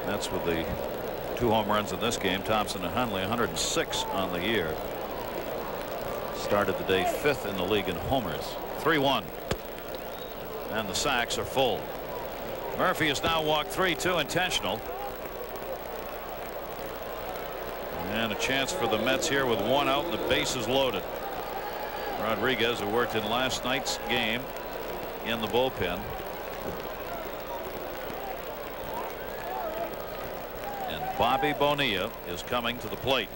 Mets with the 2 home runs in this game. Thompson and Hundley, 106 on the year. Started the day 5th in the league in homers. 3-1. And the sacks are full. Murphy has now walked 3, 2 intentional. And a chance for the Mets here with 1 out and the bases loaded. Rodriguez, who worked in last night's game in the bullpen. Bobby Bonilla is coming to the plate.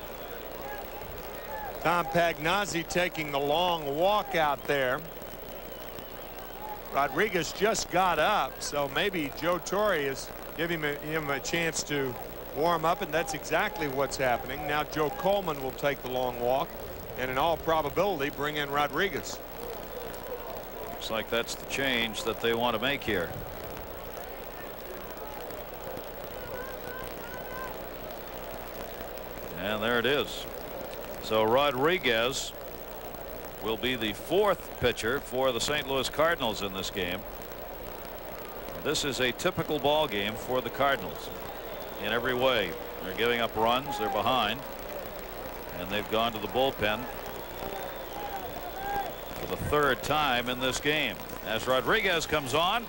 Tom Pagnozzi taking the long walk out there. Rodriguez just got up, so maybe Joe Torre is giving him a chance to warm up, and that's exactly what's happening. Now Joe Coleman will take the long walk and in all probability bring in Rodriguez.
Looks like that's the change that they want to make here. And there it is. So Rodriguez will be the 4th pitcher for the St. Louis Cardinals in this game. This is a typical ball game for the Cardinals in every way. They're giving up runs, they're behind, and they've gone to the bullpen for the 3rd time in this game. As Rodriguez comes on,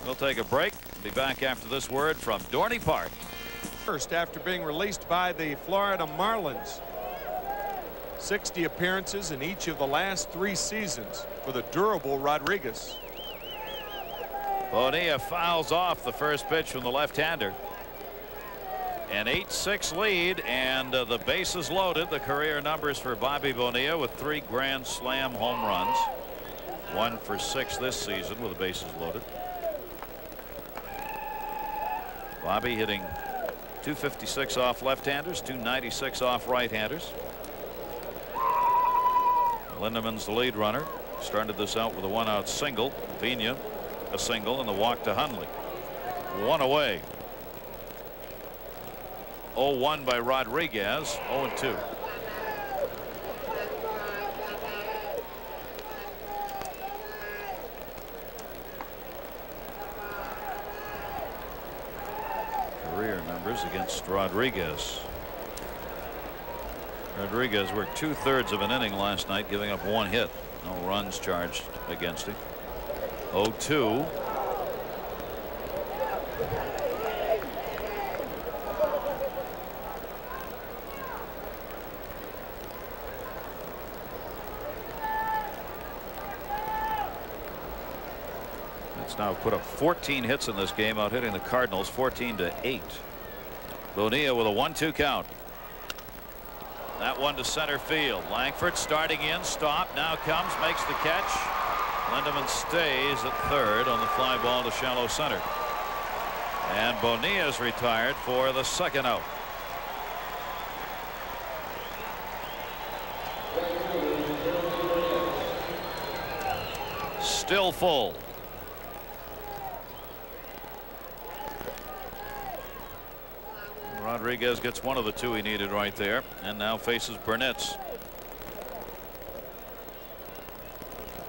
we'll take a break. Be back after this word from Dorney Park.
First after being released by the Florida Marlins. 60 appearances in each of the last 3 seasons for the durable Rodriguez.
Bonilla fouls off the first pitch from the left-hander. An 8-6 lead, and the bases loaded. The career numbers for Bobby Bonilla with 3 Grand Slam home runs. 1 for 6 this season with the bases loaded. Bobby hitting .256 off left-handers, .296 off right-handers. Lindemann's the lead runner. Started this out with a 1-out single. Pena a single and the walk to Hundley. 1 away. 0-1 by Rodriguez. 0-2. Career numbers against Rodriguez. Rodriguez worked 2/3 of an inning last night, giving up 1 hit. No runs charged against him. 0-2. It's now put up 14 hits in this game, out hitting the Cardinals 14-8. Bonilla with a 1-2 count. That one to center field. Langford starting in, stop, now comes, makes the catch. Lindemann stays at third on the fly ball to shallow center. And Bonilla's retired for the 2nd out. Still full. Rodriguez gets one of the 2 he needed right there, and now faces Burnitz.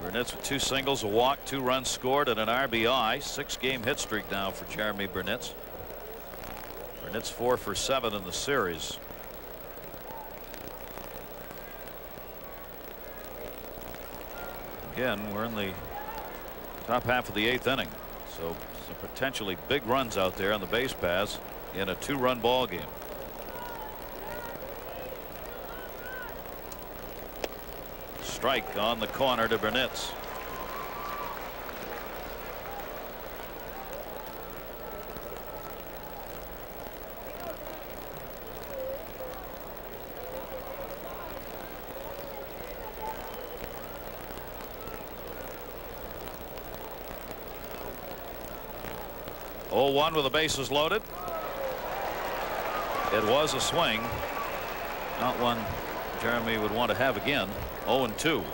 Burnitz with 2 singles, a walk, 2 runs scored, and an RBI. 6-game hit streak now for Jeremy Burnitz. Burnitz 4 for 7 in the series. Again, we're in the top half of the 8th inning, so some potentially big runs out there on the base paths in a 2-run ball game. Strike on the corner to Burnitz. Oh, 1 with the bases loaded. It was a swing, not one Jeremy would want to have again. 0-2.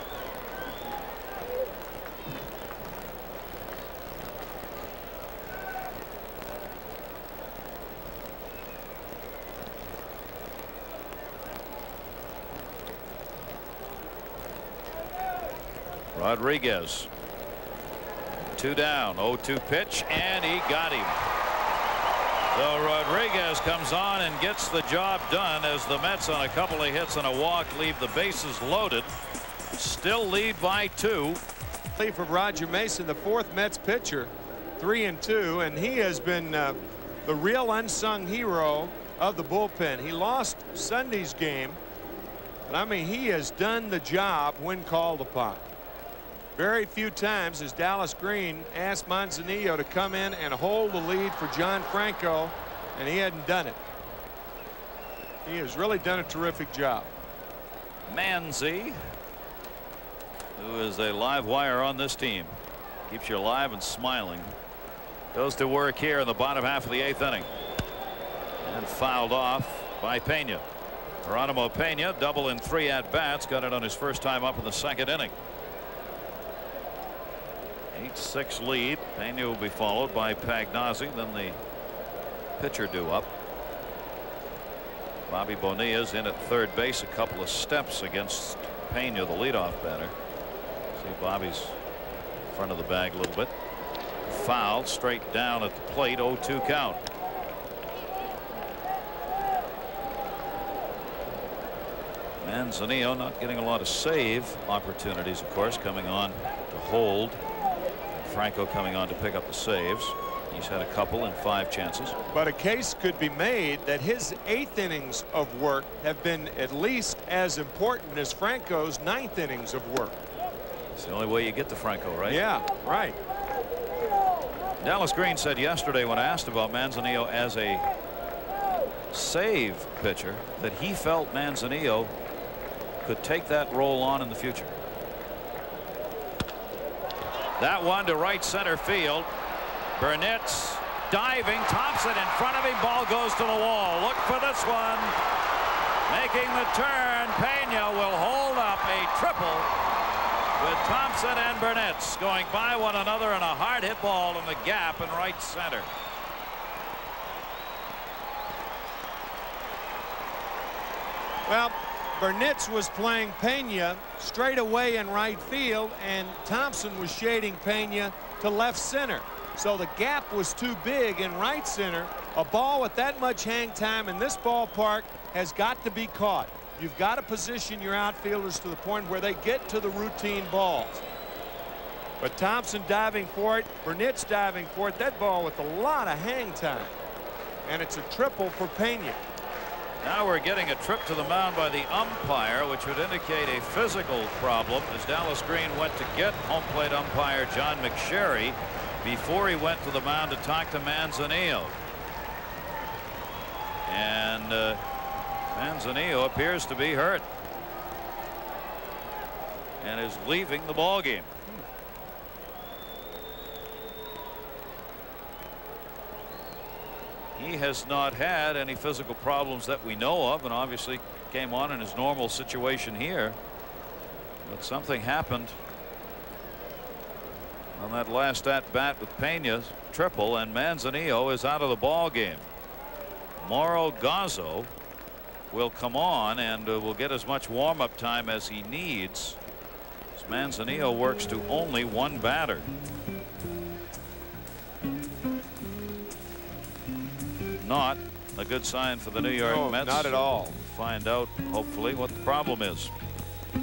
Rodriguez. 2 down. 0-2 pitch, and he got him. So Rodriguez comes on and gets the job done as the Mets, on a couple of hits and a walk, leave the bases loaded. Still lead by 2.
Lead from Roger Mason, the 4th Mets pitcher, 3-2, and he has been the real unsung hero of the bullpen. He lost Sunday's game, but I mean, he has done the job when called upon. Very few times has Dallas Green asked Manzanillo to come in and hold the lead for John Franco, and he hadn't done it. He has really done a terrific job.
Manzi, who is a live wire on this team, keeps you alive and smiling, goes to work here in the bottom half of the 8th inning, and fouled off by Pena. Geronimo Pena, double in 3 at-bats, got it on his first time up in the 2nd inning. 8-6 lead. Pena will be followed by Pagnozzi, then the pitcher due up. Bobby Bonilla's in at third base, a couple of steps against Pena, the leadoff batter. See Bobby's in front of the bag a little bit. Fouled straight down at the plate. 0-2 count. Manzanillo not getting a lot of save opportunities, of course, coming on to hold. Franco coming on to pick up the saves. He's had a couple in 5 chances.
But a case could be made that his 8th innings of work have been at least as important as Franco's 9th innings of work.
It's the only way you get to Franco, right?
Yeah, right.
Dallas Green said yesterday, when asked about Manzanillo as a save pitcher, that he felt Manzanillo could take that role on in the future. That one to right center field. Burnitz diving, tops it in front of him. Ball goes to the wall. Look for this one. Making the turn. Pena will hold up a triple with Thompson and Burnett going by one another, and a hard hit ball in the gap in right center.
Well, Burnett was playing Pena straight away in right field, and Thompson was shading Pena to left center. So the gap was too big in right center. A ball with that much hang time in this ballpark has got to be caught. You've got to position your outfielders to the point where they get to the routine balls. But Thompson diving for it, Burnett's diving for it. That ball with a lot of hang time. And it's a triple for Pena.
Now we're getting a trip to the mound by the umpire, which would indicate a physical problem, as Dallas Green went to get home plate umpire John McSherry before he went to the mound to talk to Manzanillo. And Manzanillo appears to be hurt and is leaving the ball game. He has not had any physical problems that we know of, and obviously came on in his normal situation here. But something happened on that last at bat with Pena's triple, and Manzanillo is out of the ball game. Mauro Gazzo will come on and will get as much warm-up time as he needs, as Manzanillo works to only one batter. Not a good sign for the New York Mets.
Not at all.
Find out, hopefully, what the problem is.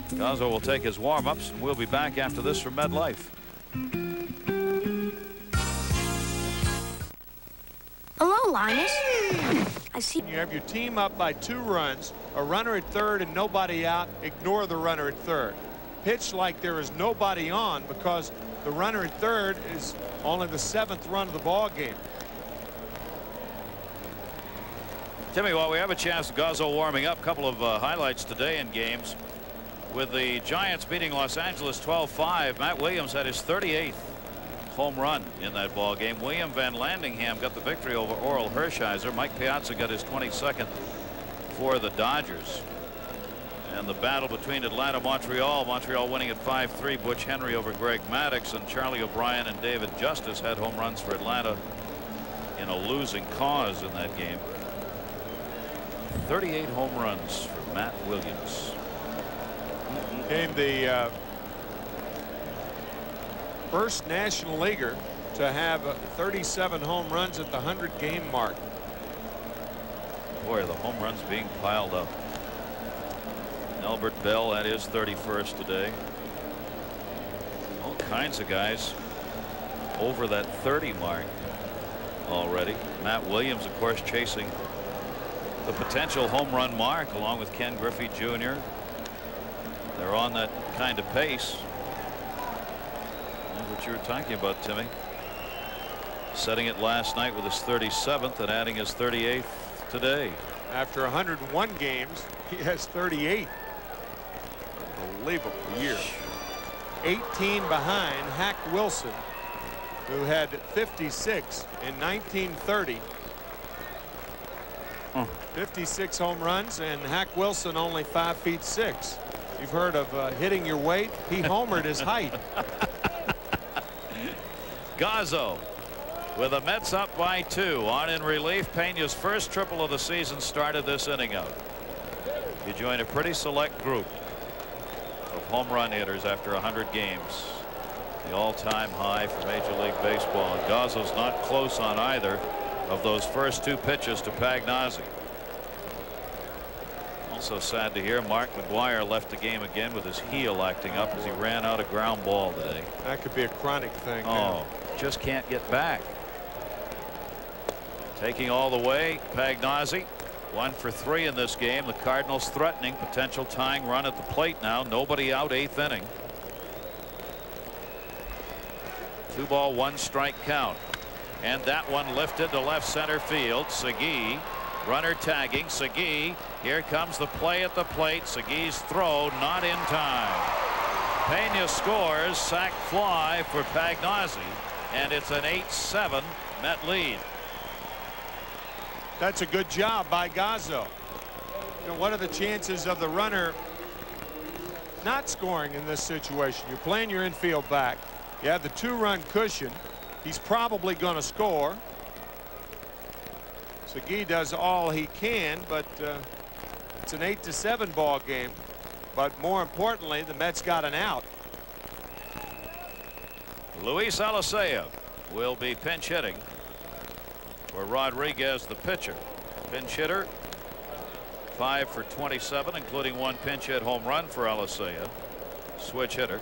Gazzo will take his warm-ups, and we'll be back after this from MetLife.
Hello, Linus. I see.
You have your team up by 2 runs, a runner at third and nobody out. Ignore the runner at third. Pitch like there is nobody on, because the runner at third is only the 7th run of the ball game.
Timmy, while we have a chance, Gazzo warming up, a couple of highlights today in games. With the Giants beating Los Angeles 12-5, Matt Williams had his 38th home run in that ball game. William Van Landingham got the victory over Orel Hershiser. Mike Piazza got his 22nd for the Dodgers. And the battle between Atlanta and Montreal winning at 5-3. Butch Henry over Greg Maddux, and Charlie O'Brien and David Justice had home runs for Atlanta in a losing cause in that game. 38 home runs for Matt Williams.
Became the first National Leaguer to have 37 home runs at the 100-game mark.
Boy, the home runs being piled up. Albert Bell at his 31st today. All kinds of guys over that 30 mark already. Matt Williams, of course, chasing the potential home run mark along with Ken Griffey Jr. They're on that kind of pace. That's what you were talking about, Timmy. Setting it last night with his 37th and adding his 38th today.
After 101 games, he has 38. Unbelievable year. 18 behind Hack Wilson, who had 56 in 1930. 56 home runs, and Hack Wilson only 5'6". You've heard of hitting your weight. He homered his height.
Gazzo with the Mets up by 2 on in relief. Pena's first triple of the season started this inning out. You join a pretty select group of home run hitters after 100 games. The all-time high for Major League Baseball. And Gazzo's not close on either of those first 2 pitches to Pagnozzi. Also sad to hear Mark McGwire left the game again with his heel acting up as he ran out a ground ball today.
That could be a chronic thing.
Oh, just can't get back. Taking all the way, Pagnozzi 1 for 3 in this game. The Cardinals threatening potential tying run at the plate now. Nobody out, 8th inning. 2 ball 1 strike count, and that one lifted to left center field. Segui, runner tagging. Segui, here comes the play at the plate. Segui's throw not in time. Pena scores, sac fly for Pagnozzi, and it's an 8-7 Met lead.
That's a good job by Gazzo. You know, what are the chances of the runner not scoring in this situation. You're playing your infield back. You have the 2-run cushion. He's probably going to score. Segui does all he can, but it's an 8-7 ball game. But more importantly, the Mets got an out.
Luis Alicea will be pinch hitting for Rodriguez, the pitcher. Pinch hitter, 5 for 27, including 1 pinch hit home run for Alicea. Switch hitter.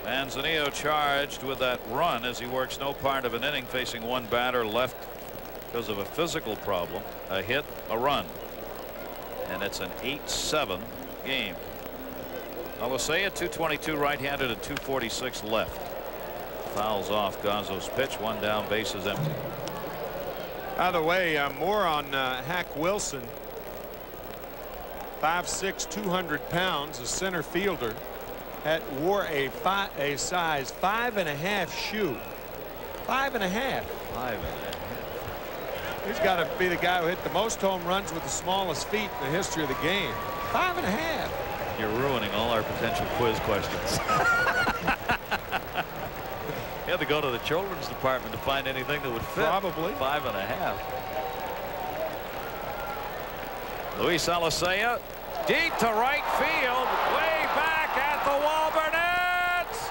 Manzanillo charged with that run as he works no part of an inning, facing 1 batter left because of a physical problem. A hit, a run, and it's an 8-7 game. Alicea, 222 right-handed and 246 left. Fouls off Gazzo's pitch. 1 down, bases empty.
By the way, more on Hack Wilson. 5'6", 200 pounds, a center fielder. Wore a size 5.5 shoe. 5.5.
5.5.
He's got to be the guy who hit the most home runs with the smallest feet in the history of the game. 5.5.
You're ruining all our potential quiz questions. You had to go to the children's department to find anything that would fit.
Probably.
5.5. Luis Alicea, deep to right field, way back at the Wahlberg nets.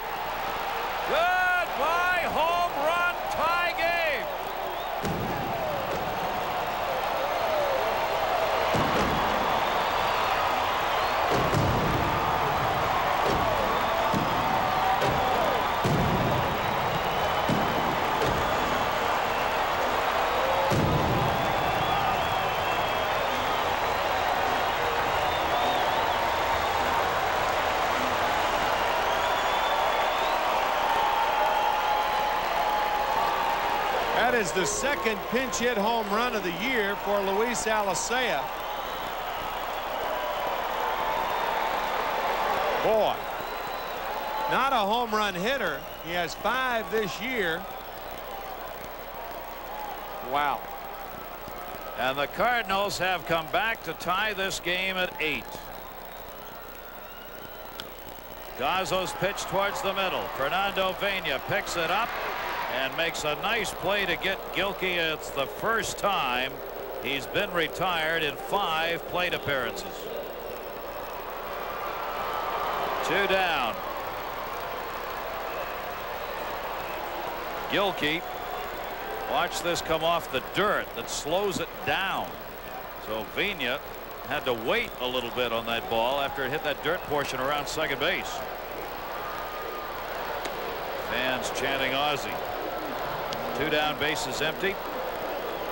Goodbye, home run, tie game.
That is the second pinch hit home run of the year for Luis Alicea. Boy, not a home run hitter. He has 5 this year. Wow.
And the Cardinals have come back to tie this game at 8. Gazzo's pitch towards the middle. Fernando Vena picks it up and makes a nice play to get Gilkey. It's the first time he's been retired in 5 plate appearances. 2 down. Gilkey, watch this come off the dirt that slows it down. So Vena had to wait a little bit on that ball after it hit that dirt portion around second base. Fans chanting Ozzie. 2 down, bases empty.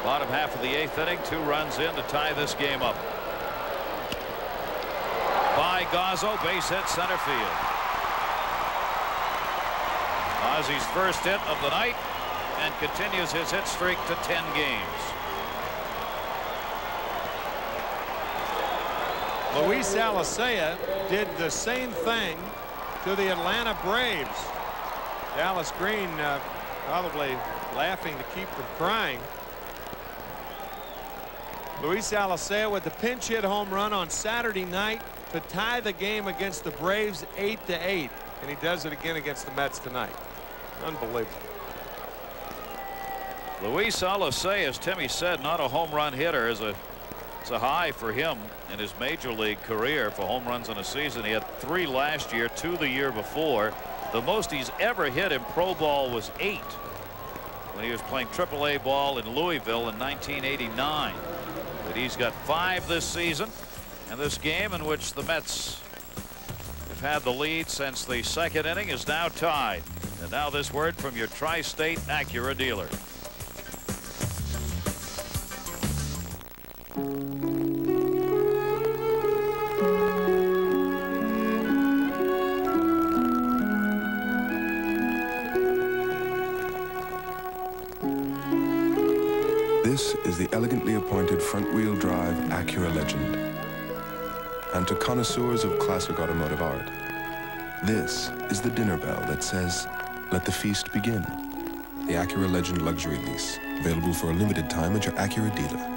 Bottom half of the 8th inning. 2 runs in to tie this game up. By Gazzo, base hit center field. Ozzie's first hit of the night and continues his hit streak to 10 games.
Luis Alicea did the same thing to the Atlanta Braves. Dallas Green probably laughing to keep from crying. Luis Alicea with the pinch hit home run on Saturday night to tie the game against the Braves 8-8, and he does it again against the Mets tonight. Unbelievable.
Luis Alicea, as Timmy said, not a home run hitter. It's a high for him in his major league career for home runs in a season. He had 3 last year, 2 the year before. The most he's ever hit in pro ball was 8 when he was playing AAA ball in Louisville in 1989. But he's got 5 this season, and this game in which the Mets have had the lead since the 2nd inning is now tied. And now this word from your Tri-State Acura dealer.
This is the elegantly appointed front-wheel drive Acura Legend. And to connoisseurs of classic automotive art, this is the dinner bell that says, let the feast begin. The Acura Legend Luxury Lease, available for a limited time at your Acura dealer.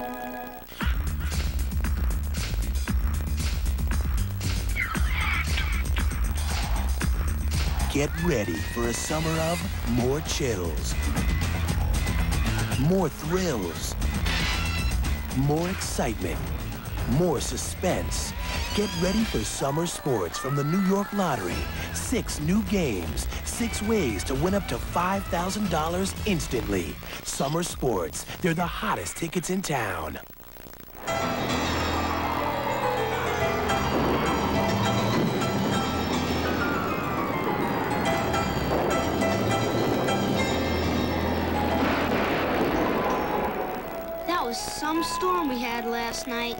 Get ready for a summer of more chills, more thrills, more excitement, more suspense. Get ready for summer sports from the New York Lottery. 6 new games, 6 ways to win up to $5,000 instantly. Summer sports, they're the hottest tickets in town.
That was some storm we had last night.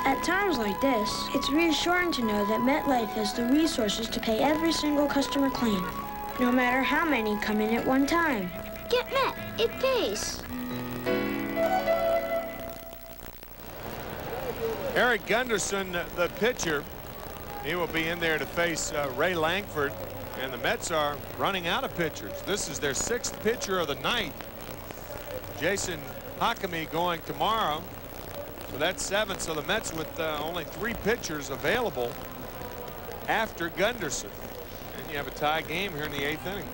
At times like this, it's reassuring to know that MetLife has the resources to pay every single customer claim, no matter how many come in at one time.
Get Met. It pays.
Eric Gunderson, the pitcher, he will be in there to face Ray Langford, and the Mets are running out of pitchers. This is their 6th pitcher of the night. Jason Hakami going tomorrow. So that's 7. So the Mets with only 3 pitchers available after Gunderson. And you have a tie game here in the 8th inning.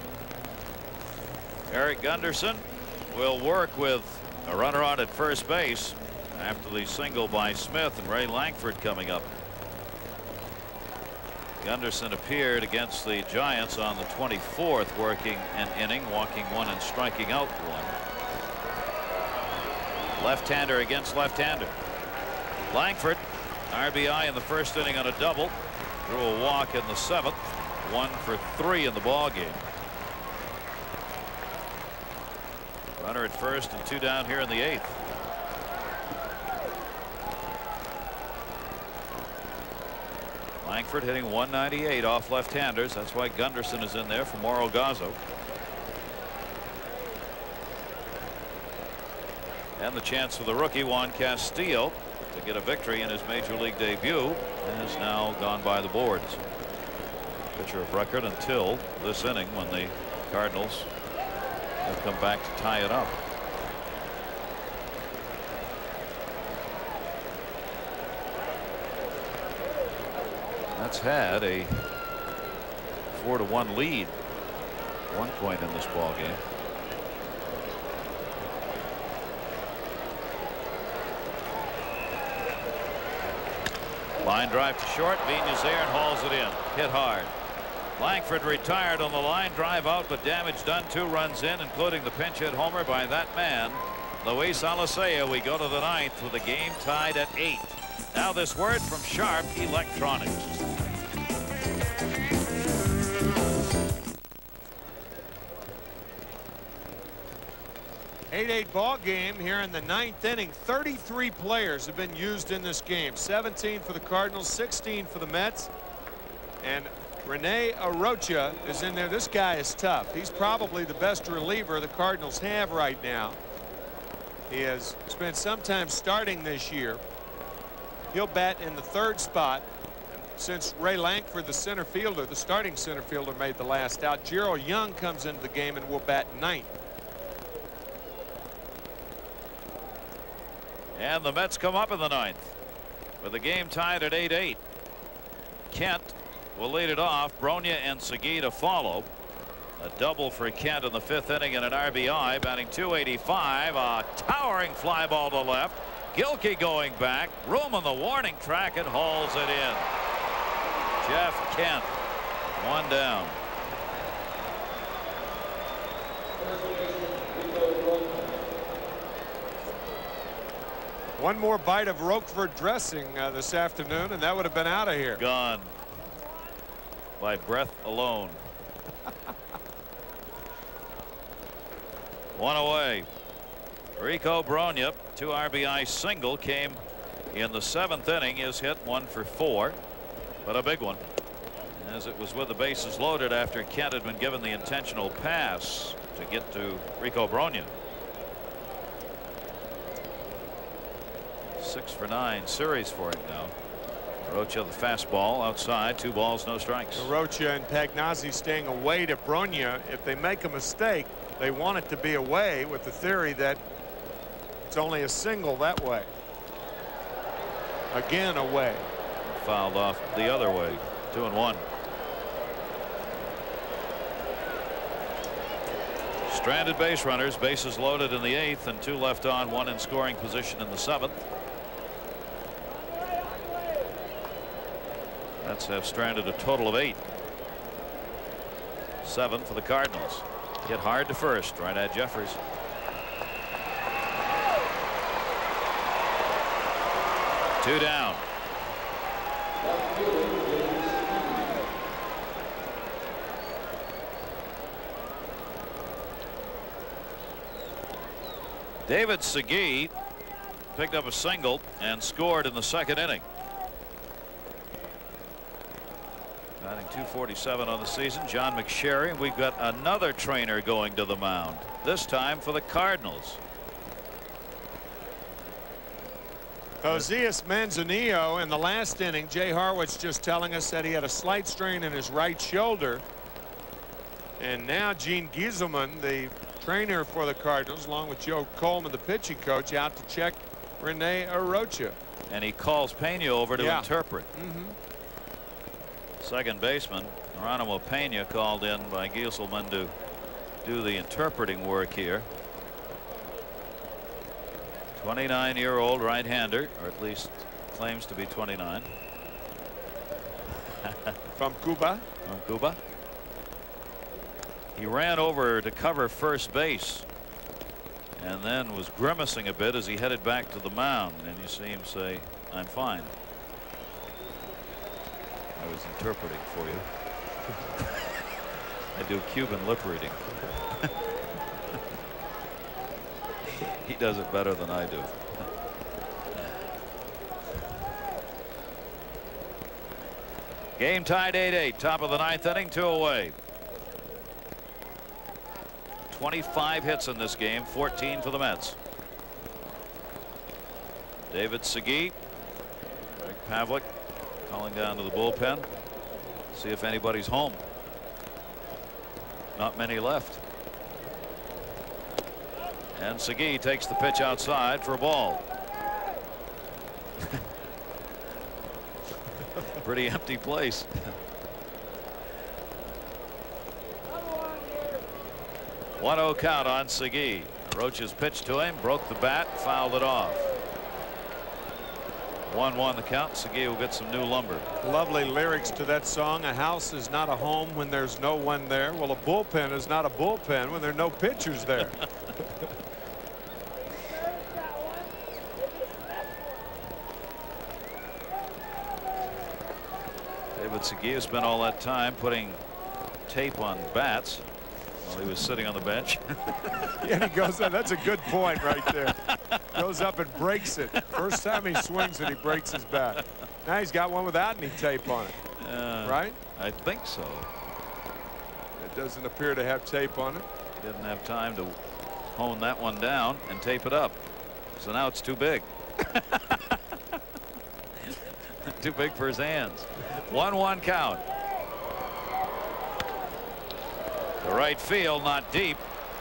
Eric Gunderson will work with a runner on at first base after the single by Smith, and Ray Langford coming up. Gunderson appeared against the Giants on the 24th, working an inning, walking 1 and striking out 1. Left-hander against left-hander. Langford, RBI in the first inning on a double. Drew a walk in the 7th. 1 for 3 in the ball game. Runner at first and 2 down here in the 8th. Langford hitting 198 off left-handers. That's why Gunderson is in there for Mauro Gazzo. And the chance for the rookie Juan Castillo to get a victory in his major league debut has now gone by the boards. Pitcher of record until this inning, when the Cardinals have come back to tie it up. Mets had a 4-1 lead at one point in this ball game. Line drive to short. Vigne's there and hauls it in. Hit hard. Langford retired on the line drive out, but damage done. 2 runs in, including the pinch hit homer by that man, Luis Alicea. We go to the 9th with the game tied at 8. Now this word from Sharp Electronics.
Eight ball game here in the 9th inning. 33 players have been used in this game. 17 for the Cardinals, 16 for the Mets. And Rene Arocha is in there. This guy is tough. He's probably the best reliever the Cardinals have right now. He has spent some time starting this year. He'll bat in the 3rd spot. Since Ray Langford, the center fielder, the starting center fielder, made the last out, Gerald Young comes into the game and will bat 9th.
And the Mets come up in the 9th with the game tied at 8-8. Kent will lead it off. Bronya and Segui to follow. A double for Kent in the 5th inning and an RBI, batting .285. A towering fly ball to left. Gilkey going back. Room on the warning track, and hauls it in. Jeff Kent, 1 down.
One more bite of Roquefort dressing this afternoon, and that would have been out of here.
Gone by breath alone. 1 away. Rico Bronya, 2 RBI single, came in the 7th inning. His hit 1 for 4, but a big one, as it was with the bases loaded after Kent had been given the intentional pass to get to Rico Bronya. 6 for 9 series for him now. Rocha, the fastball outside. 2 balls, no strikes.
Rocha and Pagnazzi staying away to Bronya. If they make a mistake, they want it to be away, with the theory that it's only a single that way. Again away.
Fouled off the other way. 2-1. Stranded base runners, bases loaded in the 8th, and 2 left on, 1 in scoring position in the 7th. Mets have stranded a total of 8. 7 for the Cardinals. Hit hard to first, right at Jeffries. Two down. David Segui picked up a single and scored in the 2nd inning. Batting .247 on the season. John McSherry. We've got another trainer going to the mound, this time for the Cardinals.
Josias Manzanillo in the last inning. Jay Harwitz just telling us that he had a slight strain in his right shoulder. And now Gene Gieselman, the trainer for the Cardinals, along with Joe Coleman, the pitching coach, out to check Rene Arocha.
And he calls Pena over to interpret. Second baseman Geronimo Pena called in by Gieselman to do the interpreting work here. 29-year-old right-hander, or at least claims to be 29.
From Cuba.
From Cuba. He ran over to cover first base and then was grimacing a bit as he headed back to the mound, and you see him say, "I'm fine. I was interpreting for you." I do Cuban lip reading. He does it better than I do. Game tied 8-8, top of the 9th inning, 2 away. 25 hits in this game, 14 for the Mets. David Segui, Greg Pavlik calling down to the bullpen, see if anybody's home. Not many left. And Segui takes the pitch outside for a ball. Pretty empty place. 1-0 count on Segui. Roach's pitch to him, broke the bat, fouled it off. 1-1 the count. Segui will get some new lumber.
Lovely lyrics to that song. A house is not a home when there's no one there. Well, a bullpen is not a bullpen when there are no pitchers there.
David Segui spent all that time putting tape on bats while he was sitting on the bench.
Yeah, he goes up. That's a good point right there. Goes up and breaks it. First time he swings it, he breaks his bat. Now he's got one without any tape on it. Right?
I think so.
It doesn't appear to have tape on it.
He didn't have time to hone that one down and tape it up. So now it's too big. Too big for his hands. 1-1 count. The right field, not deep.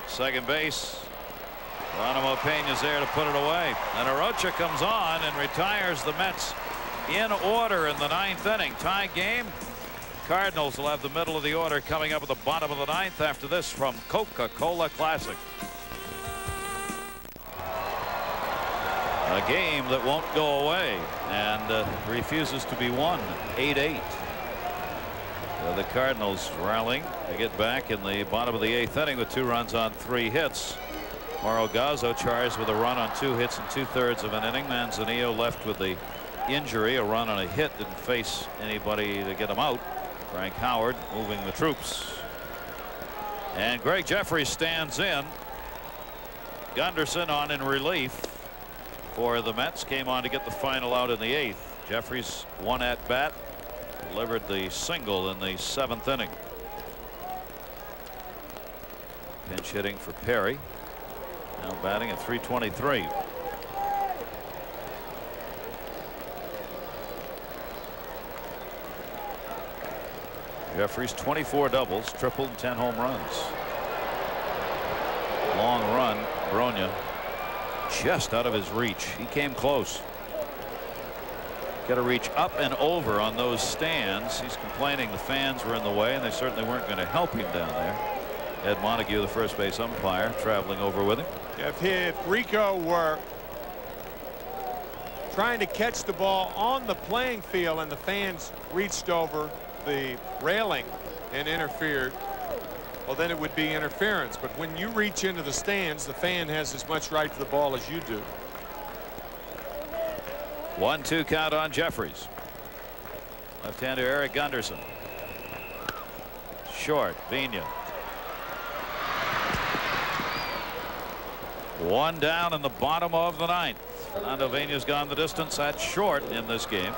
Second base. Geronimo Pena's there to put it away. And Arocha comes on and retires the Mets in order in the 9th inning. Tie game. Cardinals will have the middle of the order coming up at the bottom of the 9th after this from Coca-Cola Classic. A game that won't go away and refuses to be won. 8-8. The Cardinals rallying to get back in the bottom of the 8th inning with 2 runs on 3 hits. Mauro Gazzo charged with a run on 2 hits in 2/3 of an inning. Manzanillo left with the injury. A run on a hit, didn't face anybody to get him out. Frank Howard moving the troops. And Greg Jeffries stands in. Gunderson on in relief for the Mets. Came on to get the final out in the 8th. Jeffries one at bat. Delivered the single in the 7th inning. Pinch hitting for Perry. Now batting at .323. Jeffries 24 doubles, tripled, and 10 home runs. Long run. Bronya just out of his reach. He came close. Got to reach up and over on those stands. He's complaining the fans were in the way, and they certainly weren't going to help him down there. Ed Montague, the first base umpire, traveling over with him.
If Rico were trying to catch the ball on the playing field and the fans reached over the railing and interfered, well, then it would be interference. But when you reach into the stands, the fan has as much right to the ball as you do.
1-2 count on Jeffries. Left-hander Eric Gunderson. Short, Vina. One down in the bottom of the ninth. Fernando Vena's gone the distance at short in this game,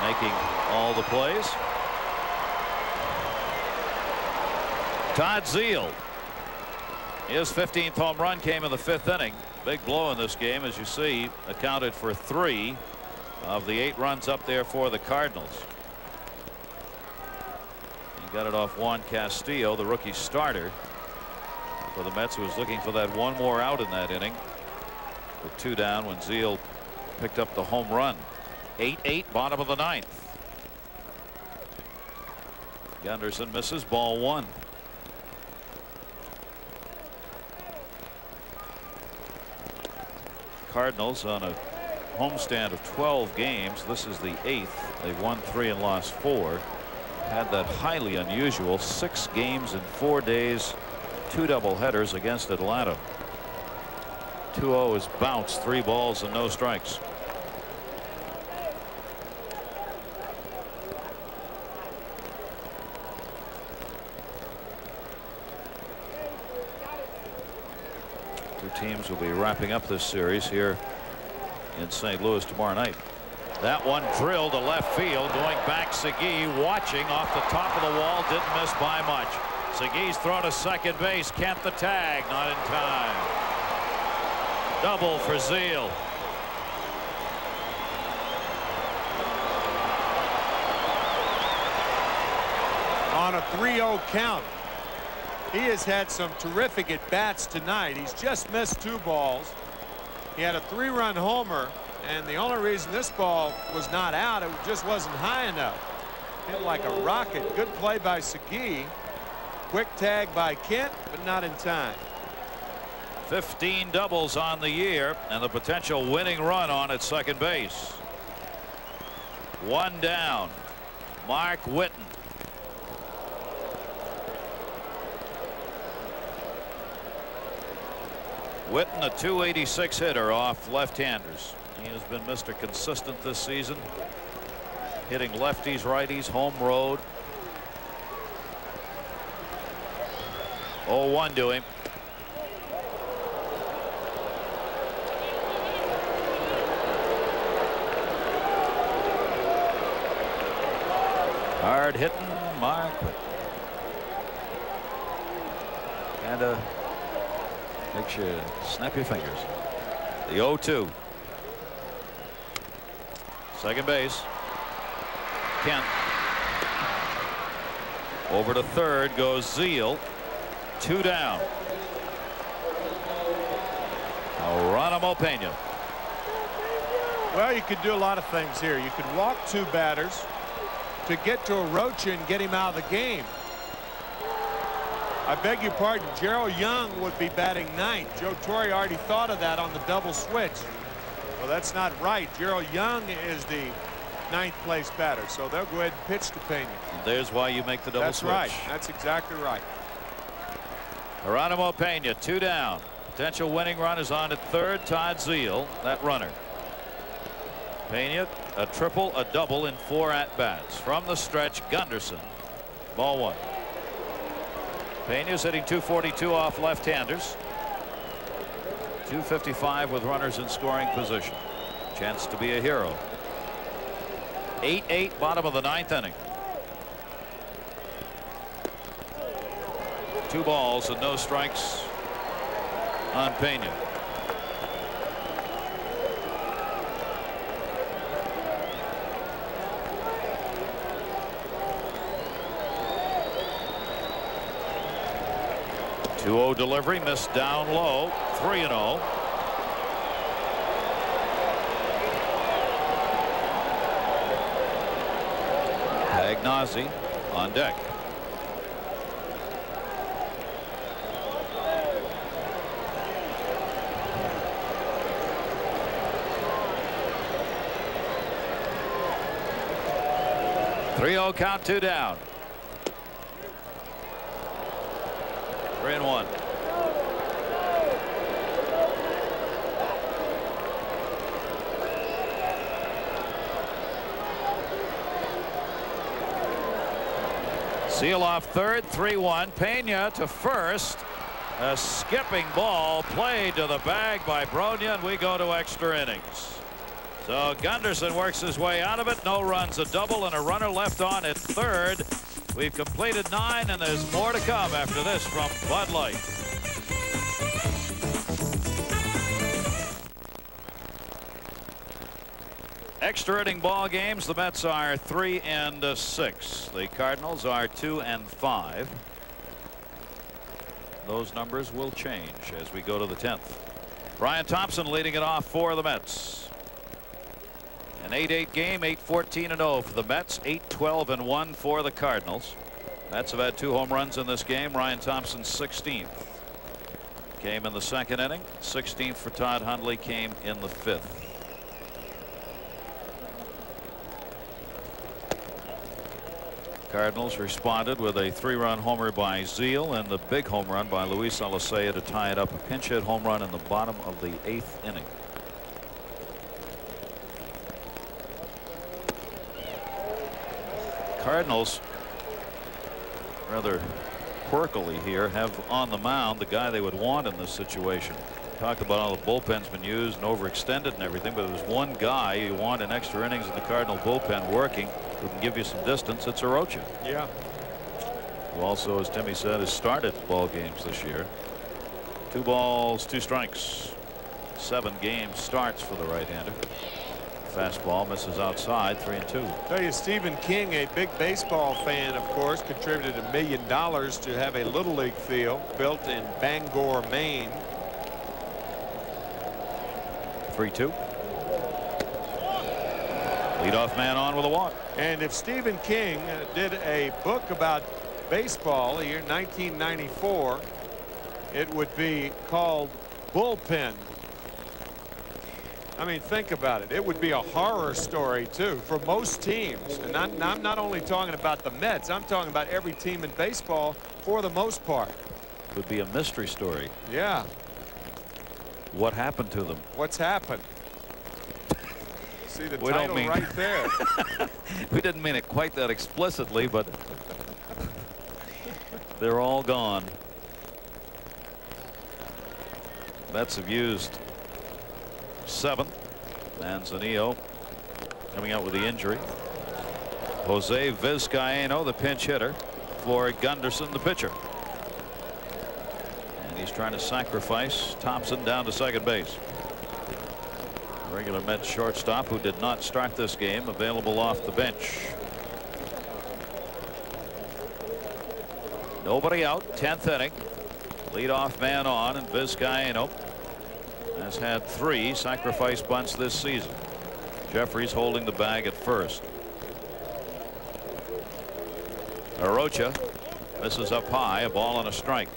making all the plays. Todd Zeile. His 15th home run came in the 5th inning. Big blow in this game, as you see, accounted for 3 of the 8 runs up there for the Cardinals. He got it off Juan Castillo, the rookie starter for the Mets, who was looking for that one more out in that inning with 2 down when Zeile picked up the home run. 8-8, bottom of the 9th. Gunderson misses, ball 1. Cardinals on a homestand of 12 games. This is the 8th. They've won 3 and lost 4. Had that highly unusual 6 games in 4 days, 2 doubleheaders against Atlanta. 2-0 is bounced, 3 balls and no strikes. Two teams will be wrapping up this series here in St. Louis tomorrow night. That one drilled to left field, going back. Segui watching off the top of the wall, didn't miss by much. Segui's thrown to second base. Kent the tag, not in time. Double for Zeile.
On a 3-0 count. He has had some terrific at bats tonight. He's just missed 2 balls. He had a 3-run homer, and the only reason this ball was not out, it just wasn't high enough. Hit like a rocket. Good play by Segui. Quick tag by Kent, but not in time.
15 doubles on the year, and the potential winning run on at second base. 1 down. Mark Whitten. Whitten, a .286 hitter off left-handers. He has been Mr. Consistent this season, hitting lefties, righties, home road. 0-1 to him. Hard hitting Mark Whitten. And makes you snap your fingers. The 0-2. Second base. Kent. Over to third goes Zeile. 2 down. Geronimo Pena.
Well, you could do a lot of things here. You could walk 2 batters to get to Arocha and get him out of the game. I beg your pardon, Gerald Young would be batting 9th. Joe Torre already thought of that on the double switch. Well, that's not right. Gerald Young is the 9th place batter, so they'll go ahead and pitch to Pena.
And there's why you make the double switch.
That's right. That's exactly right.
Geronimo Pena, 2 down. Potential winning run is on at third. Todd Zeile, that runner. Pena, a triple, a double in 4 at-bats. From the stretch, Gunderson. Ball 1. Pena's hitting .242 off left-handers. .255 with runners in scoring position. Chance to be a hero. 8-8, bottom of the 9th inning. 2 balls and no strikes on Pena. .2-0 delivery, missed down low. 3-0. Pagnozzi on deck. 3-0 count, 2 down. 3-1. Seal off third, 3-1. Pena to first. A skipping ball played to the bag by Bronya, and we go to extra innings. So Gunderson works his way out of it. No runs, a double, and a runner left on at third. We've completed 9, and there's more to come after this from Bud Light. Extra inning ball games. The Mets are 3-6. The Cardinals are 2-5. Those numbers will change as we go to the 10th. Brian Thompson leading it off for the Mets. An 8-8 game, 8-14-0 for the Mets, 8-12-1 for the Cardinals. Mets have had 2 home runs in this game. Ryan Thompson's 16th came in the second inning. 16th for Todd Hundley came in the 5th. Cardinals responded with a 3-run homer by Zeal and the big home run by Luis Alicea to tie it up. A pinch hit home run in the bottom of the 8th inning. Cardinals rather quirkily here have on the mound the guy they would want in this situation. Talk about how the bullpen's been used and overextended and everything, but there's one guy you want in extra innings in the Cardinal bullpen working who can give you some distance. It's Arocha.
Yeah.
Who also, as Timmy said, has started ball games this year. 2 balls, 2 strikes. 7 game starts for the right-hander. Fastball misses outside, 3-2.
Tell you, Stephen King, a big baseball fan, of course, contributed $1 million to have a Little League field built in Bangor, Maine.
3-2. Leadoff man on with a walk.
And if Stephen King did a book about baseball the year 1994, it would be called Bullpen. I mean, think about it. It would be a horror story, too, for most teams. And I'm not only talking about the Mets. I'm talking about every team in baseball for the most part.
It would be a mystery story.
Yeah.
What happened to them?
What's happened? See the
We
title
don't mean
right there.
We didn't mean it quite that explicitly, but they're all gone. Mets have used 7. Manzanillo coming out with the injury. Jose Vizcaino, the pinch hitter, for Gunderson, the pitcher. And he's trying to sacrifice Thompson down to second base. Regular Mets shortstop who did not start this game, available off the bench. Nobody out, 10th inning. Leadoff man on, and Vizcaino has had 3 sacrifice bunts this season. Jeffries holding the bag at first. Arocha misses up high, a ball and a strike.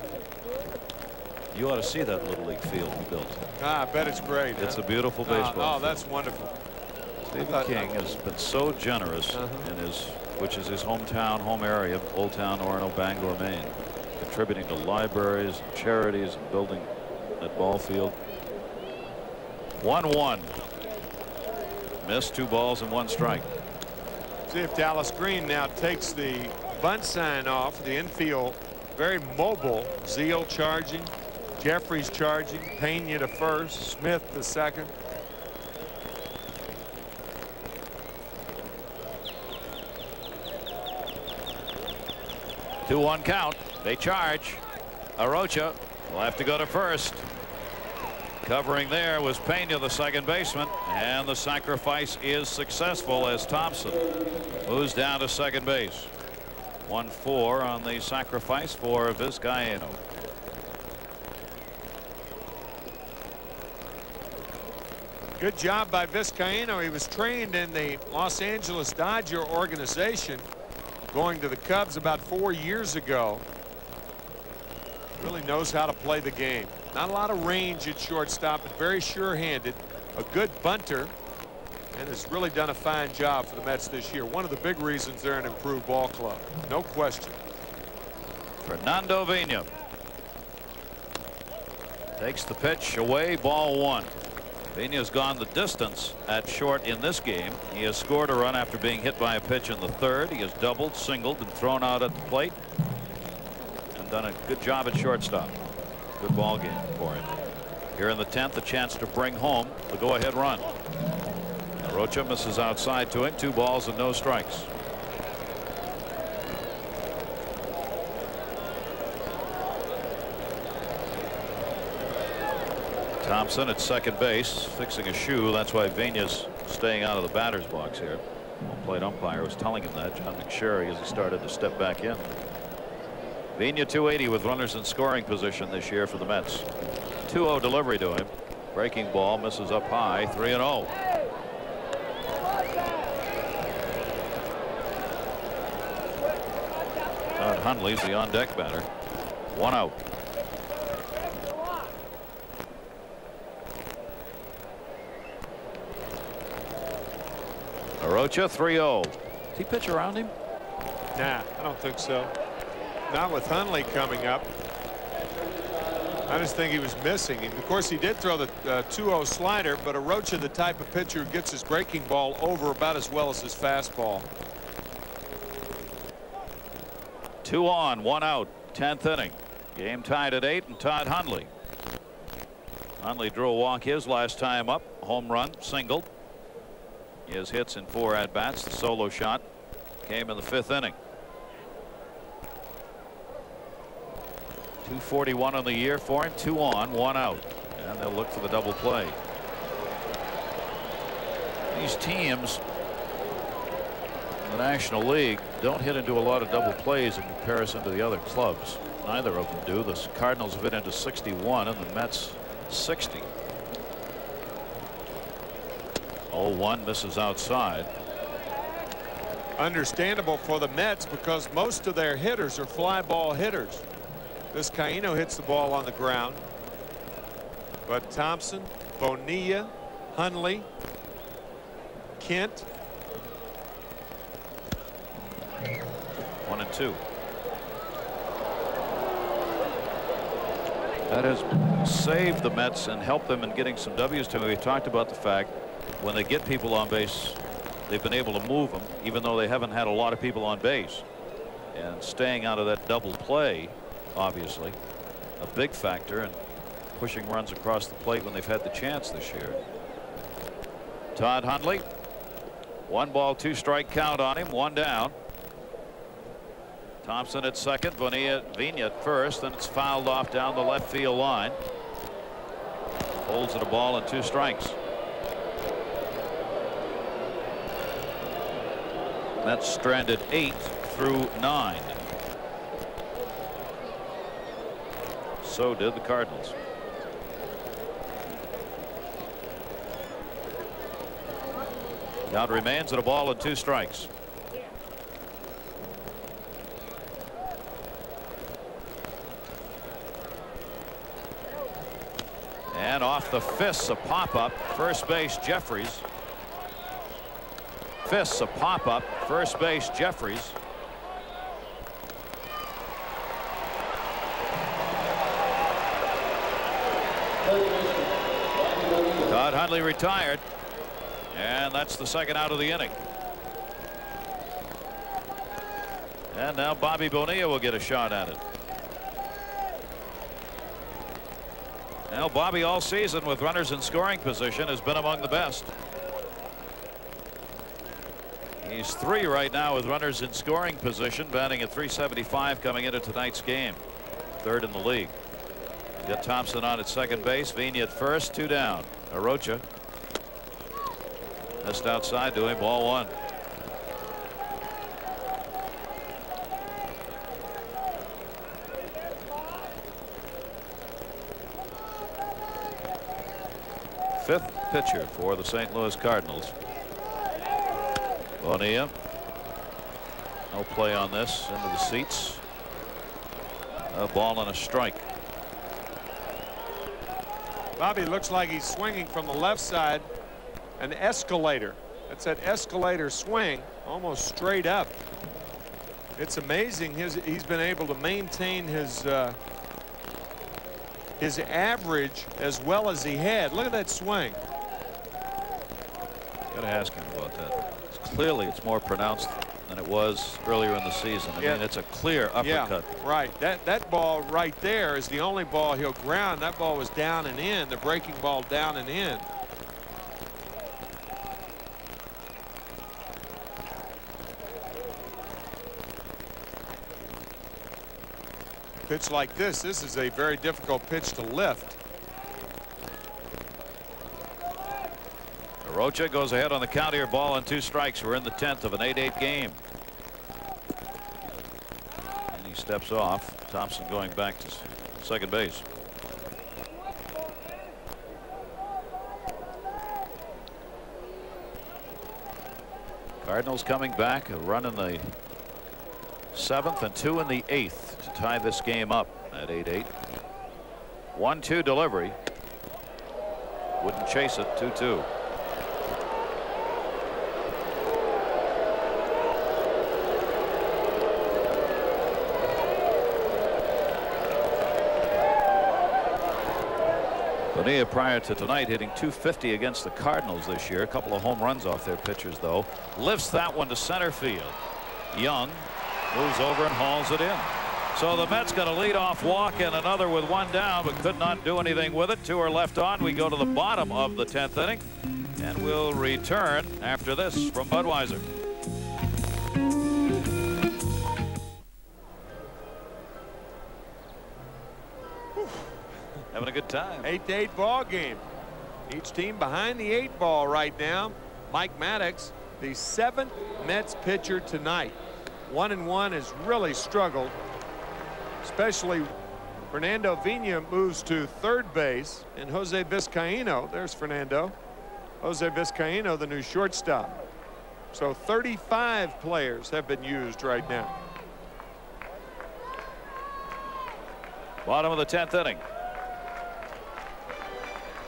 You ought to see that Little League field he built.
Ah, I bet it's great.
It's a beautiful baseball.
Oh, that's wonderful.
Stephen King has been so generous in his, which is his hometown, home area, Old Town Orono, Bangor, Maine, contributing to libraries, and charities, and building that ball field. 1-1. Missed, 2 balls and 1 strike.
See if Dallas Green now takes the bunt sign off. The infield very mobile. Zeal charging. Jeffries charging. Pena to first. Smith to second.
Two 2-1 count. They charge. Arocha will have to go to first. Covering there was Pena, the second baseman, and the sacrifice is successful as Thompson moves down to second base. 1-4 on the sacrifice for Vizcaino.
Good job by Vizcaino. He was trained in the Los Angeles Dodger organization, going to the Cubs about 4 years ago. Really knows how to play the game. Not a lot of range at shortstop, but very sure-handed. A good bunter. and has really done a fine job for the Mets this year. One of the big reasons they're an improved ball club. No question.
Fernando Vina takes the pitch away, ball one. Vina's gone the distance at short in this game. He has scored a run after being hit by a pitch in the third. He has doubled, singled, and thrown out at the plate, and done a good job at shortstop. Good ball game for him. Here in the 10th, a chance to bring home the go-ahead run. Rocha misses outside to him. 2 balls and no strikes. Thompson at second base, fixing a shoe. That's why Vina's staying out of the batter's box here. Home plate umpire was telling him that, John McSherry, as he started to step back in. Vina 280 with runners in scoring position this year for the Mets. 2-0 delivery to him. Breaking ball misses up high. 3-0. Todd Hundley's the on deck batter. 1 out. Rocha 3-0. Does he pitch around him?
Nah, I don't think so. Not with Hundley coming up. I just think he was missing. And of course, he did throw the 2-0 slider, but Rocha, the type of pitcher who gets his breaking ball over about as well as his fastball.
2 on, 1 out, 10th inning. Game tied at 8, and Todd Hundley. Hundley drew a walk his last time up. Home run, single. He has hits in 4 at-bats. The solo shot came in the 5th inning. 241 on the year for him. 2 on, 1 out, and they'll look for the double play. These teams in the National League don't hit into a lot of double plays in comparison to the other clubs. Neither of them do. The Cardinals have hit into 61 and the Mets 60. 0-1 misses outside.
Understandable for the Mets because most of their hitters are fly ball hitters. This Caino hits the ball on the ground, but Thompson, Bonilla, Hundley, Kent.
1 and 2. That has saved the Mets and helped them in getting some W's. To me, we talked about the fact when they get people on base, they've been able to move them, even though they haven't had a lot of people on base. And staying out of that double play, obviously, a big factor in pushing runs across the plate when they've had the chance this year. Todd Hundley, 1 ball, 2 strike count on him, 1 down. Thompson at second, Vina at first, and it's fouled off down the left field line. Holds it a ball and 2 strikes. Mets stranded 8 through 9. So did the Cardinals. Count remains at a ball and 2 strikes. And off the fists, a pop-up. First base, Jeffries. Fists, a pop-up. First base, Jeffries. Todd Hundley retired, and that's the 2nd out of the inning. And now Bobby Bonilla will get a shot at it. Now Bobby all season with runners in scoring position has been among the best. He's 3 right now with runners in scoring position, batting at .375 coming into tonight's game. 3rd in the league. You got Thompson on at second base, Vina at first, 2 down. Rocha missed outside to him, ball 1. Fifth pitcher for the St. Louis Cardinals. Bonilla. No play on this, into the seats. A ball and a strike.
Bobby looks like he's swinging from the left side, an escalator. That's that escalator swing, almost straight up. It's amazing he's been able to maintain his average as well as he had. Look at that swing.
Gotta ask him about that. Clearly, it's more pronounced than it was earlier in the season. I mean, it's a clear uppercut.
Yeah, right. That ball right there is the only ball he'll ground. That ball was down and in. The breaking ball down and in. Pitch like this is a very difficult pitch to lift.
Rocha goes ahead on the count here. Ball and 2 strikes. We're in the 10th of an 8-8 game. And he steps off. Thompson going back to second base. Cardinals coming back. A run in the 7th and 2 in the 8th to tie this game up at 8-8. 1-2 delivery. Wouldn't chase it. 2-2. Bonilla prior to tonight hitting .250 against the Cardinals this year. A couple of home runs off their pitchers, though. Lifts that one to center field. Young moves over and hauls it in. So the Mets got a leadoff walk and another with 1 down, but could not do anything with it. 2 are left on. We go to the bottom of the 10th inning, and we'll return after this from Budweiser. Having a good time.
8-8 ball game. Each team behind the 8 ball right now. Mike Maddox, the 7th Mets pitcher tonight. 1-1 has really struggled, especially Fernando Vina moves to third base, and Jose Vizcaino, there's Fernando. Jose Vizcaino, the new shortstop. So 35 players have been used right now.
Bottom of the 10th inning.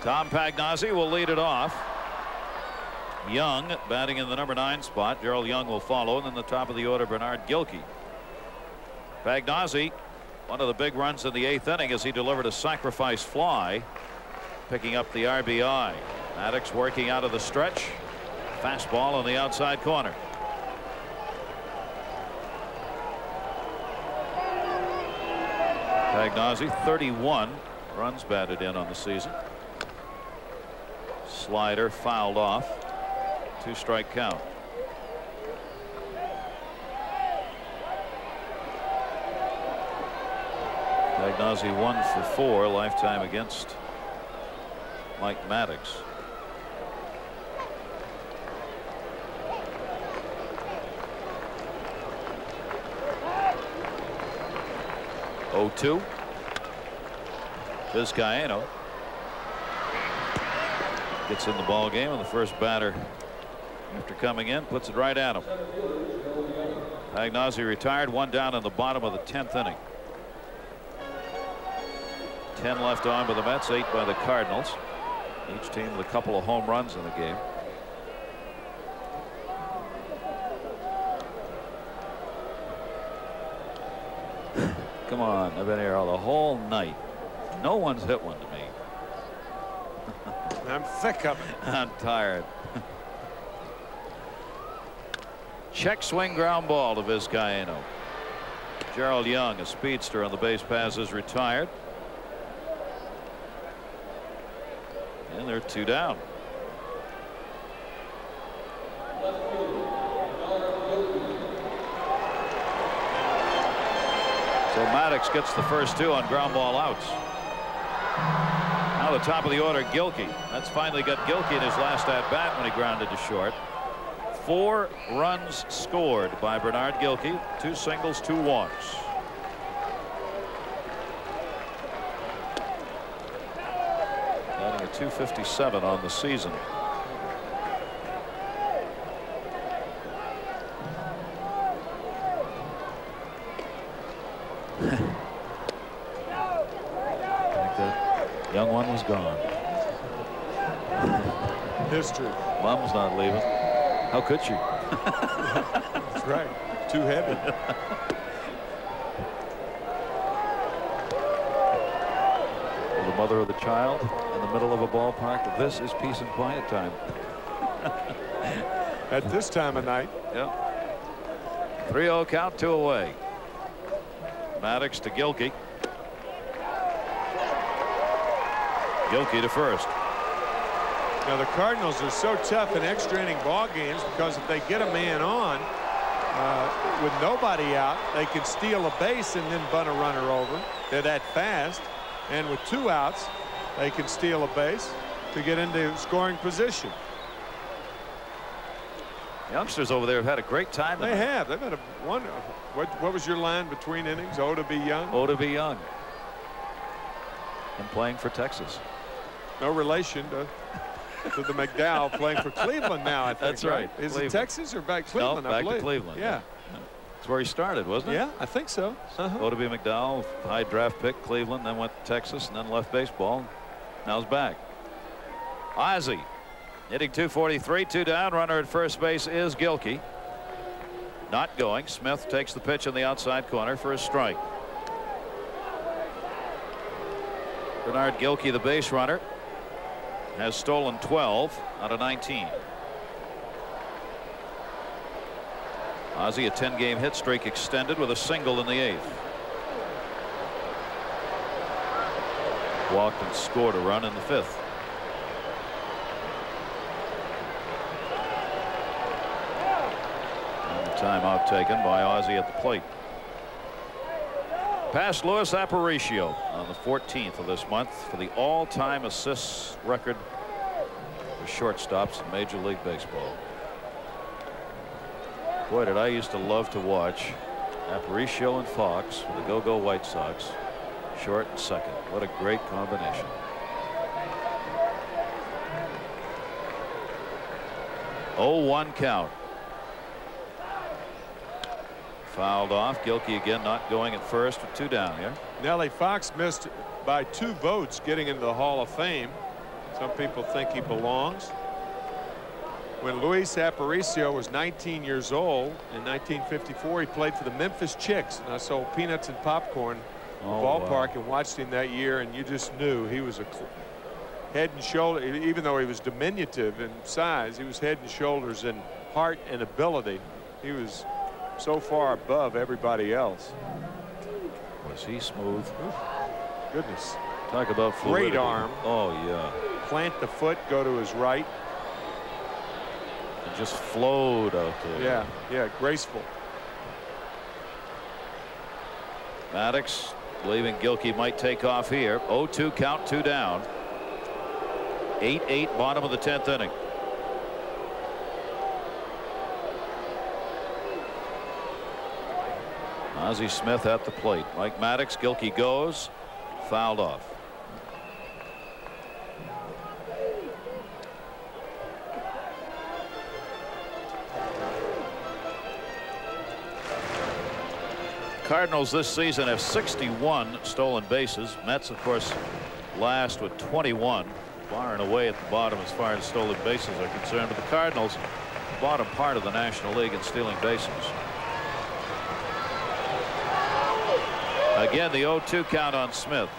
Tom Pagnozzi will lead it off. Young batting in the number 9 spot. Gerald Young will follow, and then the top of the order, Bernard Gilkey. Pagnozzi, one of the big runs in the 8th inning as he delivered a sacrifice fly, picking up the RBI. Maddox working out of the stretch. Fastball on the outside corner. Pagnozzi, 31 runs batted in on the season. Slider fouled off. 2-strike count. Pagnozzi 1 for 4 lifetime against Mike Maddox. Oh, 2. Vizcaino gets in the ball game, and the first batter after coming in puts it right at him. Pagnozzi retired, 1 down in the bottom of the 10th inning. 10 left on by the Mets, 8 by the Cardinals. Each team with a couple of home runs in the game. Come on, I've been here all the whole night. No one's hit one to me.
I'm thick of it.
I'm tired. Check swing ground ball to Vizcaino. Gerald Young, a speedster on the base pass, is retired. And they're 2 down. So Maddox gets the first 2 on ground ball outs. Now the top of the order, Gilkey. That's finally got Gilkey in his last at bat when he grounded to short. 4 runs scored by Bernard Gilkey. 2 singles, 2 walks. Batting a .257 on the season. Young one was gone.
History.
Mom's not leaving. How could she?
That's right. Too heavy.
The mother of the child in the middle of a ballpark. This is peace and quiet time.
At this time of night.
Yeah. 3-0 count, 2 away. Maddox to Gilkey. Gilkey to first.
Now the Cardinals are so tough in extra inning ball games because if they get a man on with nobody out, they can steal a base and then bunt a runner over. They're that fast. And with 2 outs, they can steal a base to get into scoring position.
Youngsters over there have had a great time.
They have. They've had a wonder. What was your line between innings? Oh, to be young.
Oh, to be young. And playing for Texas.
No relation to the McDowell playing for Cleveland now. I think.
That's right.
Is
Cleveland.
it Texas or back Cleveland?
No, back to Cleveland.
Yeah.
That's where he started, wasn't it?
Yeah, I think so.
O.W. McDowell, high draft pick, Cleveland, then went to Texas, and then left baseball. Now he's back. Ozzie hitting .243, 2 down. Runner at first base is Gilkey. Not going. Smith takes the pitch in the outside corner for a strike. Bernard Gilkey, the base runner, has stolen 12 out of 19. Ozzie, a 10-game hit streak extended with a single in the 8th. Walked and scored a run in the 5th. And the timeout taken by Ozzie at the plate. Passed Luis Aparicio on the 14th of this month for the all-time assists record for shortstops in Major League Baseball. Boy, did I used to love to watch Aparicio and Fox for the Go-Go White Sox, short and second. What a great combination. Oh, 1 count. Fouled off. Gilkey again not going at first with 2 down here.
Nellie Fox missed by 2 votes getting into the Hall of Fame. Some people think he belongs. When Luis Aparicio was 19 years old in 1954, he played for the Memphis Chicks, and I sold peanuts and popcorn in the ballpark and watched him that year, and you just knew he was a head and shoulder. Even though he was diminutive in size, he was head and shoulders in heart and ability. He was so far above everybody else.
Was he smooth?
Oof, goodness.
Talk about fluidity.
Great arm.
Oh yeah.
Plant the foot, go to his right.
And just flowed out there.
Yeah, yeah, graceful.
Maddox believing Gilkey might take off here. 0-2 count, 2 down. 8-8 bottom of the 10th inning. Ozzie Smith at the plate. Mike Maddox. Gilkey goes. Fouled off. Cardinals this season have 61 stolen bases. Mets, of course, last with 21, far and away at the bottom as far as stolen bases are concerned. But the Cardinals, bottom part of the National League in stealing bases. Again, the 0-2 count on Smith.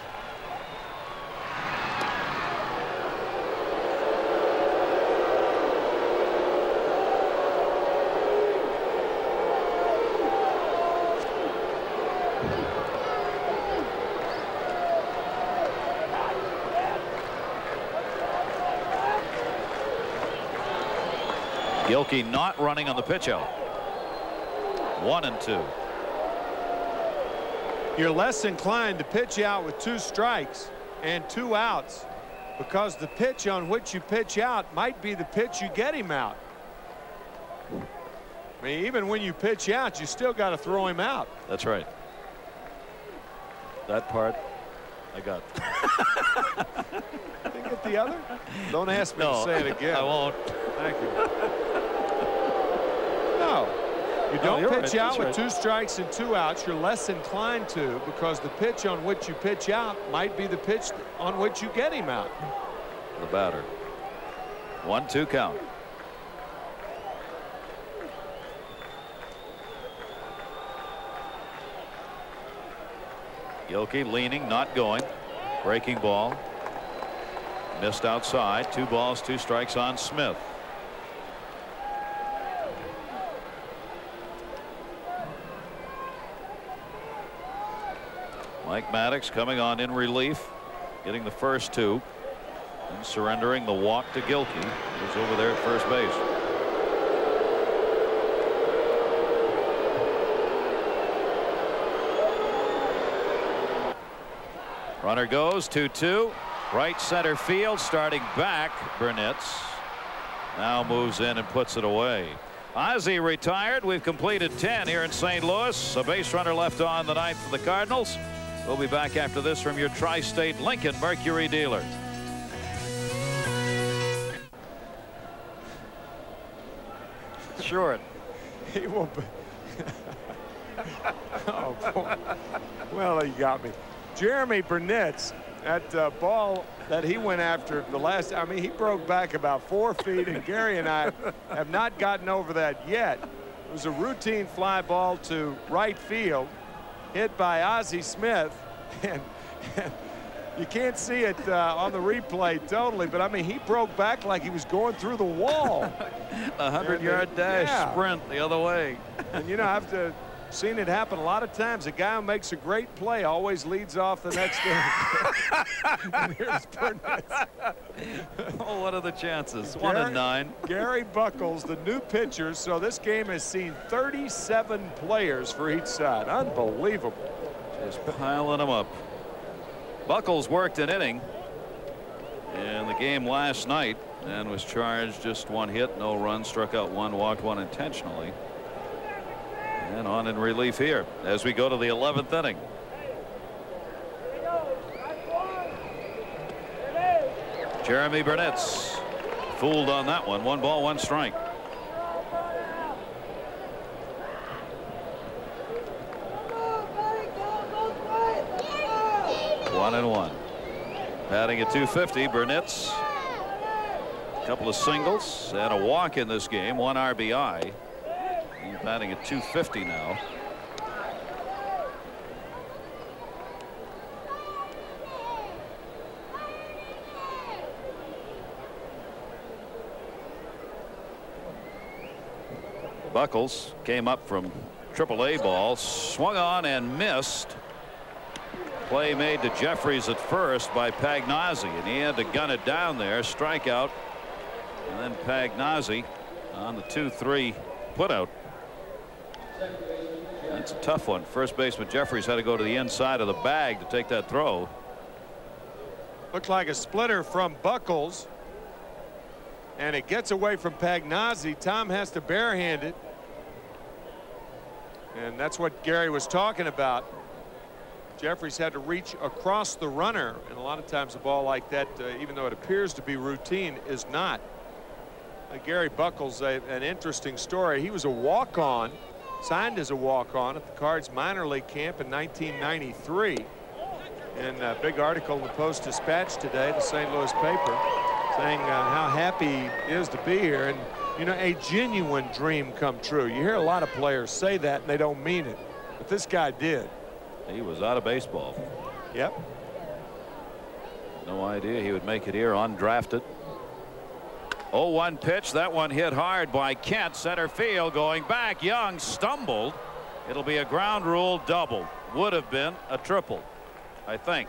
Gilkey not running on the pitch out. 1-2.
You're less inclined to pitch out with 2 strikes and 2 outs because the pitch on which you pitch out might be the pitch you get him out. I mean, even when you pitch out, you still got to throw him out.
That's right. That part I got.
Did you get the other? Don't ask me to say it again.
I won't.
Thank you. No. You don't pitch out with 2 strikes and 2 outs. You're less inclined to because the pitch on which you pitch out might be the pitch on which you get him out.
The batter. 1-2 count. Gilkey leaning, not going. Breaking ball. Missed outside. 2 balls, 2 strikes on Smith. Mike Maddox coming on in relief, getting the first 2 and surrendering the walk to Gilkey, who's over there at first base. Runner goes 2-2. Right center field, starting back. Burnitz now moves in and puts it away. Ozzie retired. We've completed 10 here in St. Louis. A base runner left on the ninth for the Cardinals. We'll be back after this from your Tri-State Lincoln Mercury dealer. Short.
He won't be. Oh, boy. Well, he got me. Jeremy Burnitz, that ball that he went after the last, I mean, he broke back about 4 feet, and Gary and I have not gotten over that yet. It was a routine fly ball to right field, hit by Ozzie Smith, and you can't see it on the replay totally, but I mean, he broke back like he was going through the wall.
100-yard dash sprint the other way.
And you know, I've seen it happen a lot of times. A guy who makes a great play always leads off the next inning. And here's Burnitz.
Oh, what are the chances? 1 in 9.
Gary Buckles, the new pitcher. So this game has seen 37 players for each side. Unbelievable.
Just piling them up. Buckles worked an inning in the game last night and was charged just 1 hit, no runs, struck out 1, walked 1 intentionally. And on in relief here as we go to the 11th inning. Jeremy Burnitz fooled on that one. 1 ball, 1 strike. One and 1. Batting at 250. Burnitz. A couple of singles and a walk in this game. 1 RBI. He's batting at 250 now. Buckles came up from AAA ball, swung on and missed. Play made to Jeffries at first by Pagnozzi, and he had to gun it down there. Strikeout, and then Pagnozzi on the 2-3 putout. That's a tough one. First baseman Jeffries had to go to the inside of the bag to take that throw.
Looked like a splitter from Buckles, and it gets away from Pagnozzi. Tom has to barehand it, and that's what Gary was talking about. Jeffries had to reach across the runner, and a lot of times a ball like that, even though it appears to be routine, is not. Gary Buckles, an interesting story. He was a walk-on, signed as a walk-on at the Cards minor league camp in 1993. And a big article in the Post-Dispatch today, the St. Louis paper, saying how happy he is to be here. And, you know, a genuine dream come true. You hear a lot of players say that, and they don't mean it. But this guy did.
He was out of baseball.
Yep.
No idea he would make it here undrafted. 0-1 pitch. That one hit hard by Kent. Center field going back. Young stumbled. It'll be a ground rule double. Would have been a triple, I think.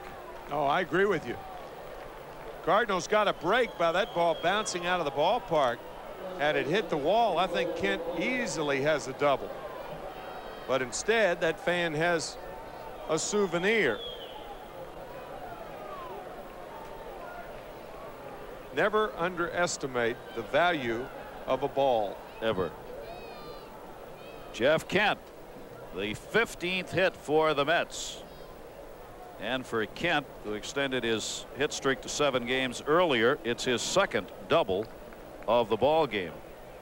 Oh, I agree with you. Cardinals got a break by that ball bouncing out of the ballpark. Had it hit the wall, I think Kent easily has a double. But instead, that fan has a souvenir. Never underestimate the value of a ball.
Ever. Jeff Kent, the 15th hit for the Mets. And for Kent, who extended his hit streak to 7 games earlier, it's his 2nd double of the ball game.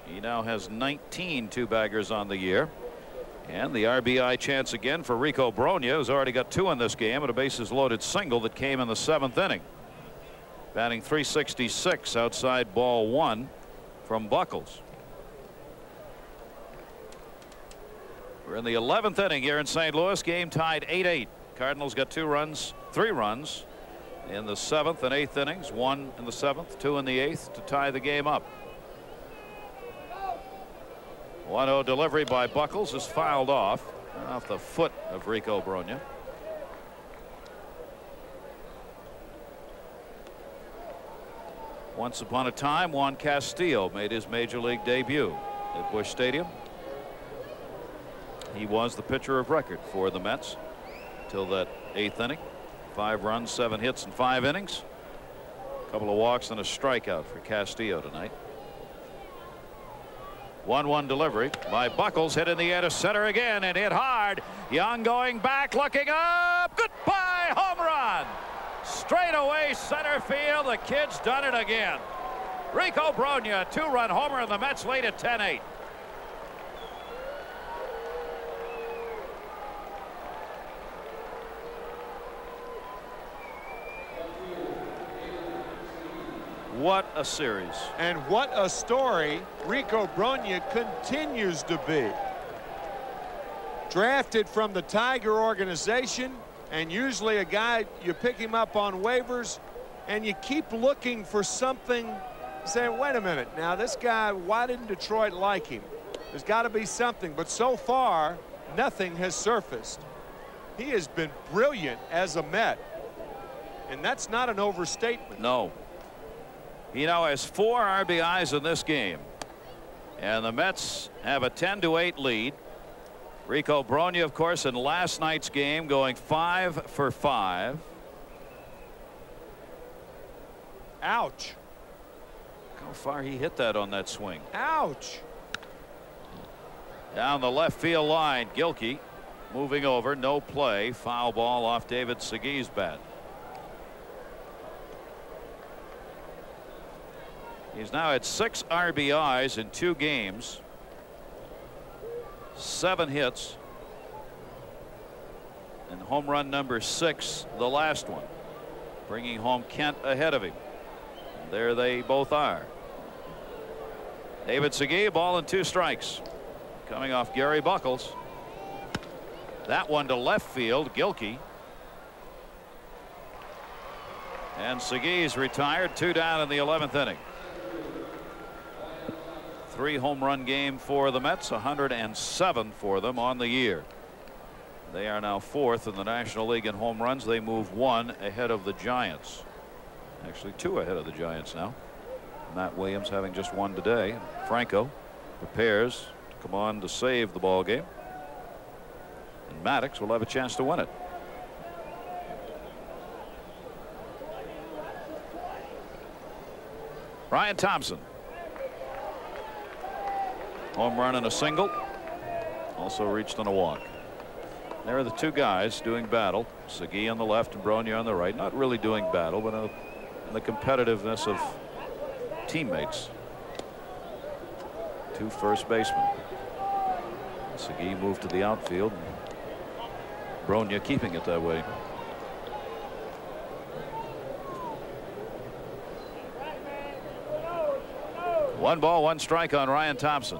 He now has 19 two-baggers on the year. And the RBI chance again for Rico Brogna, who's already got 2 in this game, and a bases loaded single that came in the 7th inning. Batting .366 outside ball 1 from Buckles. We're in the 11th inning here in St. Louis. Game tied 8-8. Cardinals got 3 runs in the 7th and 8th innings, 1 in the 7th, 2 in the 8th to tie the game up. 1-0 delivery by Buckles is fouled off the foot of Rico Brogna. Once upon a time, Juan Castillo made his major league debut at Busch Stadium. He was the pitcher of record for the Mets till that 8th inning. 5 runs, 7 hits in 5 innings. A couple of walks and a strikeout for Castillo tonight. 1-1 delivery by Buckles, hit in the air to center again and hit hard. Young going back, looking up. Goodbye, home run. Straight away center field. The kid's done it again. Rico Brogna, 2-run homer, and the Mets lead at 10-8. What a series.
And what a story Rico Brogna continues to be. Drafted from the Tiger organization, and usually a guy, you pick him up on waivers and you keep looking for something, saying, wait a minute, now this guy, why didn't Detroit like him? There's got to be something, but so far nothing has surfaced. He has been brilliant as a Met, and that's not an overstatement.
No. He now has 4 RBIs in this game, and the Mets have a 10-8 lead. Rico Brogna, of course, in last night's game going 5 for 5.
Ouch.
Look how far he hit that on that swing.
Ouch.
Down the left field line, Gilkey moving over, no play, foul ball off David Segui's bat. He's now at 6 RBIs in 2 games, 7 hits, and home run number 6, the last one, bringing home Kent ahead of him. And there they both are. David Segui, ball and 2 strikes, coming off Gary Buckles. That one to left field, Gilkey. And Segui's retired, 2 down in the 11th inning. 3 home run game for the Mets, 107 for them on the year. They are now 4th in the National League in home runs. They move 1 ahead of the Giants. Actually 2 ahead of the Giants now. Matt Williams having just 1 today. Franco prepares to come on to save the ball game. And Maddox will have a chance to win it. Ryan Thompson. Home run and a single. Also reached on a walk. There are the 2 guys doing battle. Segui on the left and Brogna on the right. Not really doing battle, but in the competitiveness of teammates. 2 first basemen. Segui moved to the outfield. Brogna keeping it that way. One ball, 1 strike on Ryan Thompson.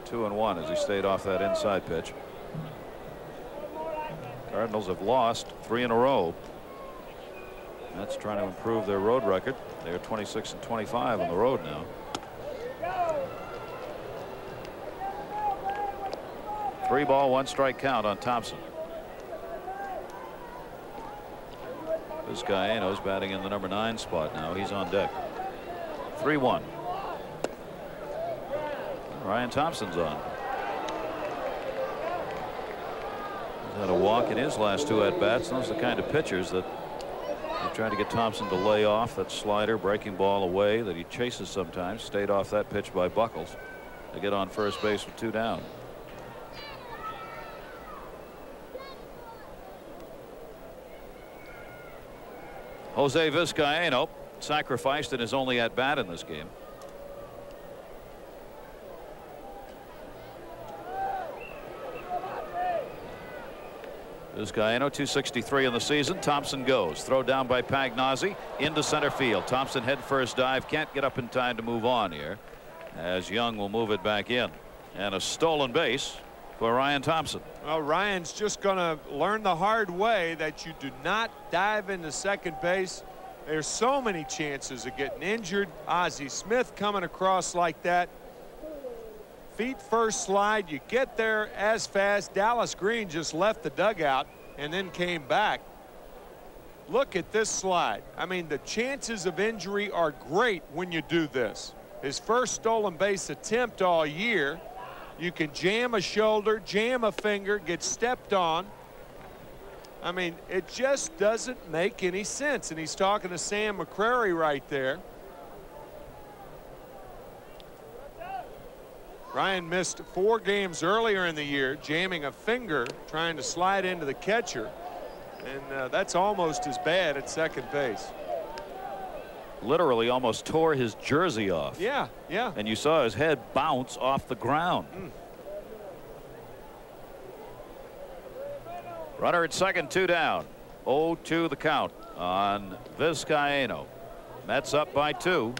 2-1 as he stayed off that inside pitch. Cardinals have lost 3 in a row. That's trying to improve their road record. They're 26-25 on the road now. 3 ball, 1 strike count on Thompson. Vizcaino's batting in the number 9 spot now. He's on deck. 3-1. Ryan Thompson's on. He's had a walk in his last 2 at-bats. Those are the kind of pitchers that they try to get Thompson to lay off that slider, breaking ball away that he chases sometimes. Stayed off that pitch by Buckles to get on first base with 2 down. Jose Vizcaino sacrificed in his only at-bat in this game. Vizcaino 263 in the season. Thompson goes. Throw down by Pagnozzi into center field. Thompson head first dive. Can't get up in time to move on here as Young will move it back in. And a stolen base for Ryan Thompson.
Well, Ryan's just going to learn the hard way that you do not dive into second base. There's so many chances of getting injured. Ozzie Smith coming across like that. Feet first slide. You get there as fast. Dallas Green just left the dugout and then came back. Look at this slide. I mean, the chances of injury are great when you do this. His first stolen base attempt all year. You can jam a shoulder, jam a finger, get stepped on. I mean, it just doesn't make any sense. And he's talking to Sam McCrary right there. Ryan missed 4 games earlier in the year, jamming a finger, trying to slide into the catcher. And that's almost as bad at second base.
Literally almost tore his jersey off.
Yeah, yeah.
And you saw his head bounce off the ground. Runner at second, 2 down. 0-2 the count on Vizcaino. Mets up by 2.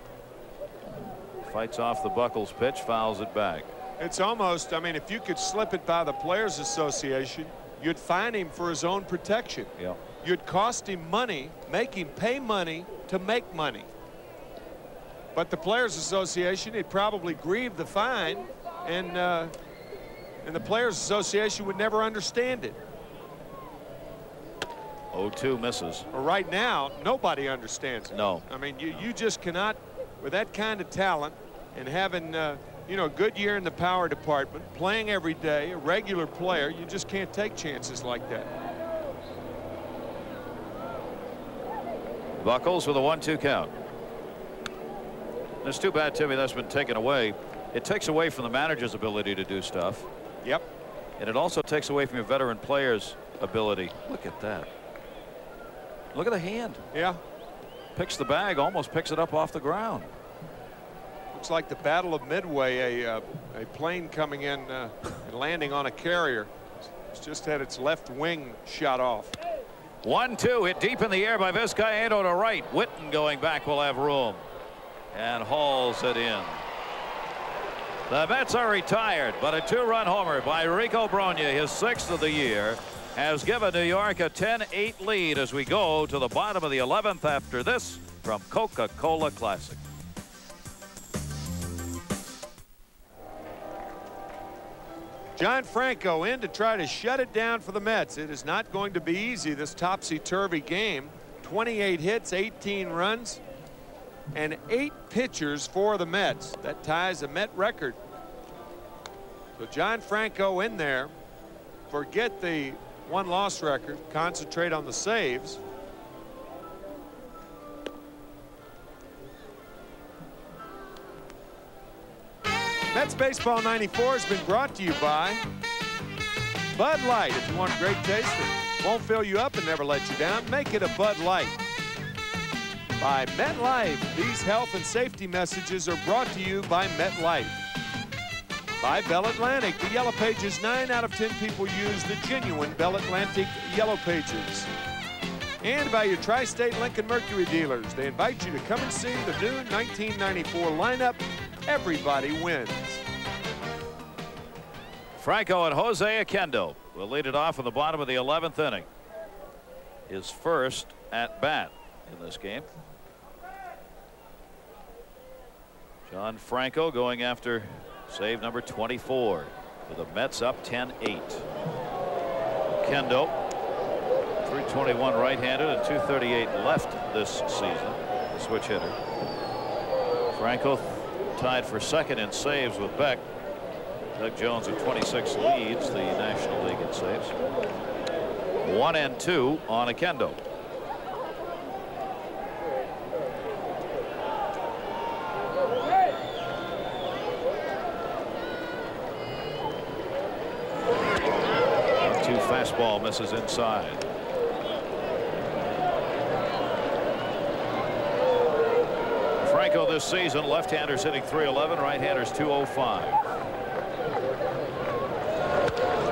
Fights off the Buckles pitch, fouls it back.
It's almost, I mean, if you could slip it by the Players Association, you'd fine him for his own protection.
Yeah.
You'd cost him money, make him pay money to make money. But the Players Association, he'd probably grieve the fine, and the Players Association would never understand it.
0-2 misses.
Well, right now, nobody understands it.
No.
I mean, you just cannot, with that kind of talent and having, you know, a good year in the power department, playing every day, a regular player, you just can't take chances like that.
Buckles with a 1-2 count. It's too bad, Timmy, that's been taken away. It takes away from the manager's ability to do stuff.
Yep.
And it also takes away from your veteran players' ability. Look at that. Look at the hand.
Yeah.
Picks the bag, almost picks it up off the ground.
Looks like the Battle of Midway, a plane coming in and landing on a carrier. It's just had its left wing shot off.
1-2 hit deep in the air by Vizcaino to right. Witten going back will have room and hauls it in. The Mets are retired, but a 2-run homer by Rico Brogna, his 6th of the year, has given New York a 10-8 lead as we go to the bottom of the 11th after this from Coca-Cola Classic.
John Franco in to try to shut it down for the Mets. It is not going to be easy, this topsy-turvy game. 28 hits, 18 runs, and 8 pitchers for the Mets. That ties a Met record. So John Franco in there. Forget the 1-loss record. Concentrate on the saves. Mets Baseball 94 has been brought to you by Bud Light. If you want great taste that won't fill you up and never let you down, make it a Bud Light. By MetLife. These health and safety messages are brought to you by MetLife. By Bell Atlantic. The Yellow Pages, 9 out of 10 people use the genuine Bell Atlantic Yellow Pages. And by your Tri-State Lincoln Mercury dealers. They invite you to come and see the new 1994 lineup. Everybody wins.
Franco and Jose Oquendo will lead it off in the bottom of the 11th inning. His first at bat in this game. John Franco going after save number 24 with the Mets up 10-8. Oquendo, 321 right-handed and 238 left this season. The switch hitter. Franco tied for second in saves with Beck. Doug Jones at 26 leads the National League in saves. 1-2 on Oquendo. Fastball misses inside. Franco this season, left-handers hitting .311, right-handers .205.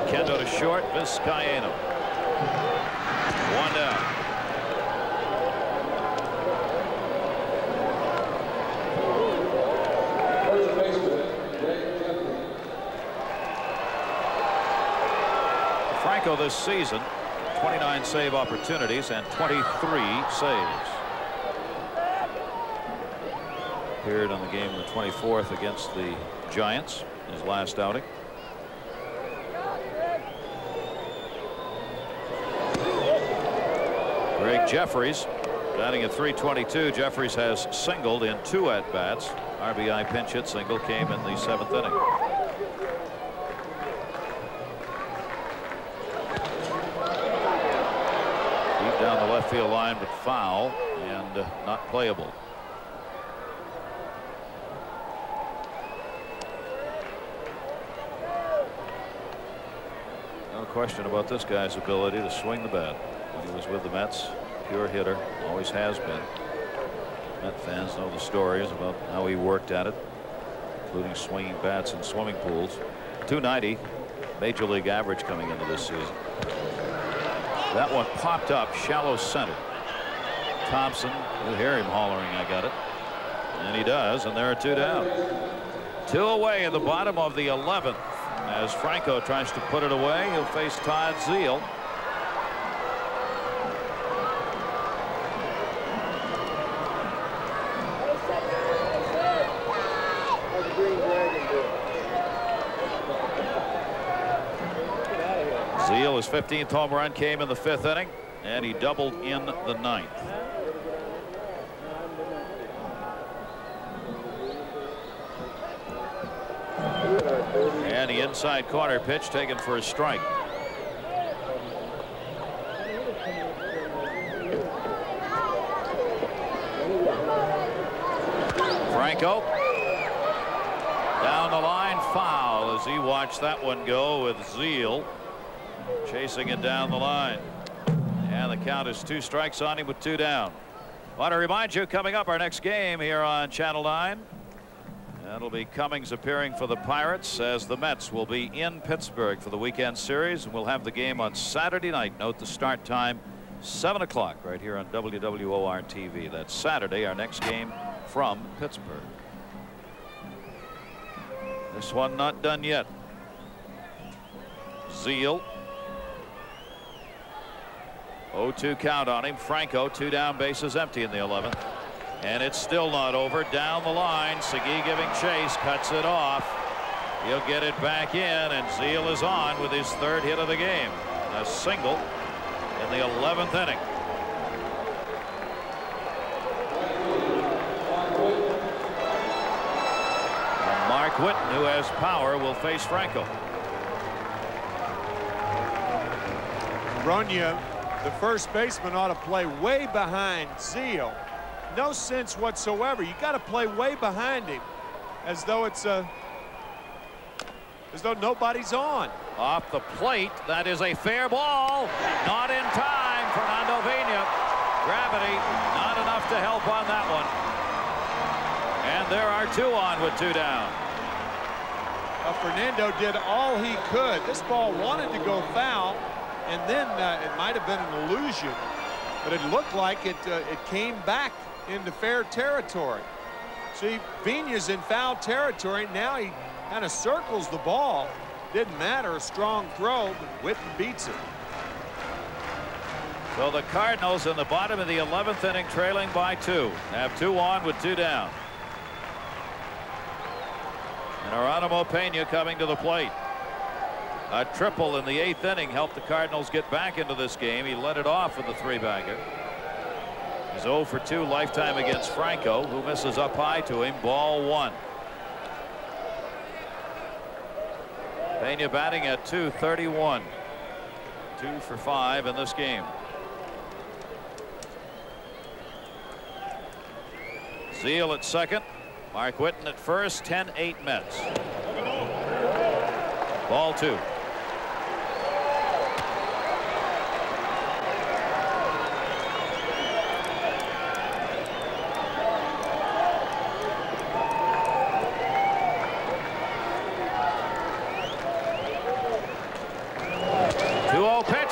Oquendo to short, Vizcaino. 1 down. Franco this season, 29 save opportunities and 23 saves. Appeared on the game the 24th against the Giants, his last outing. Greg Jeffries batting at .322. Jeffries has singled in 2 at-bats. RBI pinch hit single came in the 7th inning. Deep down the left field line, but foul and not playable. No question about this guy's ability to swing the bat. When he was with the Mets, pure hitter, always has been. Met fans know the stories about how he worked at it, including swinging bats in swimming pools. .290 major league average coming into this season. That one popped up shallow center. Thompson, you'll hear him hollering, I got it. And he does, and there are 2 down. 2 away in the bottom of the 11th. As Franco tries to put it away, he'll face Todd Zeile. Zeile, his 15th home run came in the 5th inning, and he doubled in the 9th. And the inside corner pitch taken for a strike. Franco down the line, foul as he watched that one go with Zeile chasing it down the line. And the count is 2 strikes on him with 2 down. Want to remind you, coming up our next game here on Channel 9. That'll be Cummings appearing for the Pirates as the Mets will be in Pittsburgh for the weekend series, and we'll have the game on Saturday night. Note the start time 7 o'clock right here on WWOR TV. That's Saturday, our next game from Pittsburgh. This one not done yet. Zeile. 0-2 count on him. Franco, 2 down, bases empty in the 11th. And it's still not over. Down the line, Segui giving chase, cuts it off. He'll get it back in, and Zeile is on with his 3rd hit of the game. A single in the 11th inning. And Mark Whitten, who has power, will face Franco.
Ronya, the first baseman, ought to play way behind Zeile. No sense whatsoever. You got to play way behind him, as though it's as though nobody's on.
Off the plate, that is a fair ball. Not in time. Fernando Vina. Gravity not enough to help on that one. And there are 2 on with 2 down.
Fernando did all he could. This ball wanted to go foul, and then it might have been an illusion, but it looked like it came back into fair territory. See, Vina's in foul territory. Now he kind of circles the ball. Didn't matter, a strong throw, but Whitten beats it.
So the Cardinals in the bottom of the 11th inning, trailing by 2, have 2 on with 2 down. And Geronimo Pena coming to the plate. A triple in the 8th inning helped the Cardinals get back into this game. He led it off with the 3-bagger. He's 0 for 2 lifetime against Franco, who misses up high to him. Ball 1. Pena batting at .231. 2 for 5 in this game. Zeile at second. Mark Whitten at first. 10-8 Mets. Ball 2.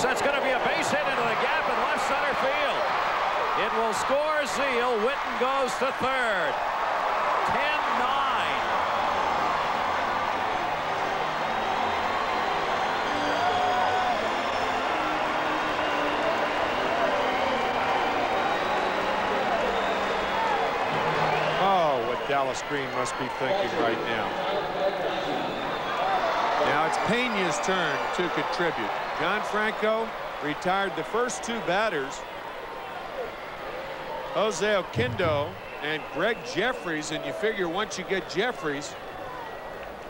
That's going to be a base hit into the gap in left center field. It will score Zeile. Whitten goes to 3rd. 10-9.
Dallas Green must be thinking right now. Now it's Pena's turn to contribute. John Franco retired the first two batters, Jose Oquendo and Greg Jeffries, and you figure once you get Jeffries,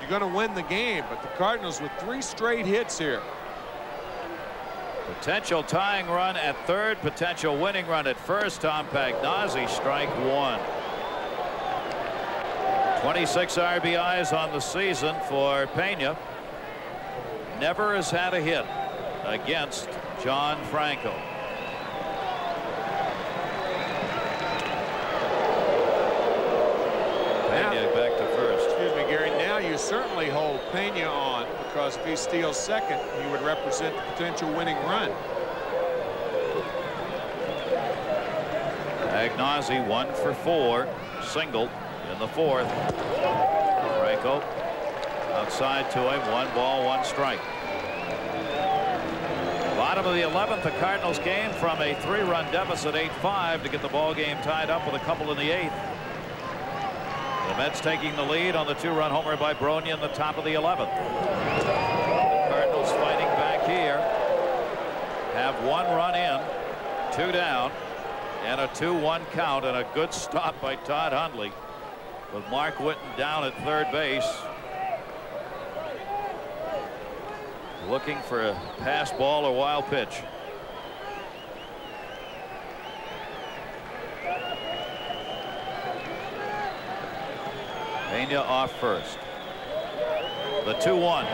you're going to win the game. But the Cardinals with 3 straight hits here.
Potential tying run at third, potential winning run at first. Tom Pagnozzi, strike one. 26 RBIs on the season for Pena. Never has had a hit against John Franco. Pena back to first.
Excuse me, Gary. Now you certainly hold Pena on, because if he steals second, he would represent the potential winning run.
Pagnozzi 1 for 4, single in the fourth. Franco outside to him, 1 ball, 1 strike. Bottom of the 11th, the Cardinals came from a 3-run deficit, 8-5, to get the ball game tied up with a couple in the 8th. The Mets taking the lead on the 2-run homer by Bronya in the top of the 11th. The Cardinals fighting back here. Have 1 run in, 2 down, and a 2-1 count, and a good stop by Todd Hundley with Mark Whitten down at third base. Looking for a pass ball or wild pitch. Pena off first. The 2-1.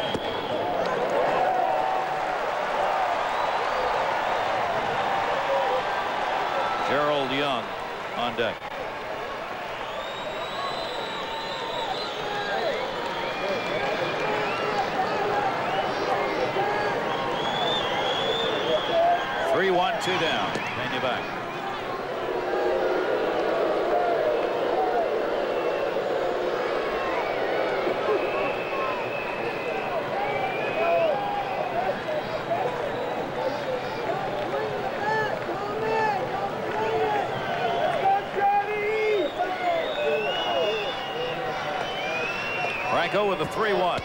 Gerald Young on deck. Three, 1, 2 down. Pena back. Franco with the 3-1.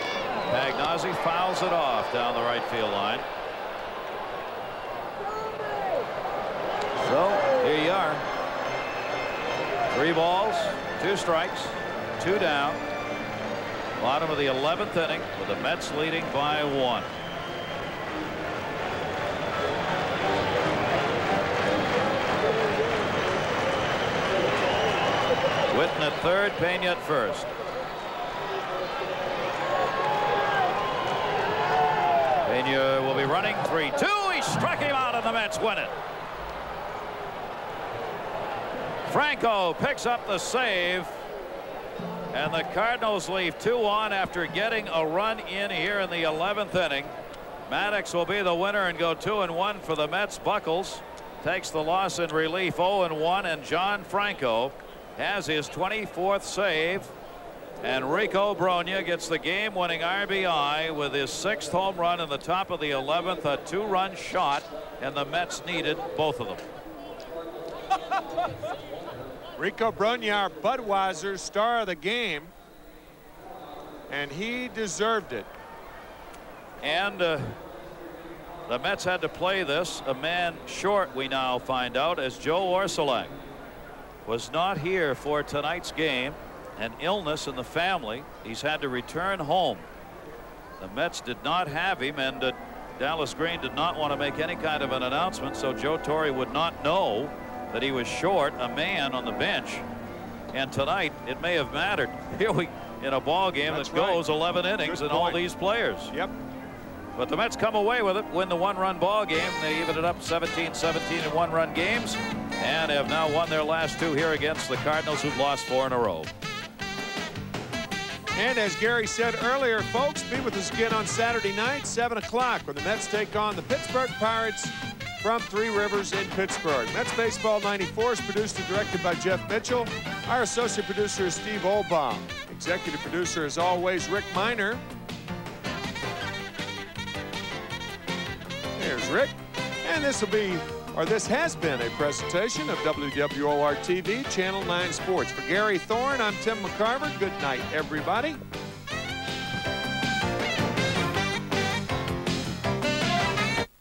Pagnozzi fouls it off down the right field line. So here you are. 3 balls, 2 strikes, 2 down. Bottom of the 11th inning with the Mets leading by 1. Whitten at third, Pena at first. Pena will be running 3-2. He struck him out and the Mets win it. Franco picks up the save, and the Cardinals leave 2 on after getting a run in here in the 11th inning. Maddox will be the winner and go 2-1 for the Mets. Buckles takes the loss in relief, 0-1, and John Franco has his 24th save. And Rico Bronya gets the game-winning RBI with his 6th home run in the top of the 11th, a 2-run shot, and the Mets needed both of them.
Rico Bronya, our Budweiser star of the game, and he deserved it.
And the Mets had to play this a man short, we now find out, as Joe Orsolak was not here for tonight's game. An illness in the family. He's had to return home. The Mets did not have him, and Dallas Green did not want to make any kind of an announcement, so Joe Torre would not know that he was short a man on the bench. And tonight it may have mattered. Here we in a ball game that goes 11 innings and all these players.
Yep.
But the Mets come away with it, win the 1-run ball game. They even it up 17-17 in 1-run games, and have now won their last 2 here against the Cardinals, who've lost 4 in a row.
And as Gary said earlier, folks, be with us again on Saturday night, 7 o'clock, when the Mets take on the Pittsburgh Pirates from Three Rivers in Pittsburgh. Mets Baseball 94 is produced and directed by Jeff Mitchell. Our associate producer is Steve Olbaum. Executive producer, as always, Rick Miner. There's Rick. And this will be or this has been a presentation of WWOR TV, Channel 9 Sports. For Gary Thorne, I'm Tim McCarver. Good night, everybody.